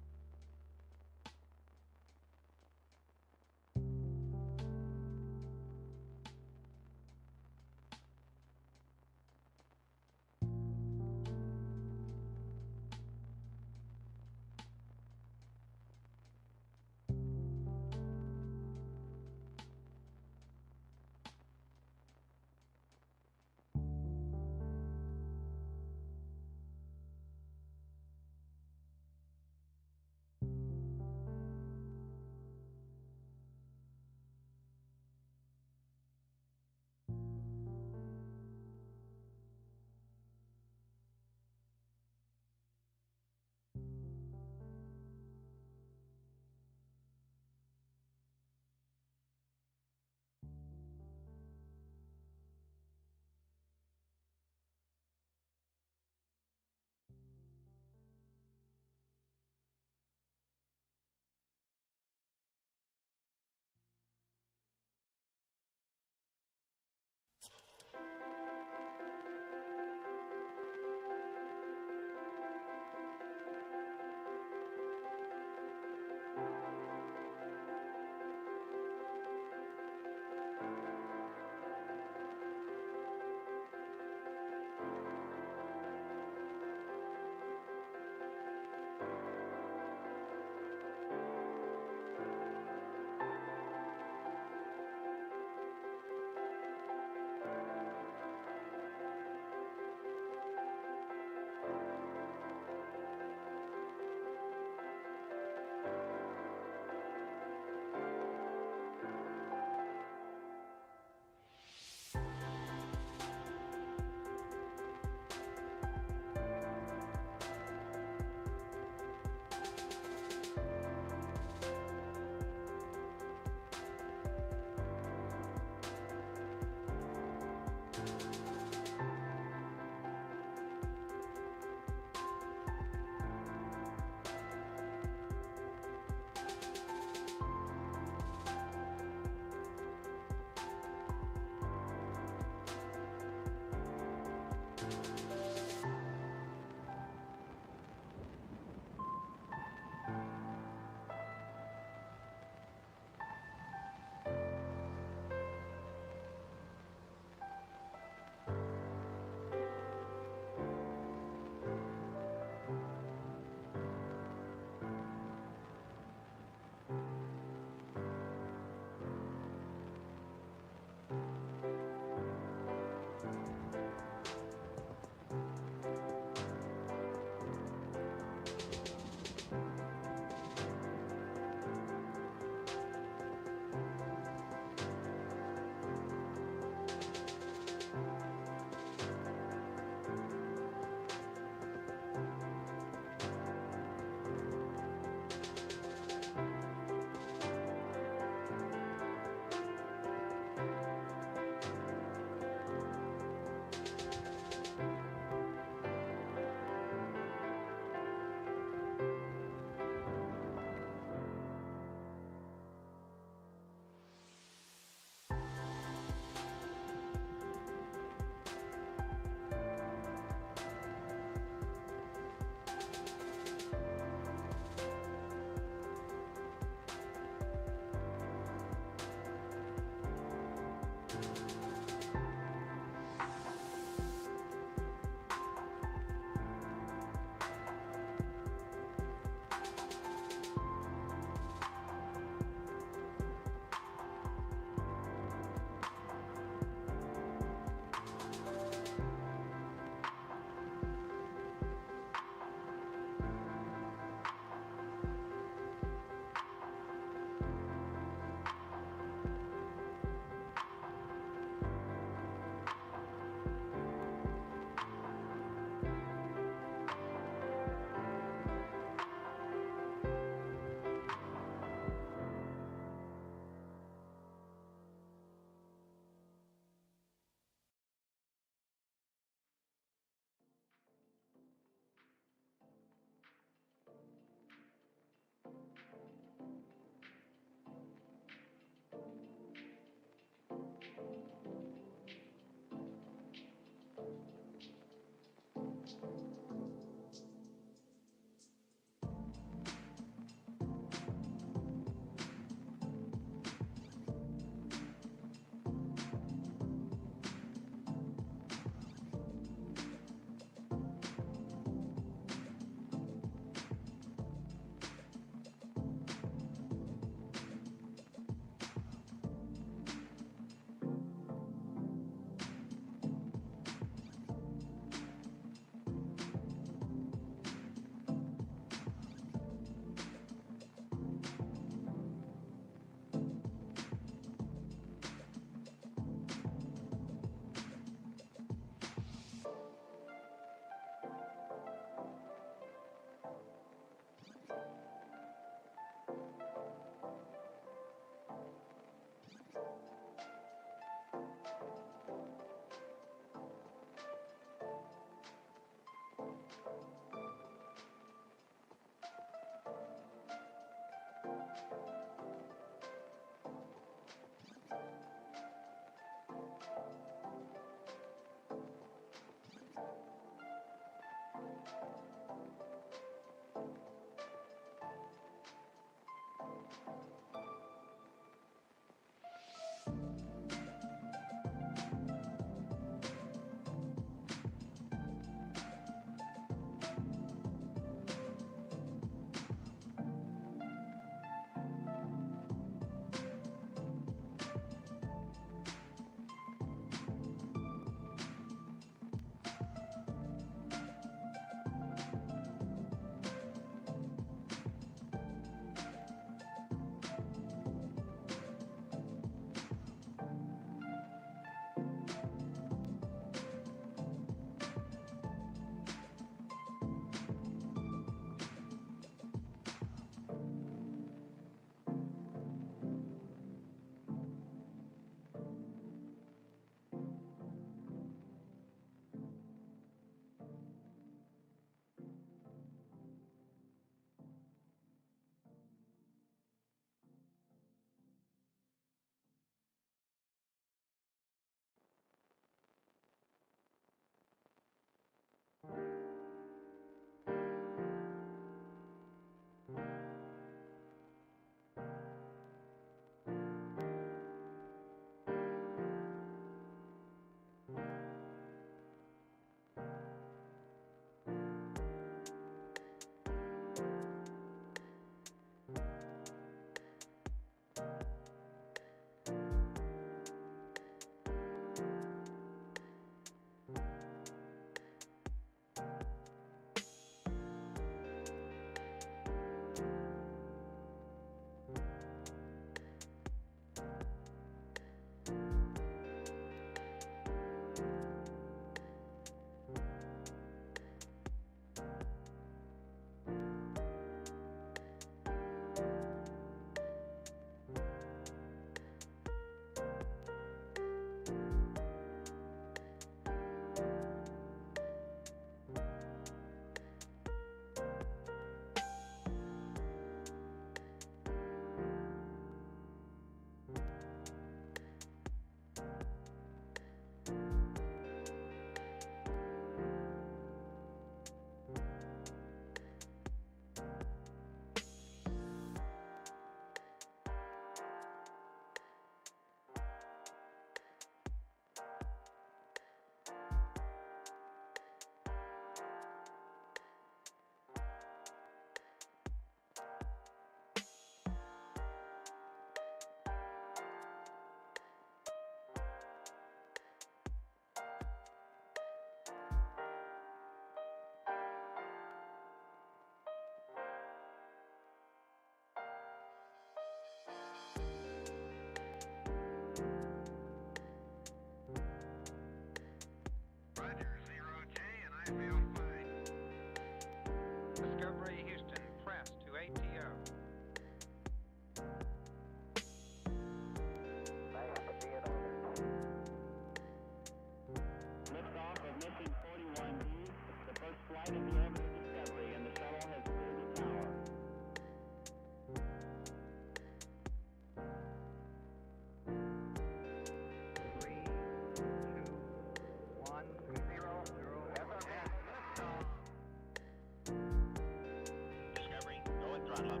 throttle up.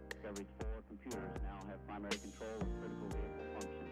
Discovery's 4 computers now have primary control of critical vehicle functions.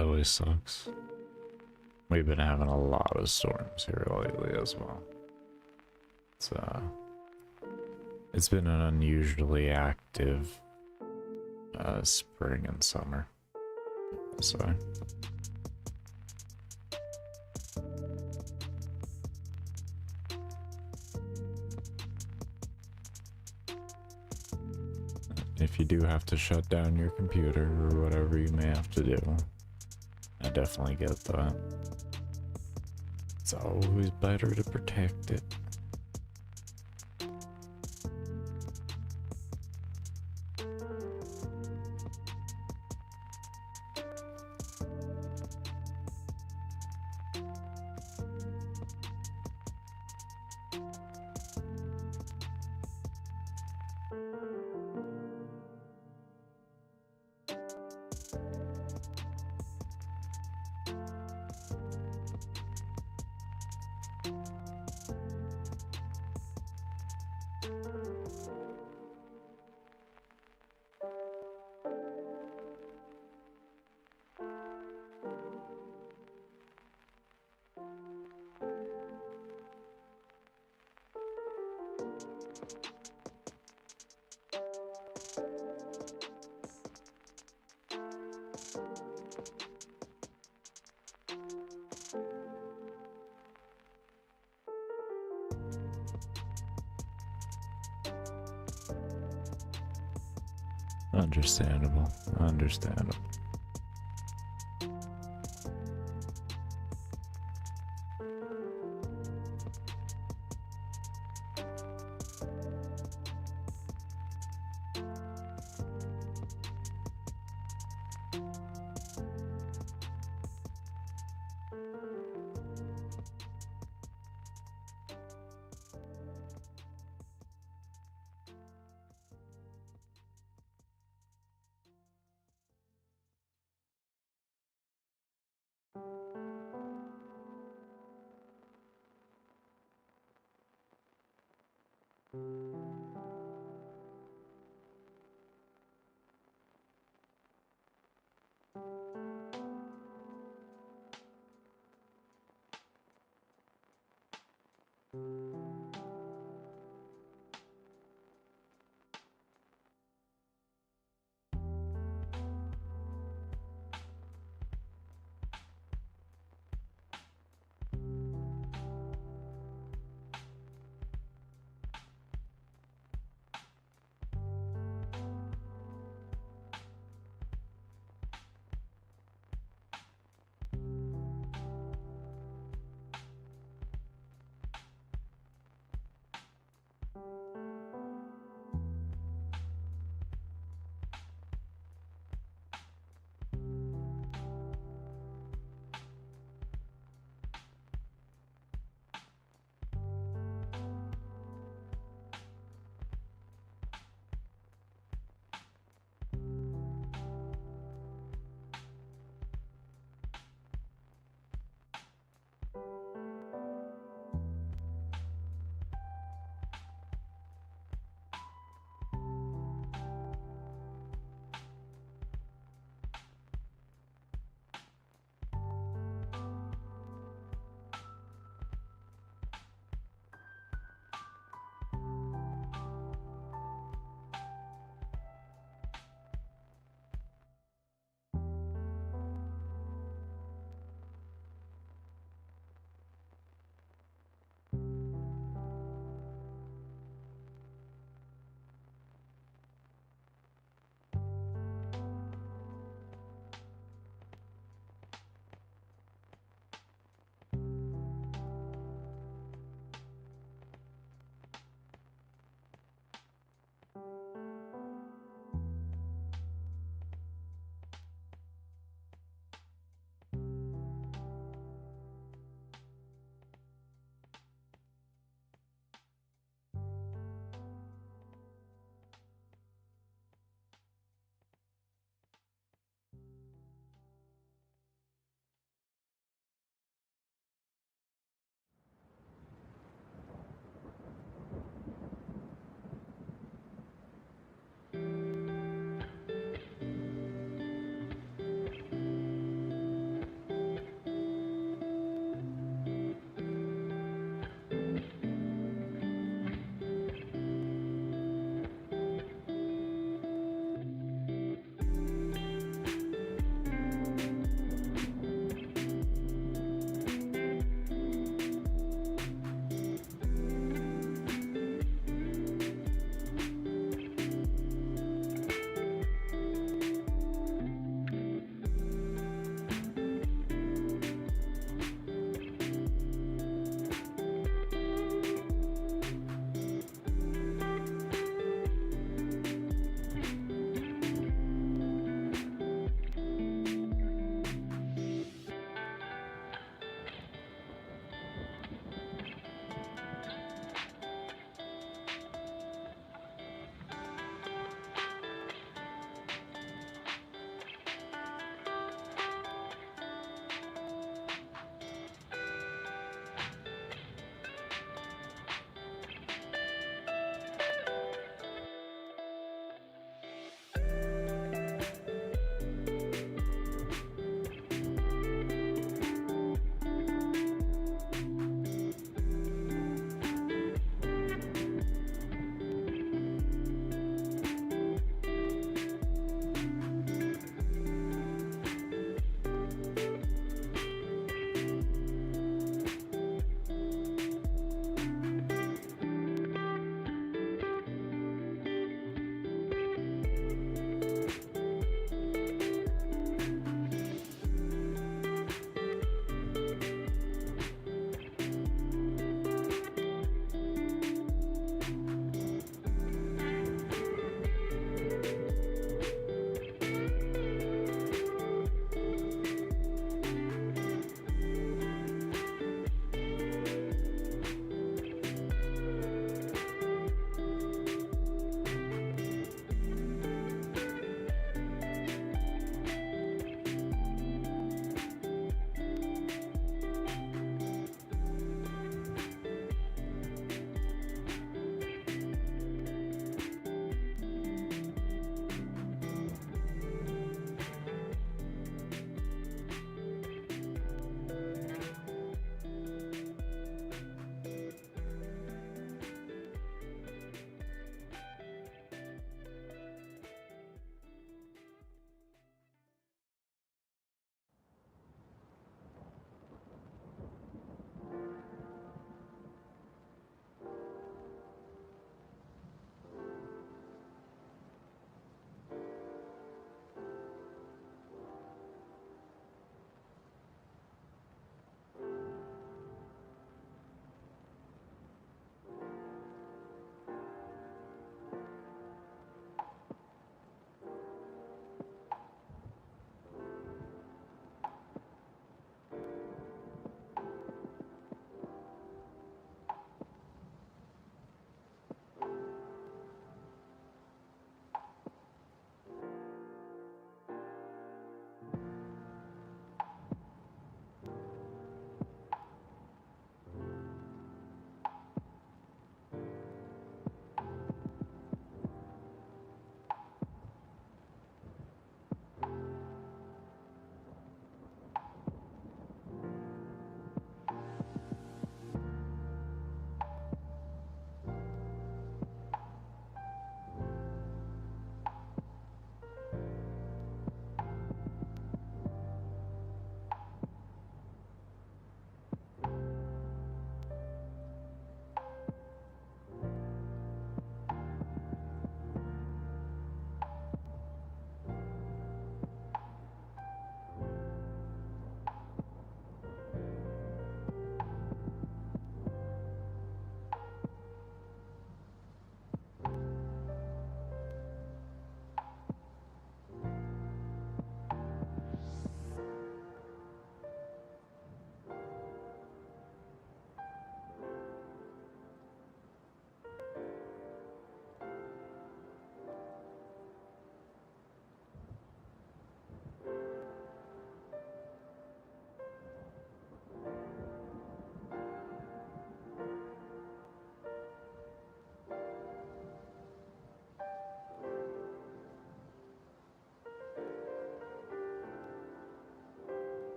always sucks. We've been having a lot of storms here lately as well. It's been an unusually active spring and summer. So if you do have to shut down your computer or whatever you may have to do, I definitely get that. It's always better to protect it. Understandable. Understandable.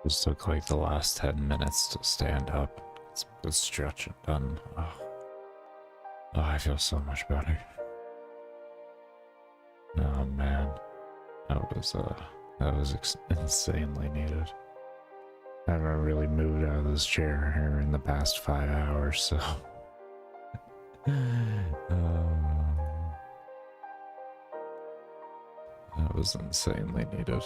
Just took like the last 10 minutes to stand up. It's stretch and done. Oh, I feel so much better. Oh man, that was insanely needed. I haven't really moved out of this chair here in the past 5 hours, so. That was insanely needed.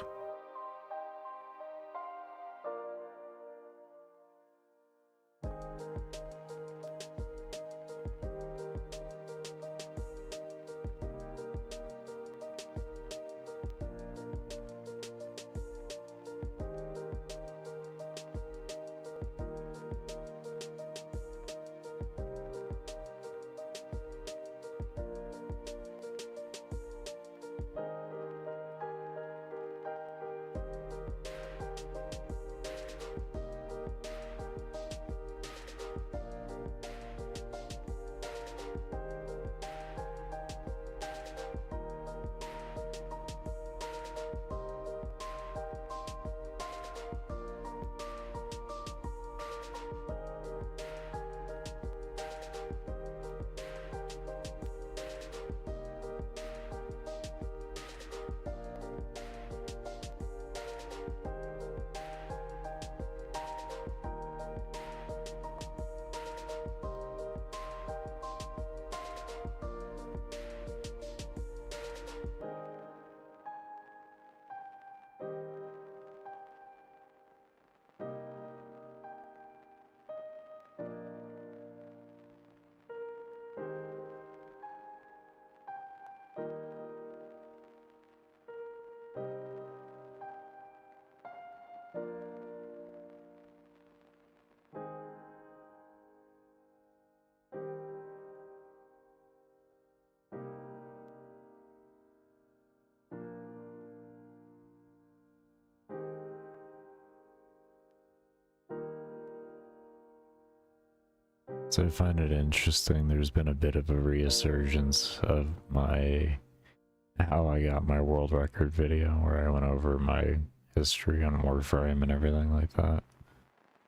So I find it interesting, there's been a bit of a resurgence of how I got my world record video, where I went over my history on Warframe and everything like that.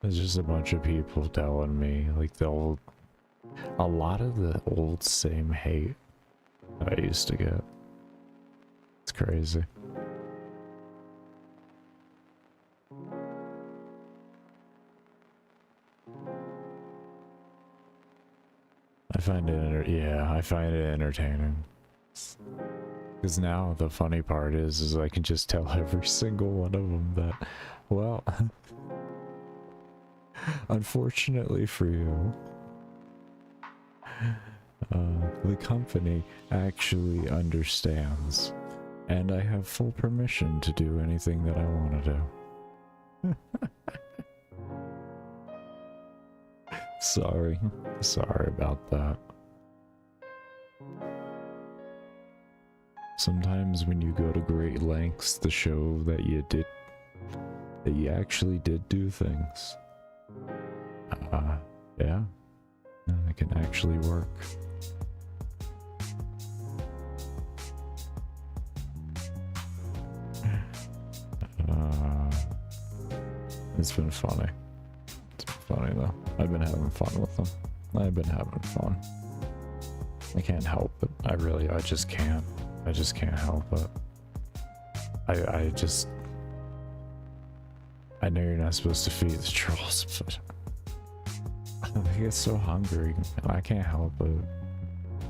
There's just a bunch of people telling me, like, a lot of the old same hate I used to get. It's crazy. I find it entertaining. Because now the funny part is I can just tell every single one of them that, well, unfortunately for you, the company actually understands, and I have full permission to do anything that I want to do. Sorry about that. Sometimes when you go to great lengths to show that you actually did do things, yeah, it can actually work. It's been funny. It's been funny though. I've been having fun with them. I've been having fun. I can't help it. I just can't. I just can't help it. I know you're not supposed to feed the trolls, but I get so hungry. I can't help it.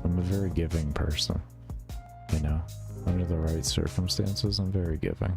I'm a very giving person. You know? Under the right circumstances, I'm very giving.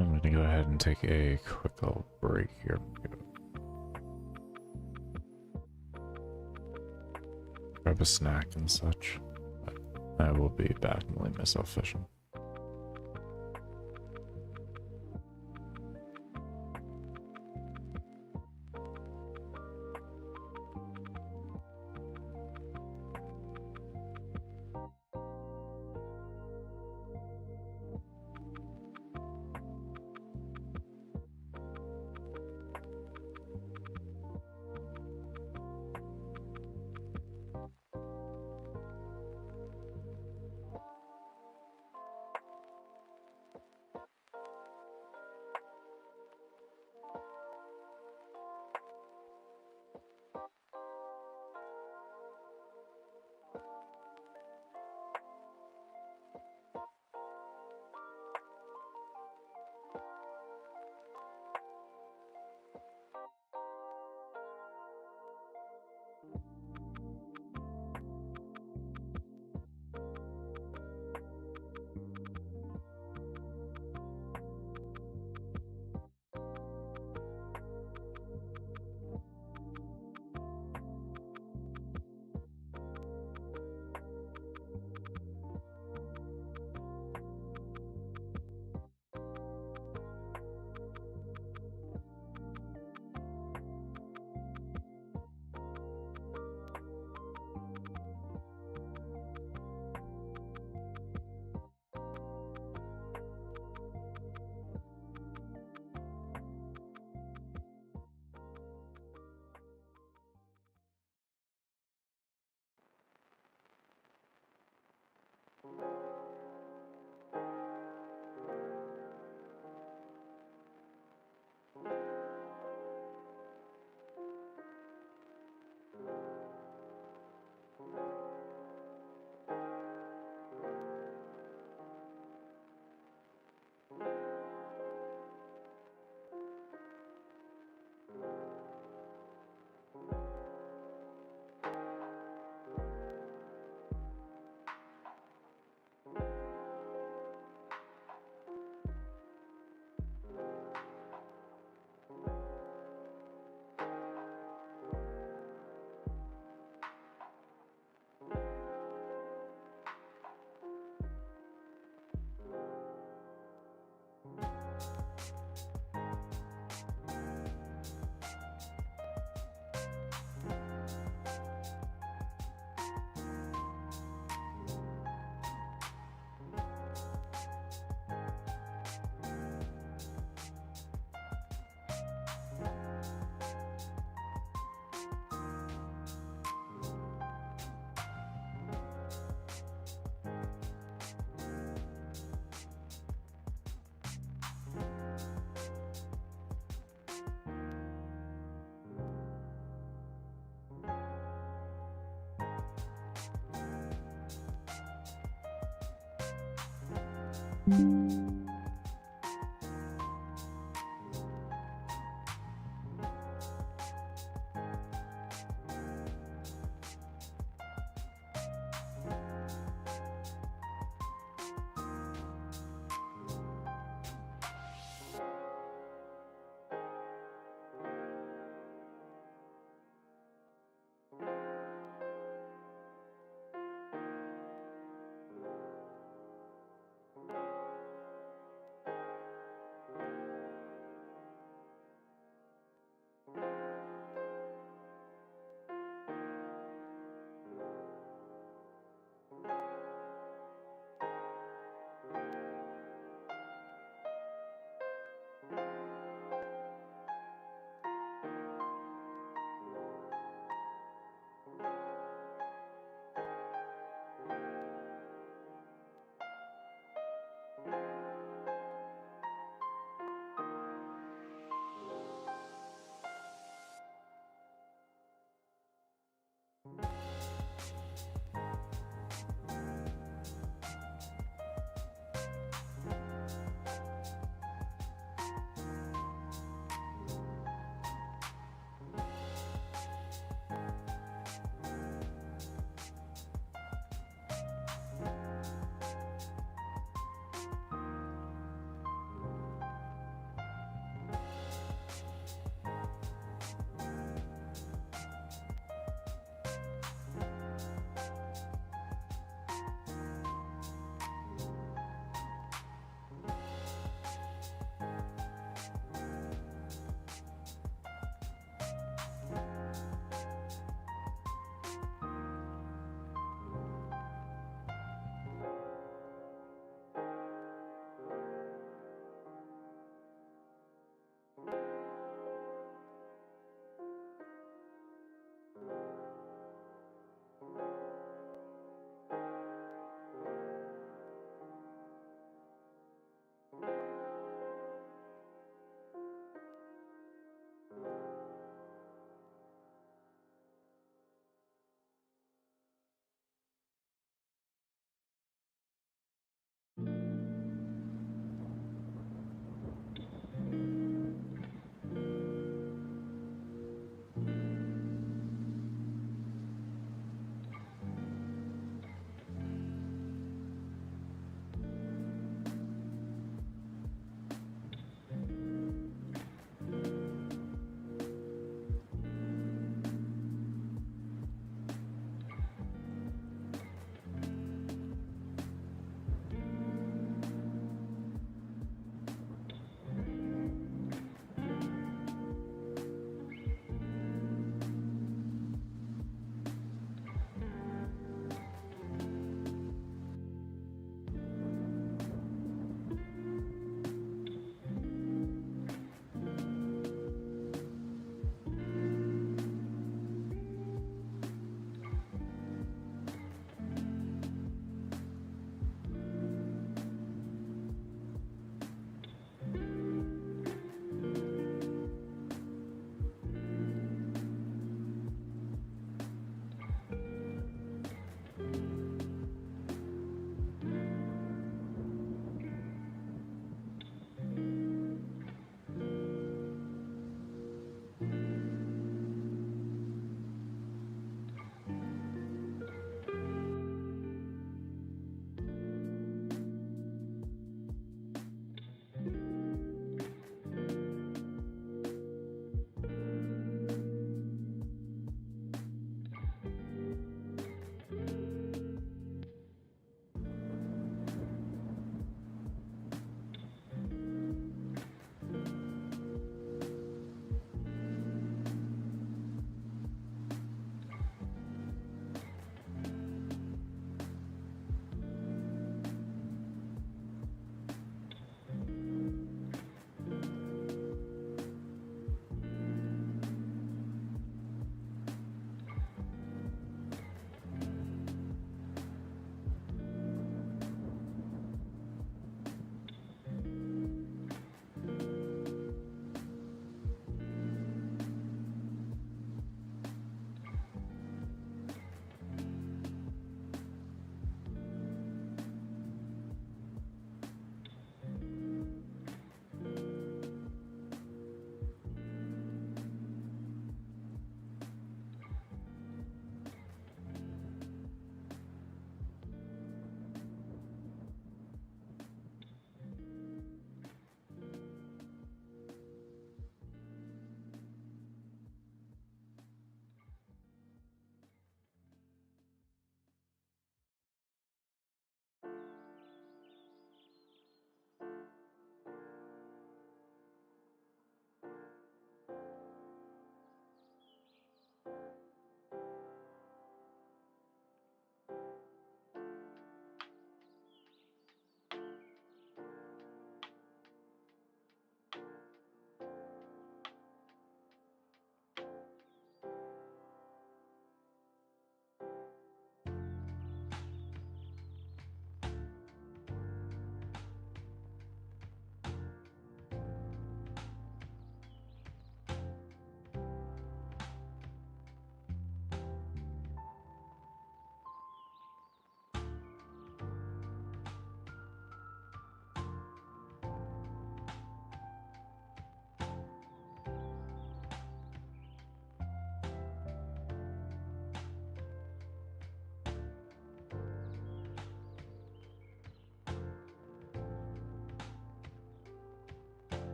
I'm going to go ahead and take a quick little break here. Grab a snack and such. I will be back and leave myself fishing.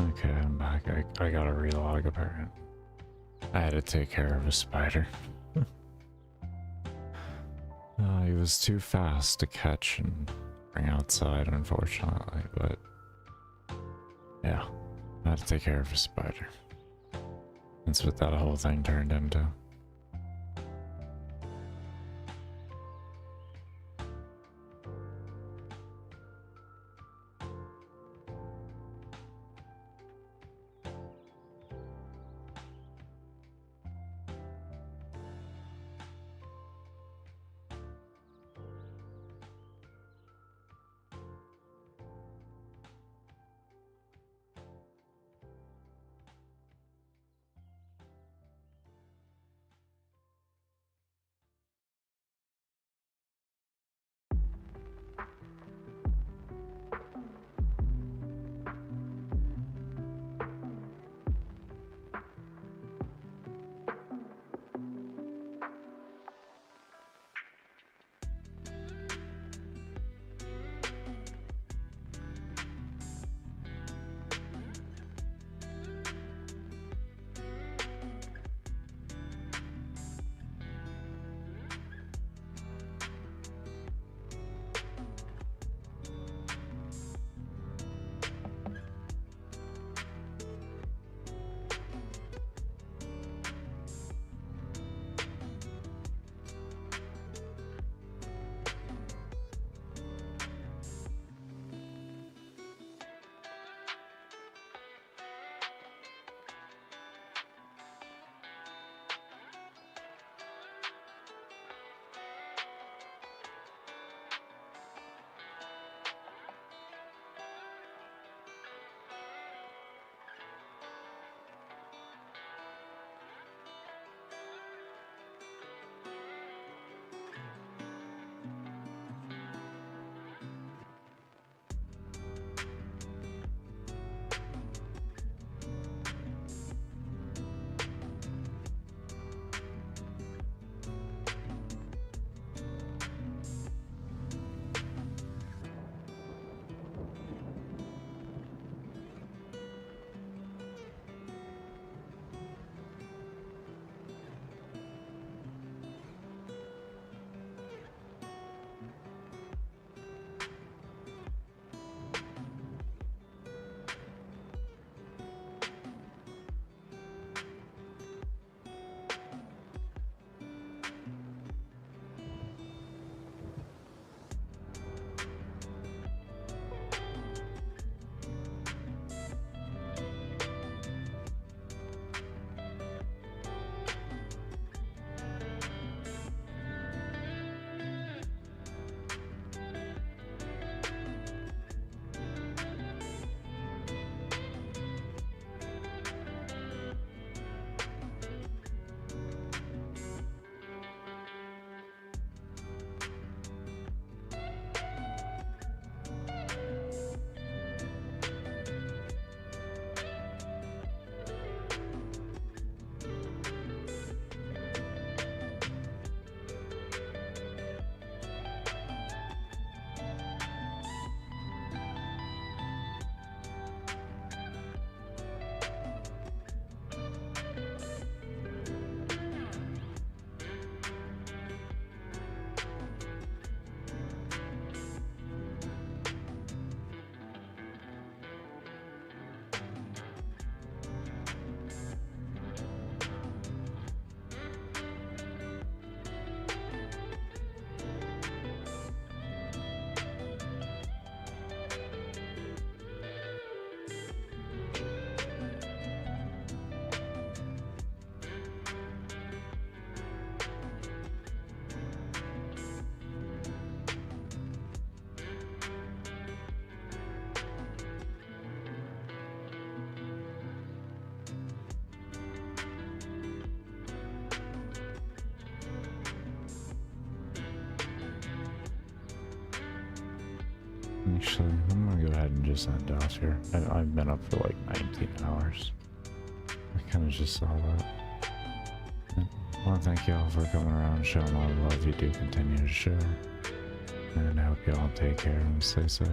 Okay, I'm back. I gotta relog apparently. I had to take care of a spider. He was too fast to catch and bring outside, unfortunately, but yeah, I had to take care of a spider. That's what that whole thing turned into. Actually, I'm gonna go ahead and just end off here. I've been up for like 19 hours. I kind of just saw that. I want to thank you all for coming around and showing all the love you do continue to show. And I hope you all take care and stay safe.